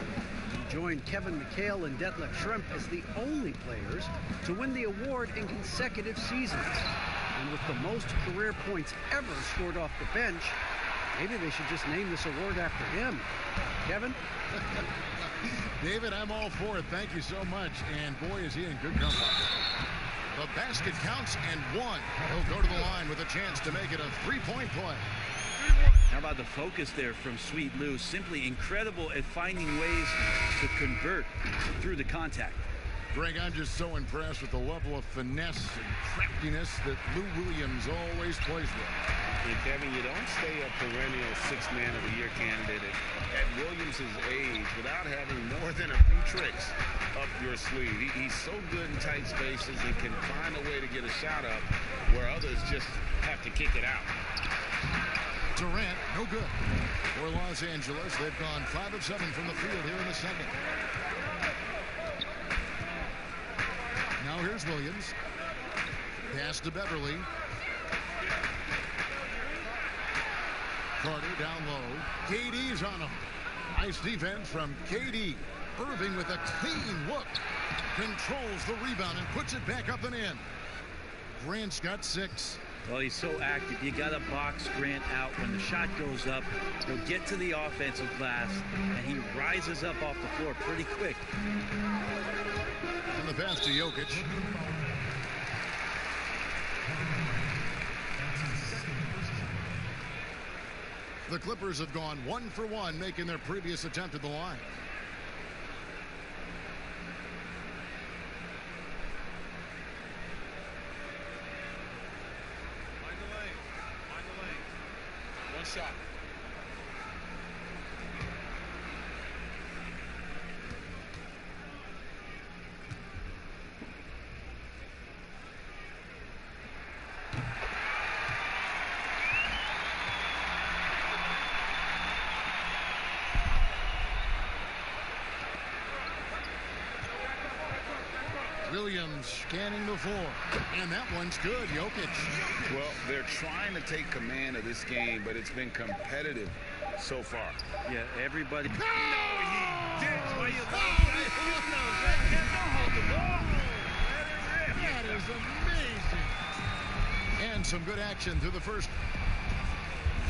He joined Kevin McHale and Detlef Schrempf as the only players to win the award in consecutive seasons. And with the most career points ever scored off the bench, maybe they should just name this award after him. Kevin? David, I'm all for it. Thank you so much. And boy, is he in good company. The basket counts and 1. He'll go to the line with a chance to make it a 3-point play. How about the focus there from Sweet Lou? Simply incredible at finding ways to convert through the contact. Greg, I'm just so impressed with the level of finesse and craftiness that Lou Williams always plays with. And Kevin, you don't stay a perennial 6th Man of the Year candidate at Williams' age without having more than a few tricks up your sleeve. He's so good in tight spaces and can find a way to get a shot up where others just have to kick it out. Durant, no good. For Los Angeles, they've gone 5 of 7 from the field here in the second. Now here's Williams. Pass to Beverly. Carter down low. KD's on him. Nice defense from KD. Irving with a clean look. Controls the rebound and puts it back up and in. Grant's got 6. Well, he's so active. You got to box Grant out. When the shot goes up, he'll get to the offensive glass, and he rises up off the floor pretty quick. And the pass to Jokic. The Clippers have gone 1 for 1, making their previous attempt at the line. Shot. Williams scanning the floor. And that one's good, Jokic. Well, they're trying to take command of this game, but it's been competitive so far. Yeah, everybody. No, he did. Why you hold the ball. That is amazing. And some good action through the first.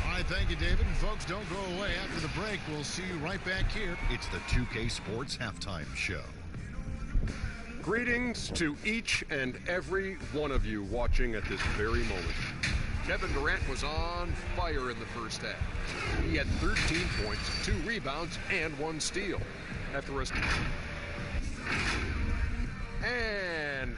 All right, thank you, David. And folks, don't go away. After the break, we'll see you right back here. It's the 2K Sports Halftime Show. Greetings to each and every one of you watching at this very moment. Kevin Durant was on fire in the first half. He had 13 points, 2 rebounds, and 1 steal. After a... And...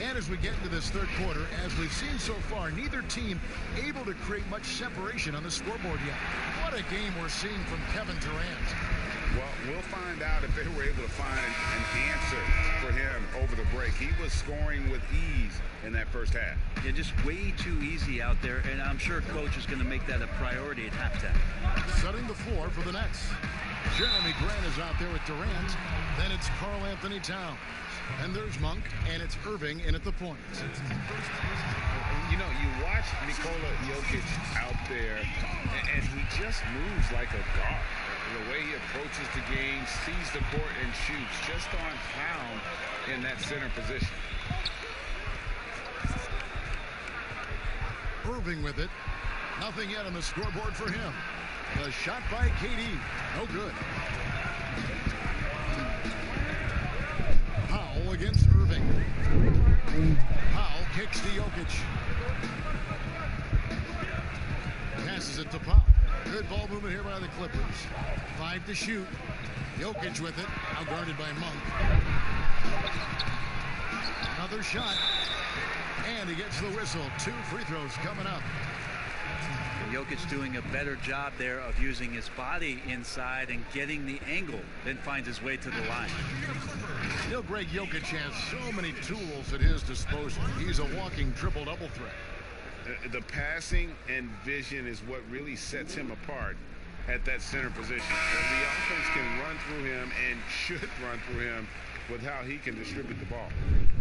And as we get into this third quarter, as we've seen so far, neither team able to create much separation on the scoreboard yet. What a game we're seeing from Kevin Durant. Well, we'll find out if they were able to find an answer for him over the break. He was scoring with ease in that first half. Yeah, just way too easy out there, and I'm sure coach is going to make that a priority at halftime. Setting the floor for the Nets. Jeremy Grant is out there with Durant. Then it's Karl Anthony Towns. And there's Monk, and it's Irving in at the point. You know, you watch Nikola Jokic out there, and he just moves like a guard. The way he approaches the game, sees the court, and shoots just on pound in that center position. Irving with it. Nothing yet on the scoreboard for him. The shot by KD. No good. Powell against Irving. Powell kicks to Jokic. Passes it to Powell. Good ball movement here by the Clippers. 5 to shoot. Jokic with it. Now guarded by Monk. Another shot. And he gets the whistle. 2 free throws coming up. Jokic doing a better job there of using his body inside and getting the angle, then finds his way to the line. Still, Greg Jokic has so many tools at his disposal. He's a walking triple-double threat. The passing and vision is what really sets him apart at that center position. The offense can run through him and should run through him with how he can distribute the ball.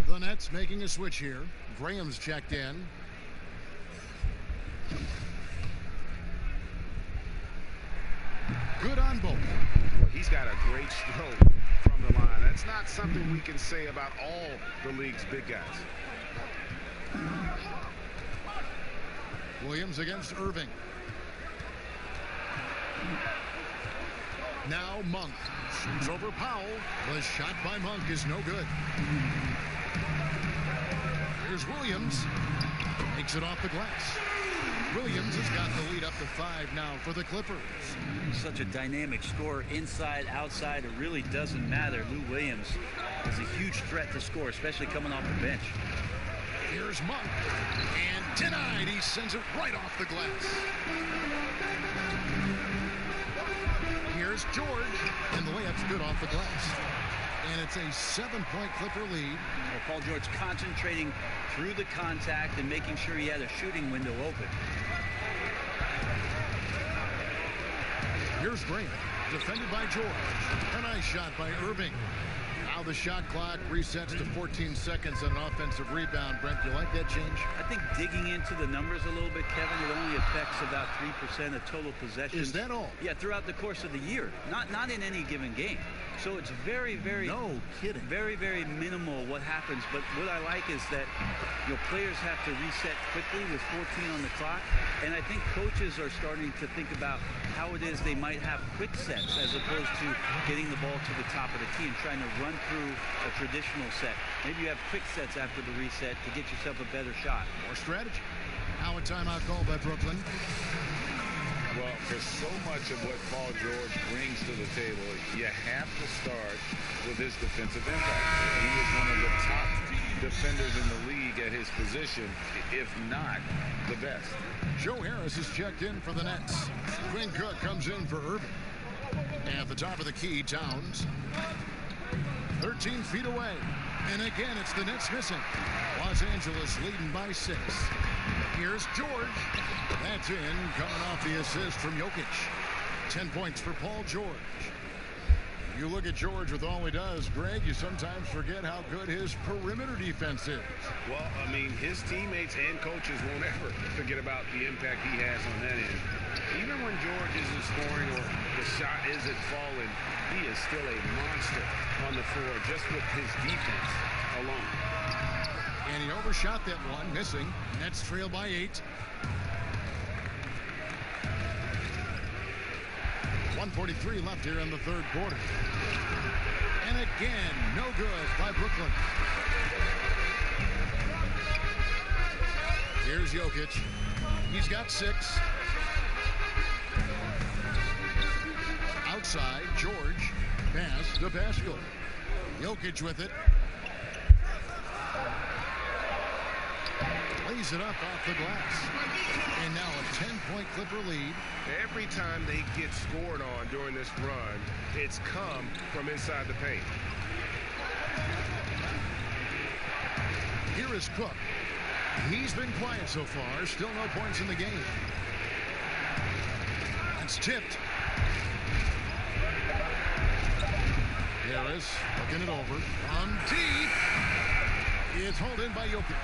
The Nets making a switch here. Graham's checked in. Good on both. Well, he's got a great stroke from the line. That's not something we can say about all the league's big guys. Williams against Irving. Now Monk shoots over Powell. The shot by Monk is no good. Here's Williams. Makes it off the glass. Williams has got the lead up to 5 now for the Clippers. Such a dynamic scorer, inside, outside. It really doesn't matter. Lou Williams is a huge threat to score, especially coming off the bench. Here's Monk. And denied. He sends it right off the glass. Here's George. And the layup's good off the glass. And it's a 7-point Clipper lead. Well, Paul George concentrating through the contact and making sure he had a shooting window open. Here's Grant. Defended by George. A nice shot by Irving. Now the shot clock resets to 14 seconds on an offensive rebound. Brent, you like that change? I think digging into the numbers a little bit, Kevin, it only affects about 3% of total possessions. Is that all? Yeah, throughout the course of the year. Not in any given game. So it's very, very... No kidding. Very, very minimal what happens. But what I like is that, players have to reset quickly with 14 on the clock. And I think coaches are starting to think about how it is they might have quick sets as opposed to getting the ball to the top of the key and trying to run through a traditional set. Maybe you have quick sets after the reset to get yourself a better shot. More strategy. Now a timeout call by Brooklyn. Well, for so much of what Paul George brings to the table, you have to start with his defensive impact. He is one of the top defenders in the league at his position, if not the best. Joe Harris is checked in for the Nets. Quinn Cook comes in for Irving. At the top of the key, Towns. 13 feet away. And again, it's the Nets missing. Los Angeles leading by 6. Here's George. That's in, coming off the assist from Jokic. 10 points for Paul George. You look at George with all he does, Greg, you sometimes forget how good his perimeter defense is. Well, I mean, his teammates and coaches won't ever forget about the impact he has on that end. Even when George isn't scoring or the shot isn't falling, he is still a monster on the floor just with his defense alone. And he overshot that one, missing. Nets trail by 8. 1:43 left here in the third quarter. And again, no good by Brooklyn. Here's Jokic. He's got 6. Outside, George. Pass to Pascal. Jokic with it. Lays it up off the glass. And now a 10-point Clipper lead. Every time they get scored on during this run, it's come from inside the paint. Here is Cook. He's been quiet so far. Still no points in the game. It's tipped. Harris looking it over. On deep. It's hauled in by Jokic.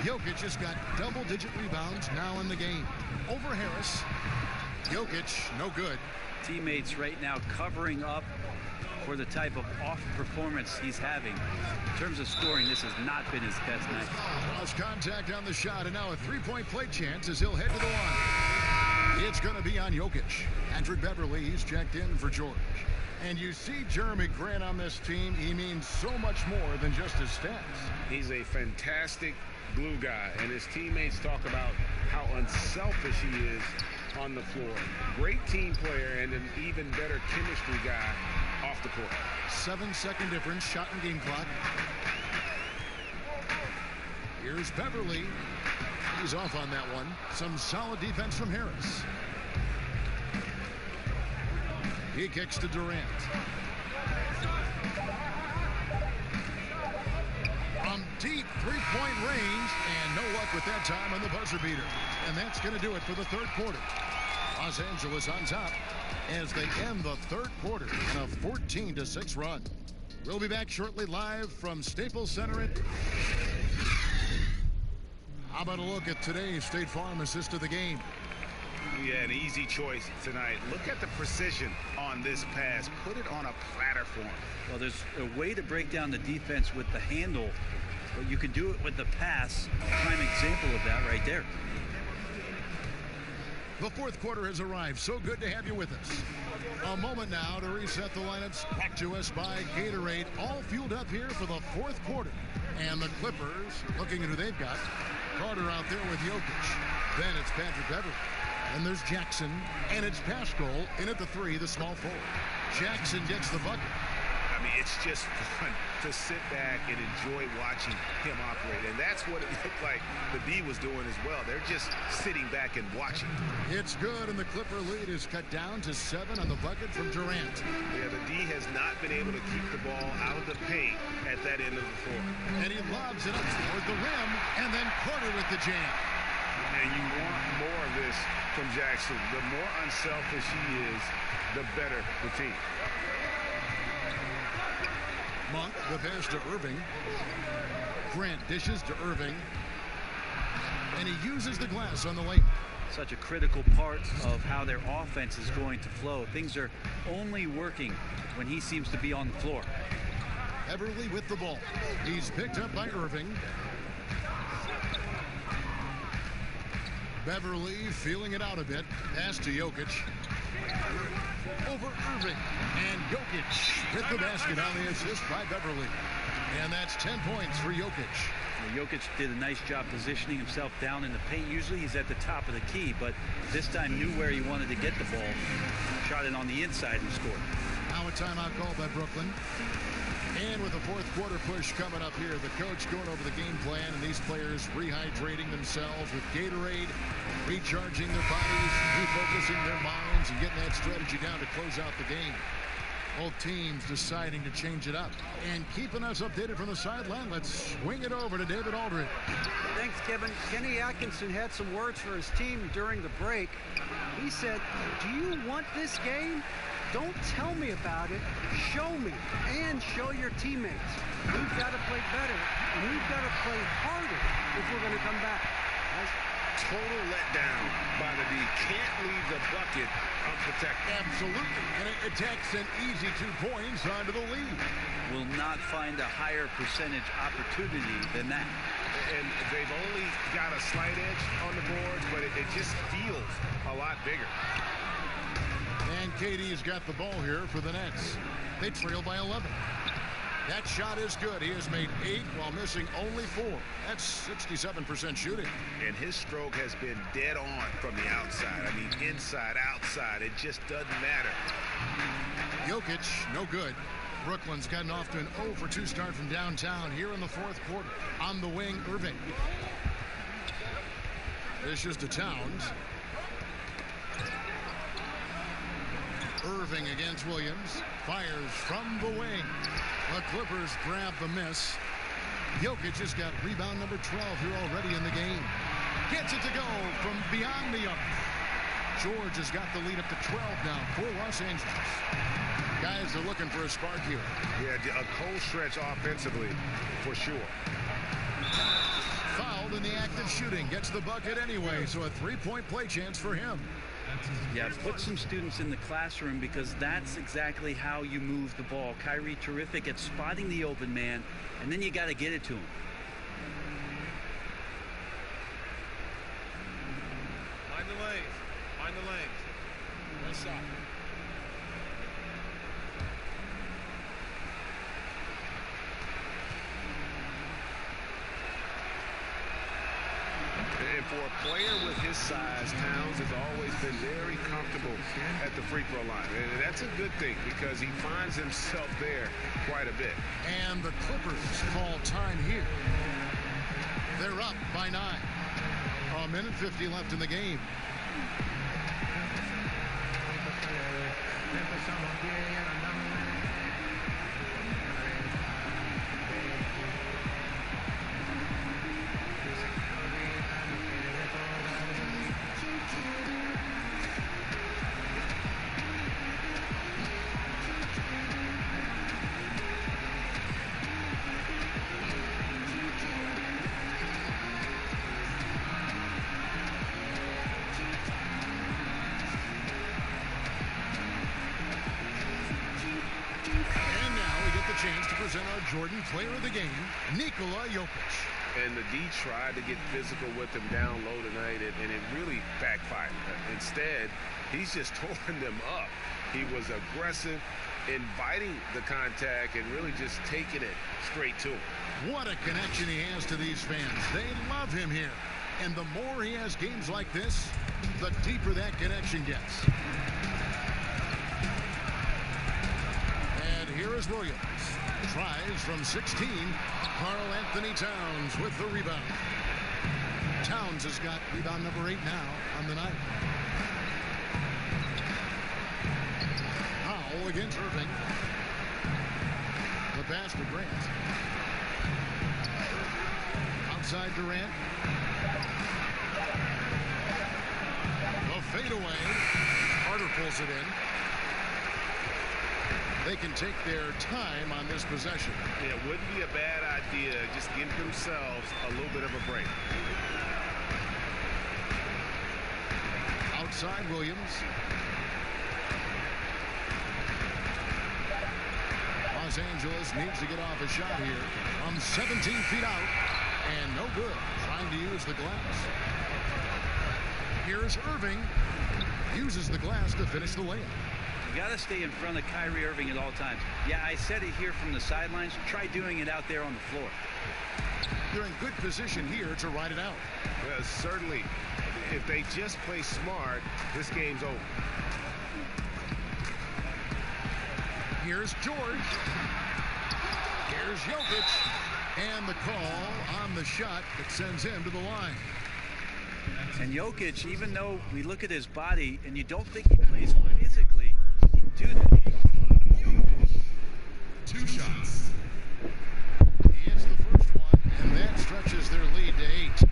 Jokic has got double-digit rebounds now in the game. Over Harris. Jokic, no good. Teammates right now covering up for the type of off performance he's having. In terms of scoring, this has not been his best night. Lost contact on the shot, and now a three-point play chance as he'll head to the line. It's going to be on Jokic. Patrick Beverly, he's checked in for George. And you see Jeremy Grant on this team, he means so much more than just his stats. He's a fantastic glue guy, and his teammates talk about how unselfish he is on the floor. Great team player and an even better chemistry guy off the court. 7-second difference, shot and game clock. Here's Beverly. He's off on that one. Some solid defense from Harris. He kicks to Durant. From deep three-point range, and no luck with that time on the buzzer beater. And that's going to do it for the third quarter. Los Angeles on top as they end the third quarter in a 14-6 run. We'll be back shortly live from Staples Center. How about a look at today's State Farm assist of the game? Yeah, an easy choice tonight. Look at the precision on this pass. Put it on a platter for him. Well, there's a way to break down the defense with the handle, but you can do it with the pass. Prime example of that right there. The fourth quarter has arrived. So good to have you with us. A moment now to reset the lineups. Back to us by Gatorade. All fueled up here for the fourth quarter. And the Clippers, looking at who they've got. Carter out there with Jokic. Then it's Patrick Beverly. And there's Jackson. And it's Pascal in at the 3, the small forward. Jackson gets the bucket. I mean, it's just fun to sit back and enjoy watching him operate. And that's what it looked like the D was doing as well. They're just sitting back and watching. It's good, and the Clipper lead is cut down to 7 on the bucket from Durant. Yeah, the D has not been able to keep the ball out of the paint at that end of the floor. And he lobs it up toward the rim, and then Carter with the jam. And you want more of this from Jackson. The more unselfish he is, the better the team. Monk, the pass to Irving. Grant dishes to Irving. And he uses the glass on the lane. Such a critical part of how their offense is going to flow. Things are only working when he seems to be on the floor. Beverly with the ball. He's picked up by Irving. Beverly feeling it out a bit. Pass to Jokic. Over Irving. And Jokic with the basket on the assist by Beverly. And that's 10 points for Jokic. Jokic did a nice job positioning himself down in the paint. Usually he's at the top of the key, but this time knew where he wanted to get the ball. Shot it on the inside and scored. Now a timeout called by Brooklyn. And with the fourth quarter push coming up here, the coach going over the game plan, and these players rehydrating themselves with Gatorade, recharging their bodies, refocusing their minds, and getting that strategy down to close out the game. Both teams deciding to change it up. And keeping us updated from the sideline, let's swing it over to David Aldridge. Thanks, Kevin. Kenny Atkinson had some words for his team during the break. He said, "Do you want this game? Don't tell me about it. Show me and show your teammates. We've got to play better, and we've got to play harder if we're going to come back." Total letdown by the D. Can't leave the bucket unprotected. Absolutely. And it takes an easy 2 points onto the lead. Will not find a higher percentage opportunity than that. And they've only got a slight edge on the board, but it just feels a lot bigger. And KD's got the ball here for the Nets. They trail by 11. That shot is good. He has made 8 while missing only 4. That's 67% shooting. And his stroke has been dead on from the outside. I mean, inside, outside, it just doesn't matter. Jokic, no good. Brooklyn's gotten off to an 0-for-2 start from downtown here in the fourth quarter. On the wing, Irving. This is to Towns. Irving against Williams. Fires from the wing. The Clippers grab the miss. Jokic has got rebound number 12 here already in the game. Gets it to go from beyond the arc. George has got the lead up to 12 now for Los Angeles. Guys are looking for a spark here. Yeah, a cold stretch offensively for sure. Fouled in the act of shooting. Gets the bucket anyway, so a 3-point play chance for him. Yeah, put some students in the classroom because that's exactly how you move the ball. Kyrie terrific at spotting the open man, and then you got to get it to him. Find the lanes. Find the lanes. One side. And for a player with his size, Towns has always been very comfortable at the free throw line. And that's a good thing because he finds himself there quite a bit. And the Clippers call time here. They're up by 9. A minute 50 left in the game. Chance to present our Jordan player of the game, Nikola Jokic. And the D tried to get physical with him down low tonight, and it really backfired. Instead, he's just tore them up. He was aggressive, inviting the contact, and really just taking it straight to him. What a connection he has to these fans. They love him here. And the more he has games like this, the deeper that connection gets. And here is Williams. Tries from 16. Karl Anthony Towns with the rebound. Towns has got rebound number 8 now on the night. Powell against Irving. The pass to Grant. Outside Durant. fadeaway. Carter pulls it in. They can take their time on this possession. Yeah, it wouldn't be a bad idea. Just give themselves a little bit of a break. Outside Williams. Los Angeles needs to get off a shot here from 17 feet out, and no good, trying to use the glass. Here's Irving, uses the glass to finish the layup. You got to stay in front of Kyrie Irving at all times. Yeah, I said it here from the sidelines. Try doing it out there on the floor. They're in good position here to ride it out. Well, certainly, if they just play smart, this game's over. Here's George. Here's Jokic. And the call on the shot that sends him to the line. And Jokic, even though we look at his body and you don't think he plays physically, he can do that. 2 shots. He hits the first one, and that stretches their lead to 8.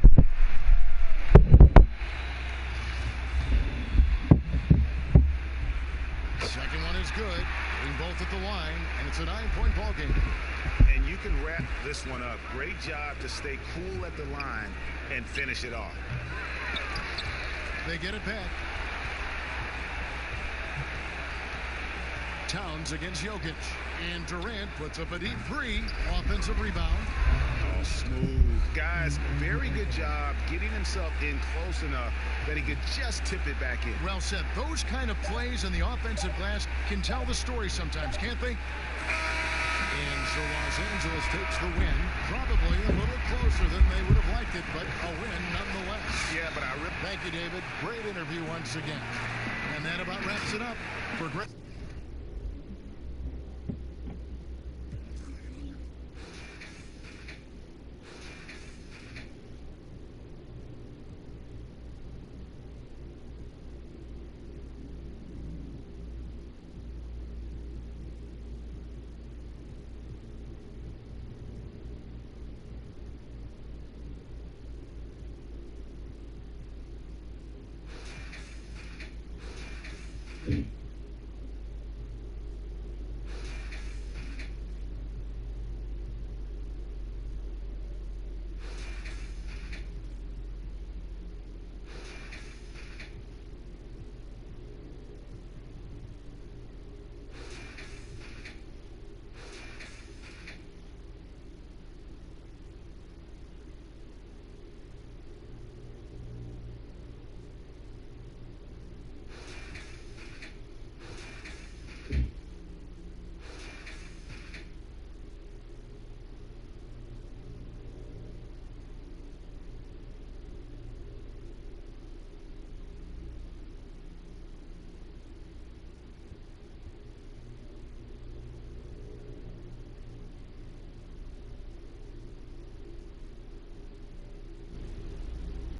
Second one is good. Being both at the line, and it's a 9-point ball game. And you can wrap this one up. Great job to stay cool at the line and finish it off. They get it back. Towns against Jokic. And Durant puts up a deep 3. Offensive rebound. Oh, smooth. Guys, very good job getting himself in close enough that he could just tip it back in. Well said. Those kind of plays in the offensive glass can tell the story sometimes, can't they? And so Los Angeles takes the win. Probably a little closer than they would have liked it, but a win nonetheless. Yeah, but Thank you, David. Great interview once again. And that about wraps it up for great. Mm-hmm.